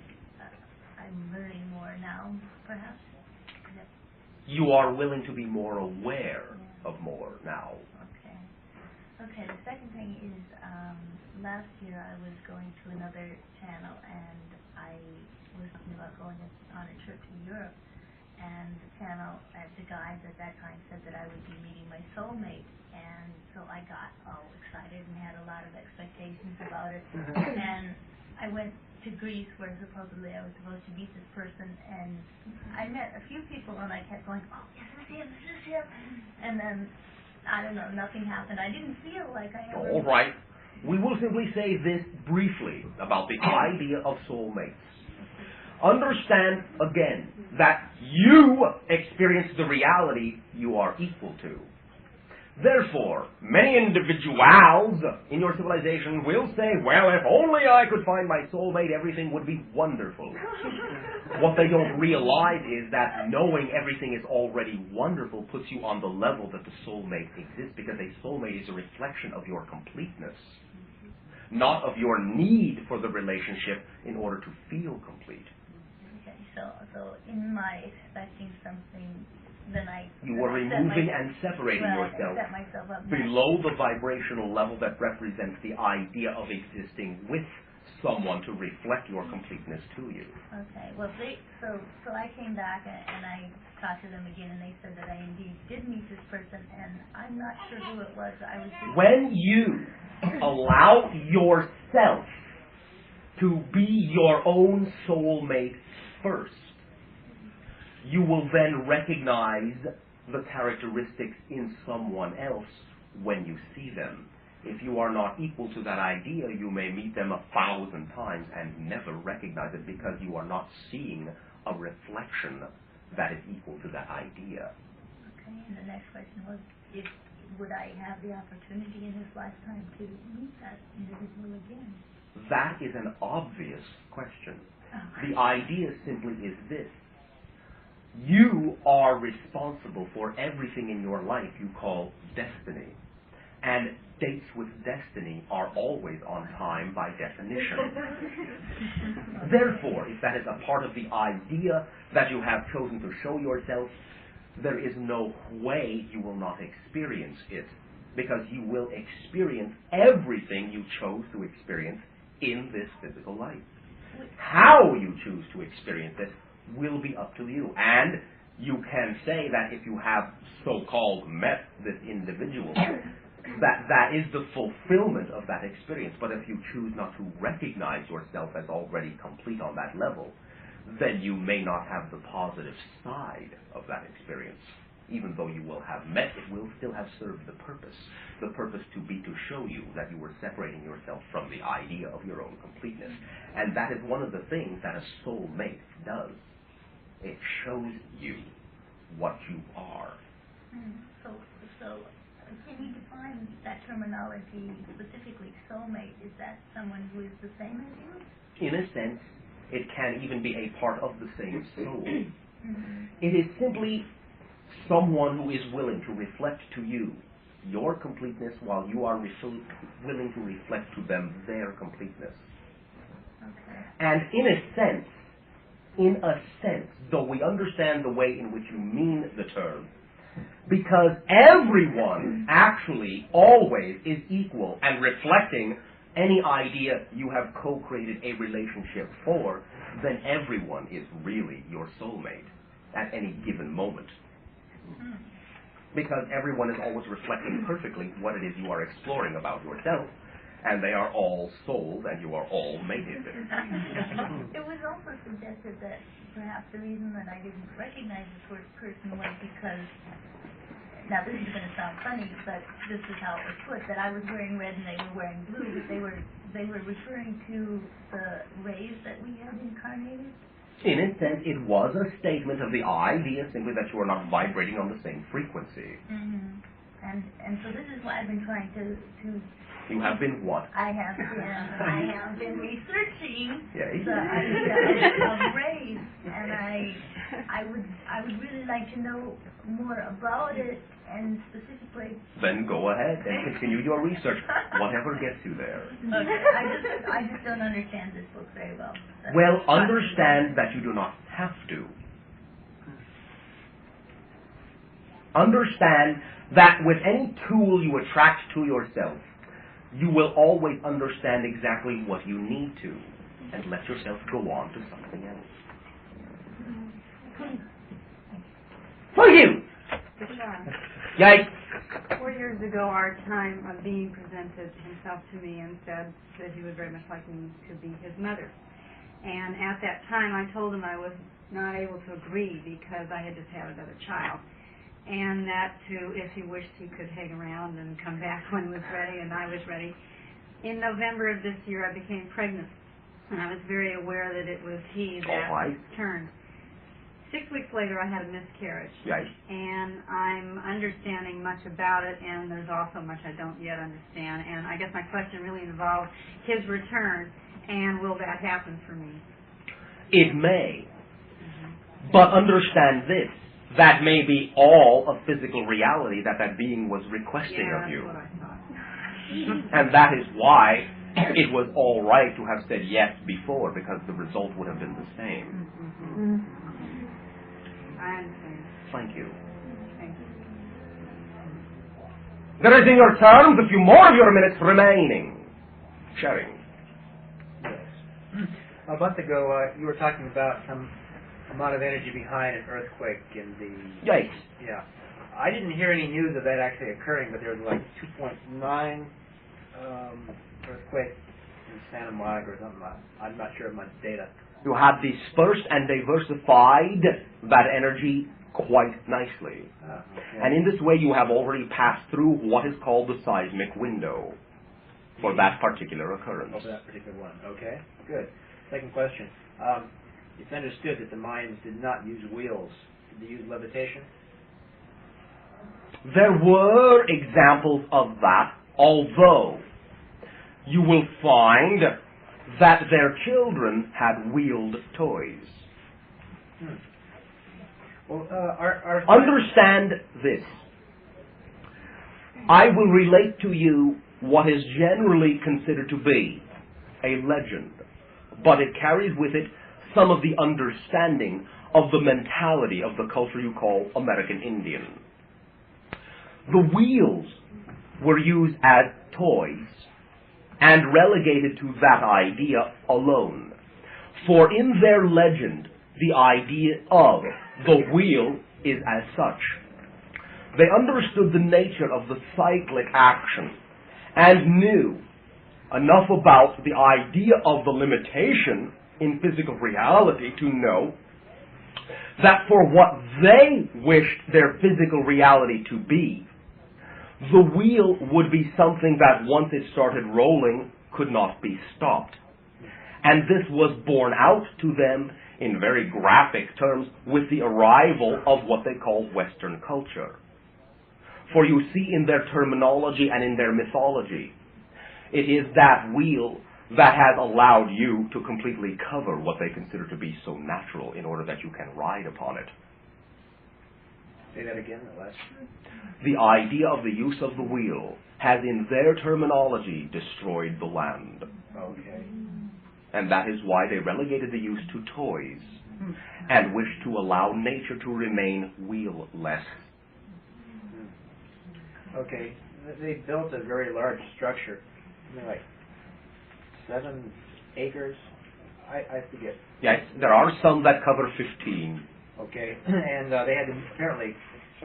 I'm learning more now, perhaps. You are willing to be more aware of more now. Okay. Okay, the second thing is, last year I was going to another channel and I was thinking about going on a trip to Europe, and the channel, the guides at that time said that I would be meeting my soulmate, and so I got all excited and had a lot of expectations about it, and I went to Greece where supposedly I was supposed to meet this person, and I met a few people and I kept going, oh, yes, this is him, and then, I don't know, nothing happened. I didn't feel like I ever... All right. We will simply say this briefly about the idea of soulmates. Understand, again, that you experience the reality you are equal to. Therefore, many individuals in your civilization will say, well, if only I could find my soulmate, everything would be wonderful. What they don't realize is that knowing everything is already wonderful puts you on the level that the soulmate exists, because a soulmate is a reflection of your completeness, not of your need for the relationship in order to feel complete. Okay, so in my expecting something, then you are removing and separating yourself below the vibrational level that represents the idea of existing with someone to reflect your completeness to you. Okay, well, so I came back and I talked to them again, and they said that I indeed did meet this person, and I'm not sure who it was. When you allow yourself to be your own soulmate first, you will then recognize the characteristics in someone else when you see them. If you are not equal to that idea, you may meet them 1,000 times and never recognize it, because you are not seeing a reflection that is equal to that idea. Okay, and the next question was, would I have the opportunity in this lifetime to meet that individual again? That is an obvious question. The idea simply is this. You are responsible for everything in your life you call destiny. And dates with destiny are always on time by definition. Therefore, if that is a part of the idea that you have chosen to show yourself, there is no way you will not experience it, because you will experience everything you chose to experience in this physical life. How you choose to experience it will be up to you. And you can say that if you have so-called met this individual, that is the fulfillment of that experience. But if you choose not to recognize yourself as already complete on that level, then you may not have the positive side of that experience. Even though you will have met, it will still have served the purpose. The purpose to be to show you that you were separating yourself from the idea of your own completeness. And that is one of the things that a soulmate does. It shows you what you are. So can you define that terminology specifically, soulmate? Is that someone who is the same as you? In a sense, it can even be a part of the same soul. It is simply someone who is willing to reflect to you your completeness, while you are willing to reflect to them their completeness. Okay. And in a sense, though we understand the way in which you mean the term, because everyone actually always is equal and reflecting any idea you have co-created a relationship for, then everyone is really your soulmate at any given moment. Because everyone is always reflecting perfectly what it is you are exploring about yourself, and they are all souls, and you are all mated. It was also suggested that perhaps the reason that I didn't recognize the first person was because, now this is going to sound funny, but this is how it was put, that I was wearing red and they were wearing blue, but they were referring to the rays that we had incarnated. In a sense, it was a statement of the idea simply that you are not vibrating on the same frequency. Mm-hmm. And so this is why I've been trying to You have been what? I have been researching Yes. the idea of race, and I would really like to know more about it, and specifically. Then go ahead and continue your research, whatever gets you there. Okay, I just don't understand this book very well. Well, understand that you do not have to. Understand that with any tool you attract to yourself, you will always understand exactly what you need to, and let yourself go on to something else. Thank you! Bashar. Yikes! 4 years ago, our time of being presented himself to me and said that he would very much like me to be his mother. And at that time, I told him I was not able to agree because I had just had another child. And that, too, if he wished, he could hang around and come back when he was ready, and I was ready. In November of this year, I became pregnant, and I was very aware that it was he that turned. 6 weeks later, I had a miscarriage. Right. And I'm understanding much about it, and there's also much I don't yet understand. And I guess my question really involves his return, and will that happen for me? It may. But understand this. That may be all of physical reality that being was requesting of you. That's what I thought. And that is why it was all right to have said yes before, because the result would have been the same. I understand. Thank you. Thank you. There is in your terms a few more of your minutes remaining. Sharing. Yes. A month ago, you were talking about some amount of energy behind an earthquake in the... Yikes. Yeah. I didn't hear any news of that actually occurring, but there was like 2.9 earthquake in Santa Monica or something. I'm not sure of much data. You have dispersed and diversified that energy quite nicely. Okay. And in this way you have already passed through what is called the seismic window for that particular occurrence. Oh, for that particular one. Okay, good. Second question. It's understood that the Mayans did not use wheels. Did they use levitation? There were examples of that, although you will find that their children had wheeled toys. Well, understand this. I will relate to you what is generally considered to be a legend, but it carries with it some of the understanding of the mentality of the culture you call American Indian. The wheels were used as toys and relegated to that idea alone. For in their legend, the idea of the wheel is as such. They understood the nature of the cyclic action and knew enough about the idea of the limitation in physical reality to know that for what they wished their physical reality to be, the wheel would be something that once it started rolling could not be stopped. And this was borne out to them in very graphic terms with the arrival of what they call Western culture. For you see in their terminology and in their mythology, it is that wheel that has allowed you to completely cover what they consider to be so natural in order that you can ride upon it. Say that again, the last. The idea of the use of the wheel has in their terminology destroyed the land. Okay. And that is why they relegated the use to toys and wished to allow nature to remain wheel-less. Okay. They built a very large structure. Like 7 acres? I forget. Yes, there are some that cover 15. Okay. And they had apparently,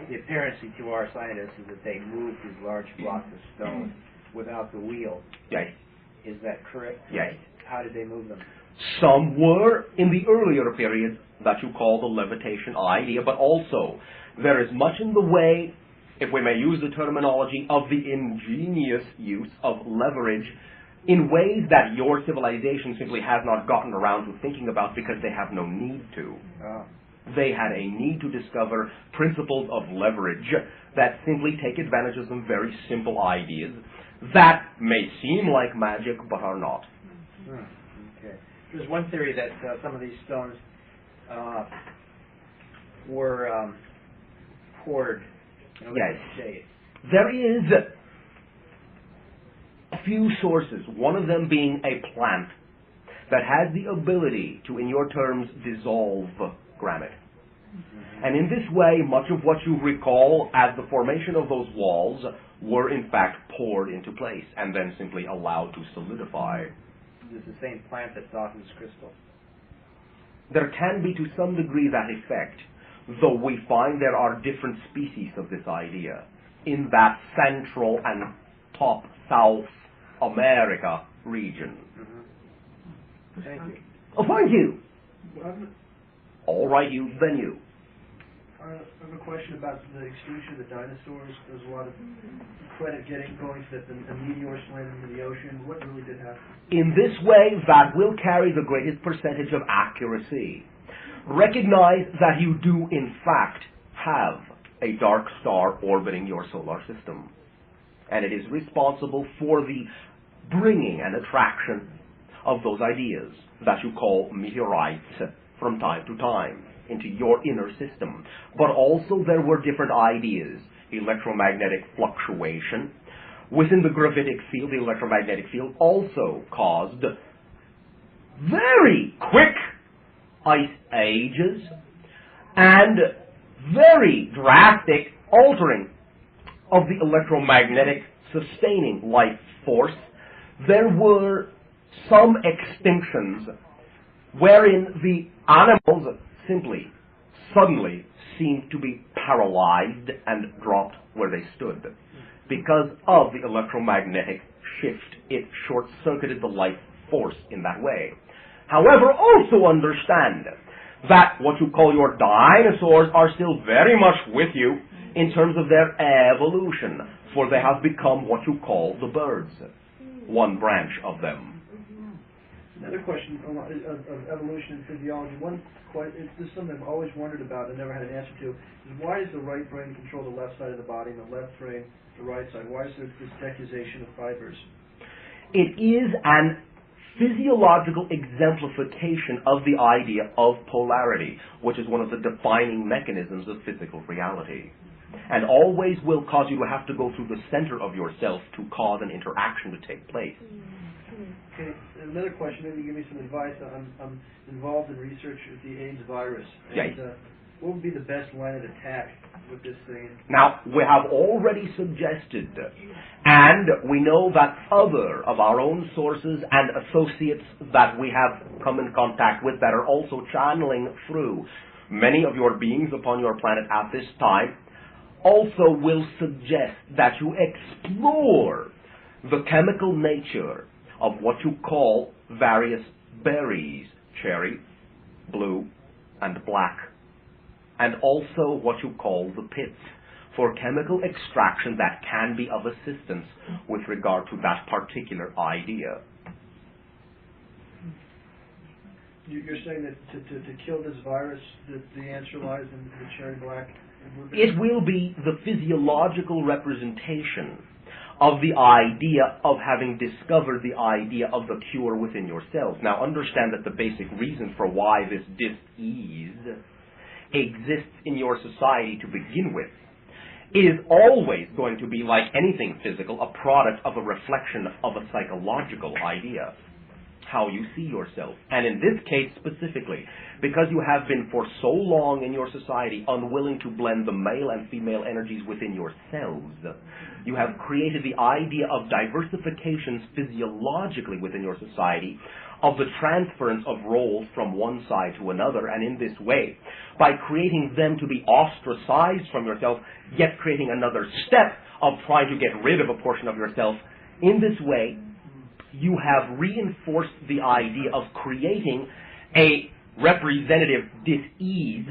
the appearance to our scientists is that they moved these large blocks of stone without the wheel. Yes. Is that correct? Yes. How did they move them? Some were in the earlier period that you call the levitation idea, but also there is much in the way, if we may use the terminology, of the ingenious use of leverage in ways that your civilization simply has not gotten around to thinking about because they have no need to. They had a need to discover principles of leverage that simply take advantage of some very simple ideas that may seem like magic but are not. Okay. There's one theory that some of these stones were poured. Yes. There is a few sources, one of them being a plant that has the ability to, in your terms, dissolve granite. And in this way, much of what you recall as the formation of those walls were in fact poured into place and then simply allowed to solidify. It's the same plant that softens crystal. There can be to some degree that effect, though we find there are different species of this idea in that Central and top South America region. Thank you. Oh, thank you. All right, you, then you. I have a question about the extinction of the dinosaurs. There's a lot of credit going to the meteors landing into the ocean. What really did happen? In this way, that will carry the greatest percentage of accuracy. Recognize that you do, in fact, have a dark star orbiting your solar system. And it is responsible for the bringing and attraction of those ideas that you call meteorites from time to time into your inner system. But also there were different ideas. Electromagnetic fluctuation. Within the gravitic field, the electromagnetic field also caused very quick ice ages and very drastic altering of the electromagnetic sustaining life force. There were some extinctions wherein the animals simply, suddenly seemed to be paralyzed and dropped where they stood. Because of the electromagnetic shift, it short-circuited the life force in that way. However, also understand that what you call your dinosaurs are still very much with you in terms of their evolution, for they have become what you call the birds, one branch of them. Another question of evolution and physiology. This is something I've always wondered about and never had an answer to. Is why does the right brain control the left side of the body and the left brain the right side? Why is there this decussation of fibers? It is an physiological exemplification of the idea of polarity, which is one of the defining mechanisms of physical reality, and always will cause you to have to go through the center of yourself to cause an interaction to take place. Okay, another question, maybe give me some advice. I'm involved in research with the AIDS virus. And, what would be the best line of attack with this thing? Now, we have already suggested, and we know that other of our own sources and associates that we have come in contact with that are also channeling through many of your beings upon your planet at this time, also will suggest that you explore the chemical nature of what you call various berries, cherry, blue, and black, and also what you call the pits, for chemical extraction that can be of assistance with regard to that particular idea. You're saying that to kill this virus, the answer lies in the cherry black? It will be the physiological representation of the idea of having discovered the idea of the cure within yourselves. Now understand that the basic reason for why this dis-ease exists in your society to begin with is always going to be, like anything physical, a product of a reflection of a psychological idea, how you see yourself. And in this case specifically, because you have been for so long in your society unwilling to blend the male and female energies within yourselves, you have created the idea of diversifications physiologically within your society, of the transference of roles from one side to another, and in this way, by creating them to be ostracized from yourself, yet creating another step of trying to get rid of a portion of yourself, in this way, you have reinforced the idea of creating a representative dis-ease,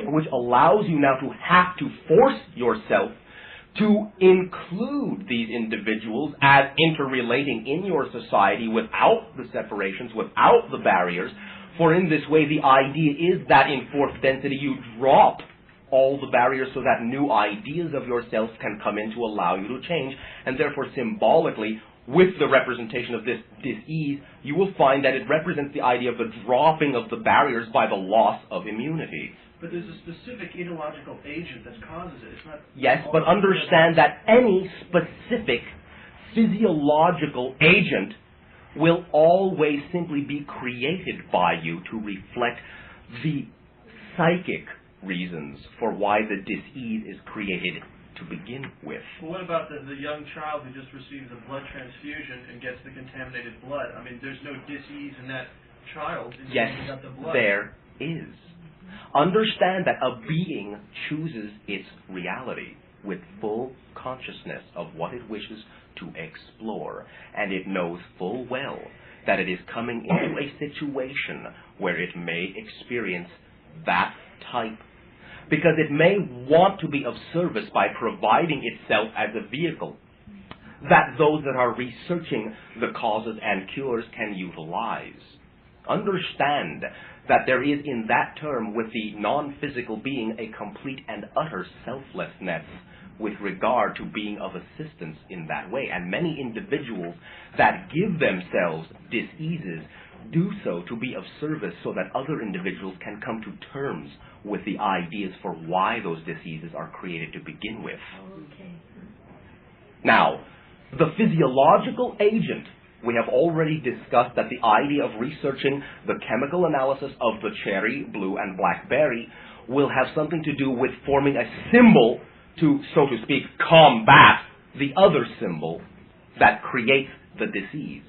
which allows you now to have to force yourself to include these individuals as interrelating in your society without the separations, without the barriers. For in this way, the idea is that in fourth density you drop all the barriers so that new ideas of yourself can come in to allow you to change. And therefore, symbolically, with the representation of this dis-ease, you will find that it represents the idea of the dropping of the barriers by the loss of immunity. But there's a specific ideological agent that causes it. It's not. Yes, but understand that any specific physiological agent will always simply be created by you to reflect the psychic reasons for why the dis-ease is created to begin with. Well, what about the young child who just receives a blood transfusion and gets the contaminated blood? I mean, there's no dis-ease in that child. Yes, got the blood. there is. Understand that a being chooses its reality with full consciousness of what it wishes to explore, and it knows full well that it is coming into a situation where it may experience that type, because it may want to be of service by providing itself as a vehicle that those that are researching the causes and cures can utilize. Understand that there is in that term with the non-physical being a complete and utter selflessness with regard to being of assistance in that way. And many individuals that give themselves diseases do so to be of service so that other individuals can come to terms with the ideas for why those diseases are created to begin with. Okay. Now, the physiological agent, we have already discussed that the idea of researching the chemical analysis of the cherry, blue, and blackberry will have something to do with forming a symbol to, so to speak, combat the other symbol that creates the disease.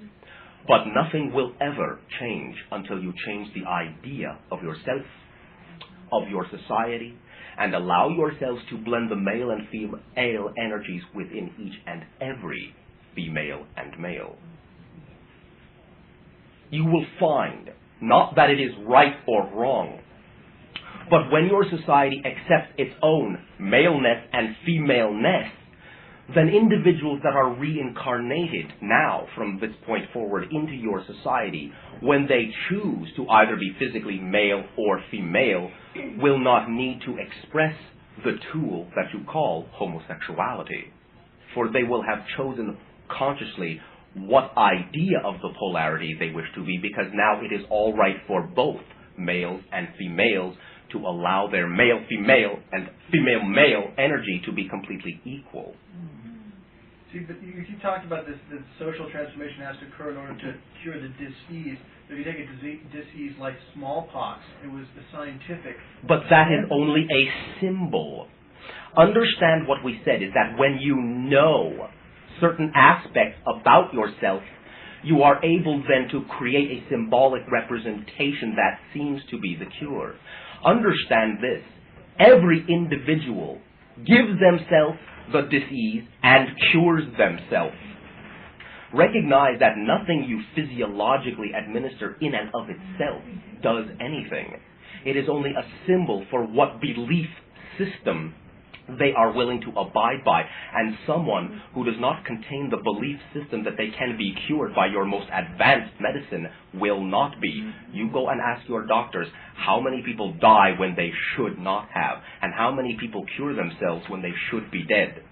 But nothing will ever change until you change the idea of yourself, of your society, and allow yourselves to blend the male and female energies within each and every female and male. You will find, not that it is right or wrong, but when your society accepts its own maleness and femaleness, then individuals that are reincarnated now from this point forward into your society, when they choose to either be physically male or female, will not need to express the tool that you call homosexuality. For they will have chosen consciously what idea of the polarity they wish to be, because now it is all right for both males and females to allow their male-female and female-male energy to be completely equal. See, but you talked about this, the social transformation has to occur in order to cure the dis-ease. If you take a dis-ease like smallpox, it was the scientific... But that is only a symbol. Understand what we said is that when you know certain aspects about yourself, you are able then to create a symbolic representation that seems to be the cure. Understand this. Every individual gives themselves the disease and cures themselves. Recognize that nothing you physiologically administer in and of itself does anything. It is only a symbol for what belief system they are willing to abide by, and someone who does not contain the belief system that they can be cured by your most advanced medicine will not be. You go and ask your doctors how many people die when they should not have, and how many people cure themselves when they should be dead.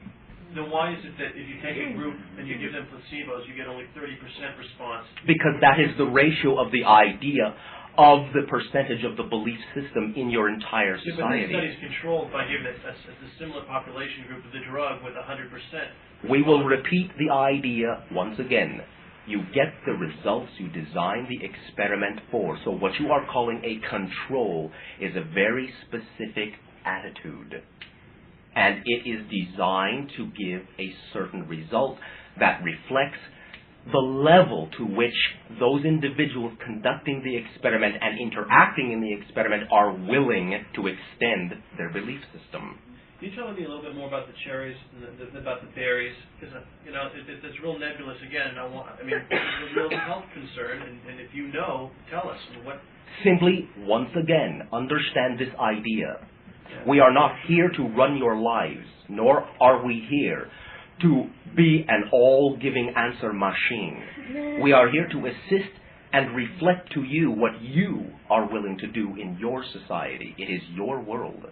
Then why is it that if you take a group and you give them placebos, you get only 30% response? Because that is the ratio of the idea of the percentage of the belief system in your entire society. But this study is controlled by giving a similar population group of the drug with 100%. We will repeat the idea once again. You get the results you design the experiment for. So what you are calling a control is a very specific attitude. And it is designed to give a certain result that reflects the level to which those individuals conducting the experiment and interacting in the experiment are willing to extend their belief system. Can you tell me a little bit more about the cherries and about the berries? Because it's real nebulous again. It's a real health concern, and if you know, tell us what. Simply, once again, understand this idea We are not here to run your lives, nor are we here to be an all-giving answer machine. We are here to assist and reflect to you what you are willing to do in your society. It is your world.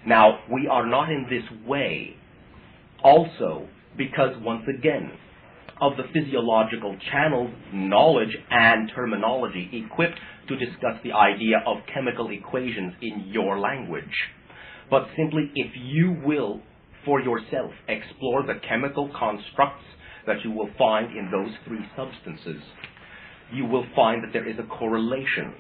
Now, we are not in this way also because, once again, of the physiological channels, knowledge, and terminology equipped to discuss the idea of chemical equations in your language. But simply, if you will, for yourself, explore the chemical constructs that you will find in those three substances, you will find that there is a correlation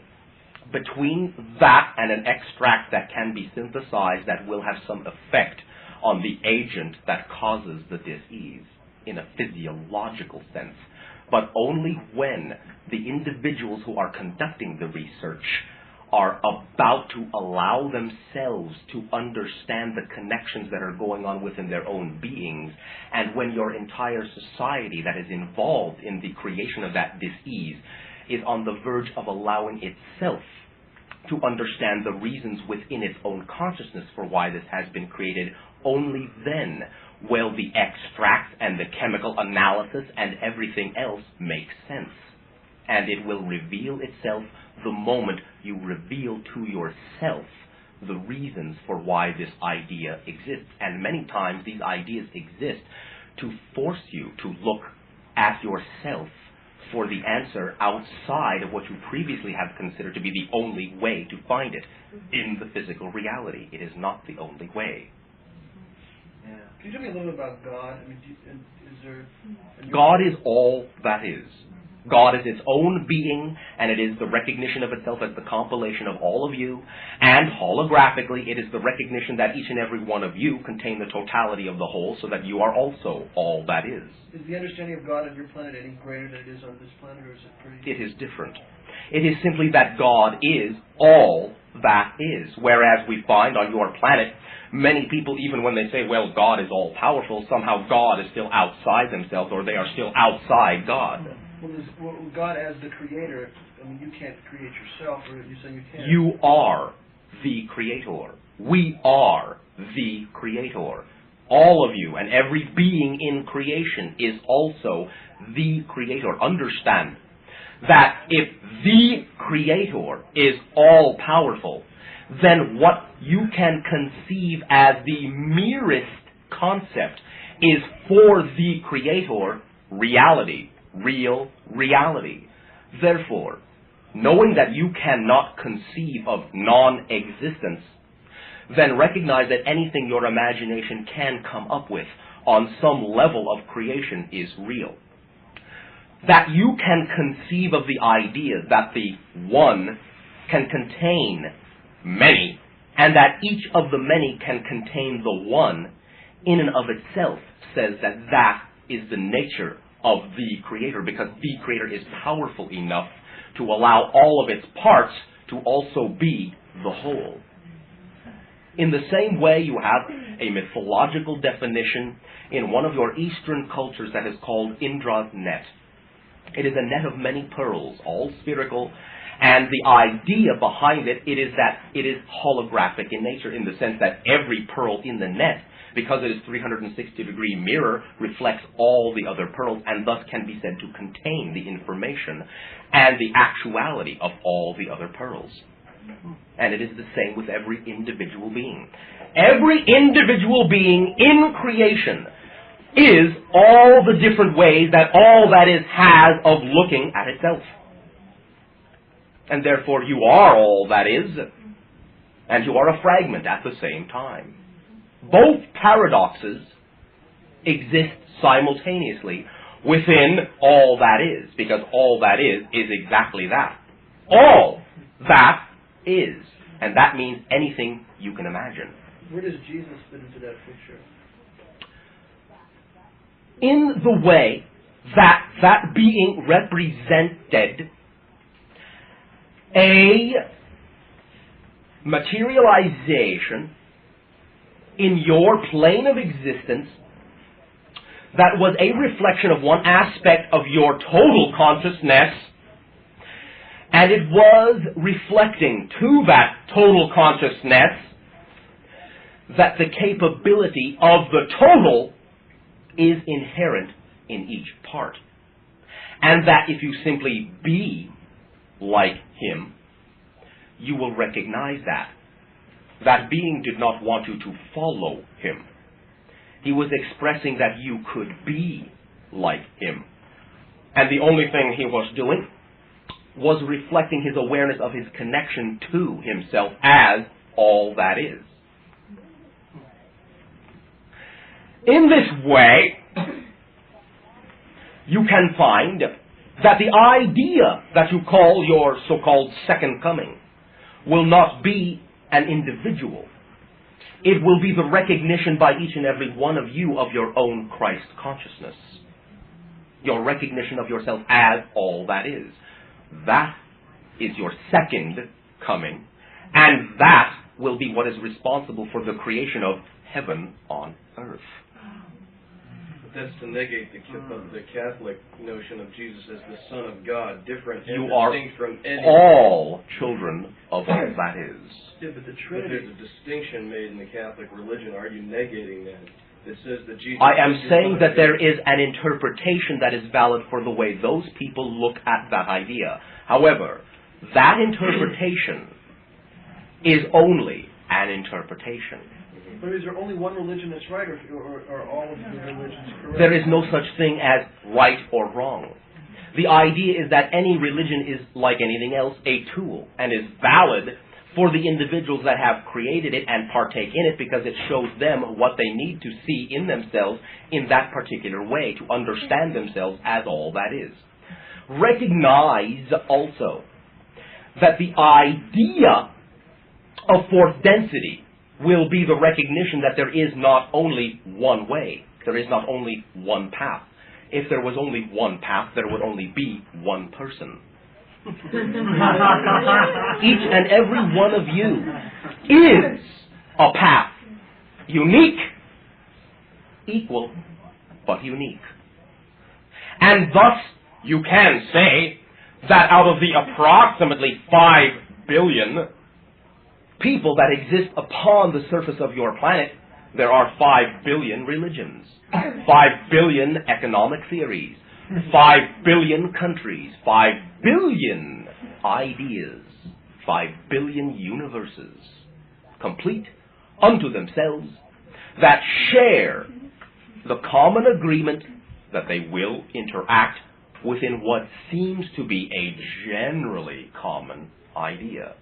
between that and an extract that can be synthesized that will have some effect on the agent that causes the disease in a physiological sense, but only when the individuals who are conducting the research are about to allow themselves to understand the connections that are going on within their own beings, and when your entire society that is involved in the creation of that disease is on the verge of allowing itself to understand the reasons within its own consciousness for why this has been created, only then will the extract and the chemical analysis and everything else make sense. And it will reveal itself the moment you reveal to yourself the reasons for why this idea exists. And many times these ideas exist to force you to look at yourself for the answer outside of what you previously have considered to be the only way to find it in the physical reality. It is not the only way. Yeah. Can you tell me a little bit about God? I mean, is there... God is all that is. God is its own being, and it is the recognition of itself as the compilation of all of you, and holographically, it is the recognition that each and every one of you contain the totality of the whole, so that you are also all that is. Is the understanding of God on your planet any greater than it is on this planet, or is it pretty... It is different. It is simply that God is all that is, whereas we find on your planet, many people, even when they say, well, God is all-powerful, somehow God is still outside themselves, or they are still outside God. Well, God as the creator, I mean, you can't create yourself, or you say you can. You are the creator. We are the creator. All of you and every being in creation is also the creator. Understand that if the creator is all-powerful, then what you can conceive as the merest concept is for the creator reality. Real reality. Therefore, knowing that you cannot conceive of non-existence, then recognize that anything your imagination can come up with on some level of creation is real. That you can conceive of the idea that the one can contain many, and that each of the many can contain the one, in and of itself says that that is the nature of the Creator, because the Creator is powerful enough to allow all of its parts to also be the whole. In the same way, you have a mythological definition in one of your Eastern cultures that is called Indra's net. It is a net of many pearls, all spherical, and the idea behind it is that it is holographic in nature, in the sense that every pearl in the net, because it is 360-degree mirror, reflects all the other pearls, and thus can be said to contain the information and the actuality of all the other pearls. And it is the same with every individual being. Every individual being in creation is all the different ways that all that is has of looking at itself. And therefore you are all that is, and you are a fragment at the same time. Both paradoxes exist simultaneously within all that is, because all that is exactly that. All that is. And that means anything you can imagine. Where does Jesus fit into that picture? In the way that that being represented a materialization in your plane of existence that was a reflection of one aspect of your total consciousness, and it was reflecting to that total consciousness that the capability of the total is inherent in each part. And that if you simply be like him, you will recognize that. That being did not want you to follow him. He was expressing that you could be like him. And the only thing he was doing was reflecting his awareness of his connection to himself as all that is. In this way, you can find that the idea that you call your so-called second coming will not be an individual. It will be the recognition by each and every one of you of your own Christ consciousness. Your recognition of yourself as all that is. That is your second coming, and that will be what is responsible for the creation of heaven on earth. But that's to negate the Catholic notion of Jesus as the Son of God, different and you are distinct from any. All children of all that is. Yeah, but the Trinity. But there's a distinction made in the Catholic religion. Are you negating that? It says that Jesus. I am saying that there is an interpretation that is valid for the way those people look at that idea. However, that interpretation is only an interpretation. But is there only one religion that's right, or all of the religions correct? There is no such thing as right or wrong. The idea is that any religion is, like anything else, a tool, and is valid for the individuals that have created it and partake in it, because it shows them what they need to see in themselves in that particular way, to understand themselves as all that is. Recognize also that the idea of fourth density will be the recognition that there is not only one way, there is not only one path. If there was only one path, there would only be one person. Each and every one of you is a path. Unique, equal, but unique. And thus, you can say that out of the approximately 5 billion people that exist upon the surface of your planet, there are 5 billion religions, 5 billion economic theories, 5 billion countries, 5 billion ideas, 5 billion universes, complete unto themselves, that share the common agreement that they will interact within what seems to be a generally common idea,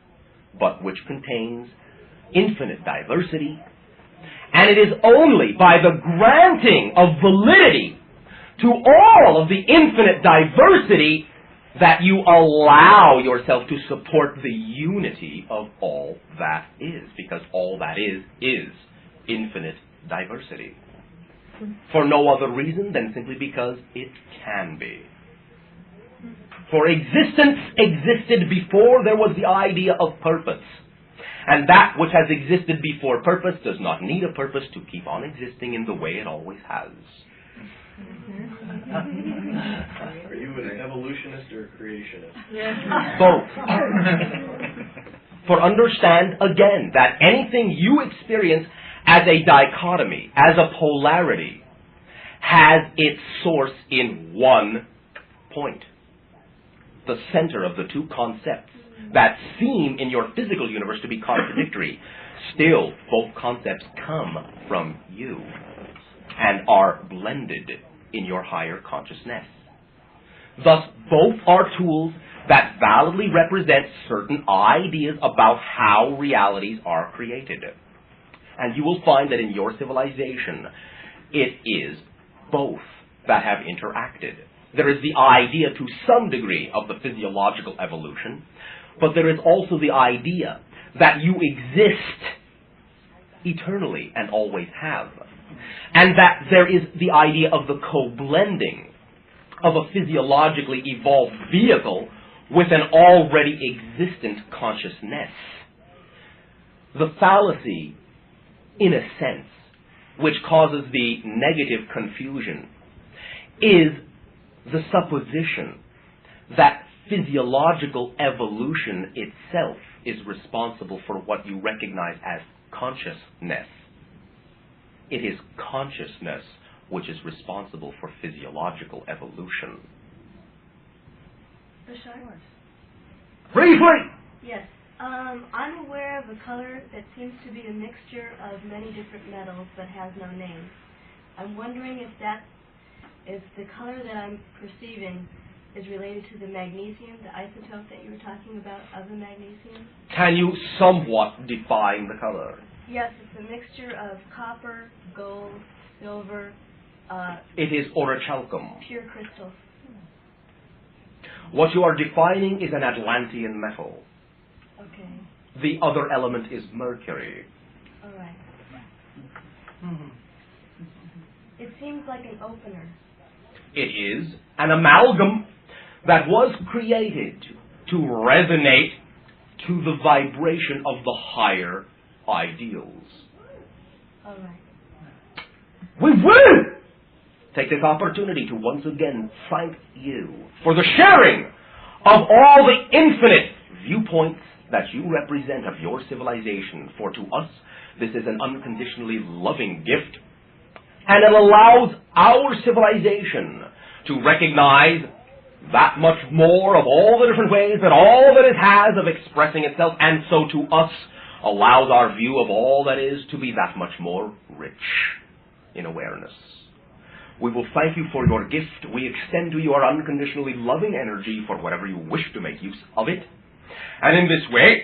but which contains infinite diversity. And it is only by the granting of validity to all of the infinite diversity that you allow yourself to support the unity of all that is, because all that is infinite diversity. For no other reason than simply because it can be. For existence existed before there was the idea of purpose. And that which has existed before purpose does not need a purpose to keep on existing in the way it always has. Are you an evolutionist or a creationist? Both. For understand again that anything you experience as a dichotomy, as a polarity, has its source in one point. The center of the two concepts that seem in your physical universe to be contradictory. Still, both concepts come from you and are blended in your higher consciousness. Thus, both are tools that validly represent certain ideas about how realities are created. And you will find that in your civilization, it is both that have interacted. There is the idea to some degree of the physiological evolution, but there is also the idea that you exist eternally and always have. And that there is the idea of the co-blending of a physiologically evolved vehicle with an already existent consciousness. The fallacy, in a sense, which causes the negative confusion, is the supposition that physiological evolution itself is responsible for what you recognize as consciousness. It is consciousness which is responsible for physiological evolution. Bashar? Briefly! Yes. I'm aware of a color that seems to be a mixture of many different metals but has no name. I'm wondering if the color that I'm perceiving is related to the magnesium, the isotope that you were talking about of the magnesium. Can you somewhat define the color? Yes, it's a mixture of copper, gold, silver. It is orichalcum. Pure crystal. What you are defining is an Atlantean metal. Okay. The other element is mercury. All right. It seems like an opener. It is an amalgam that was created to resonate to the vibration of the higher ideals. All right. We will take this opportunity to once again thank you for the sharing of all the infinite viewpoints that you represent of your civilization. For to us, this is an unconditionally loving gift, and it allows our civilization to recognize that much more of all the different ways that all that it has of expressing itself, and so to us allows our view of all that is to be that much more rich in awareness. We will thank you for your gift. We extend to you our unconditionally loving energy for whatever you wish to make use of it. And in this way,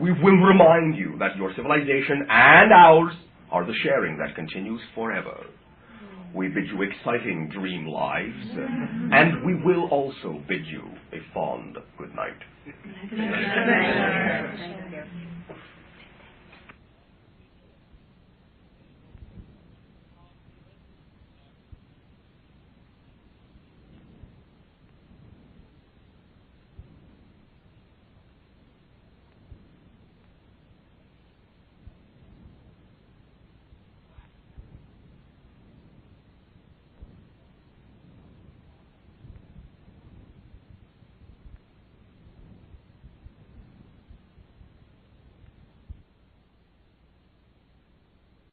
we will remind you that your civilization and ours are the sharing that continues forever. We bid you exciting dream lives, and we will also bid you a fond good night.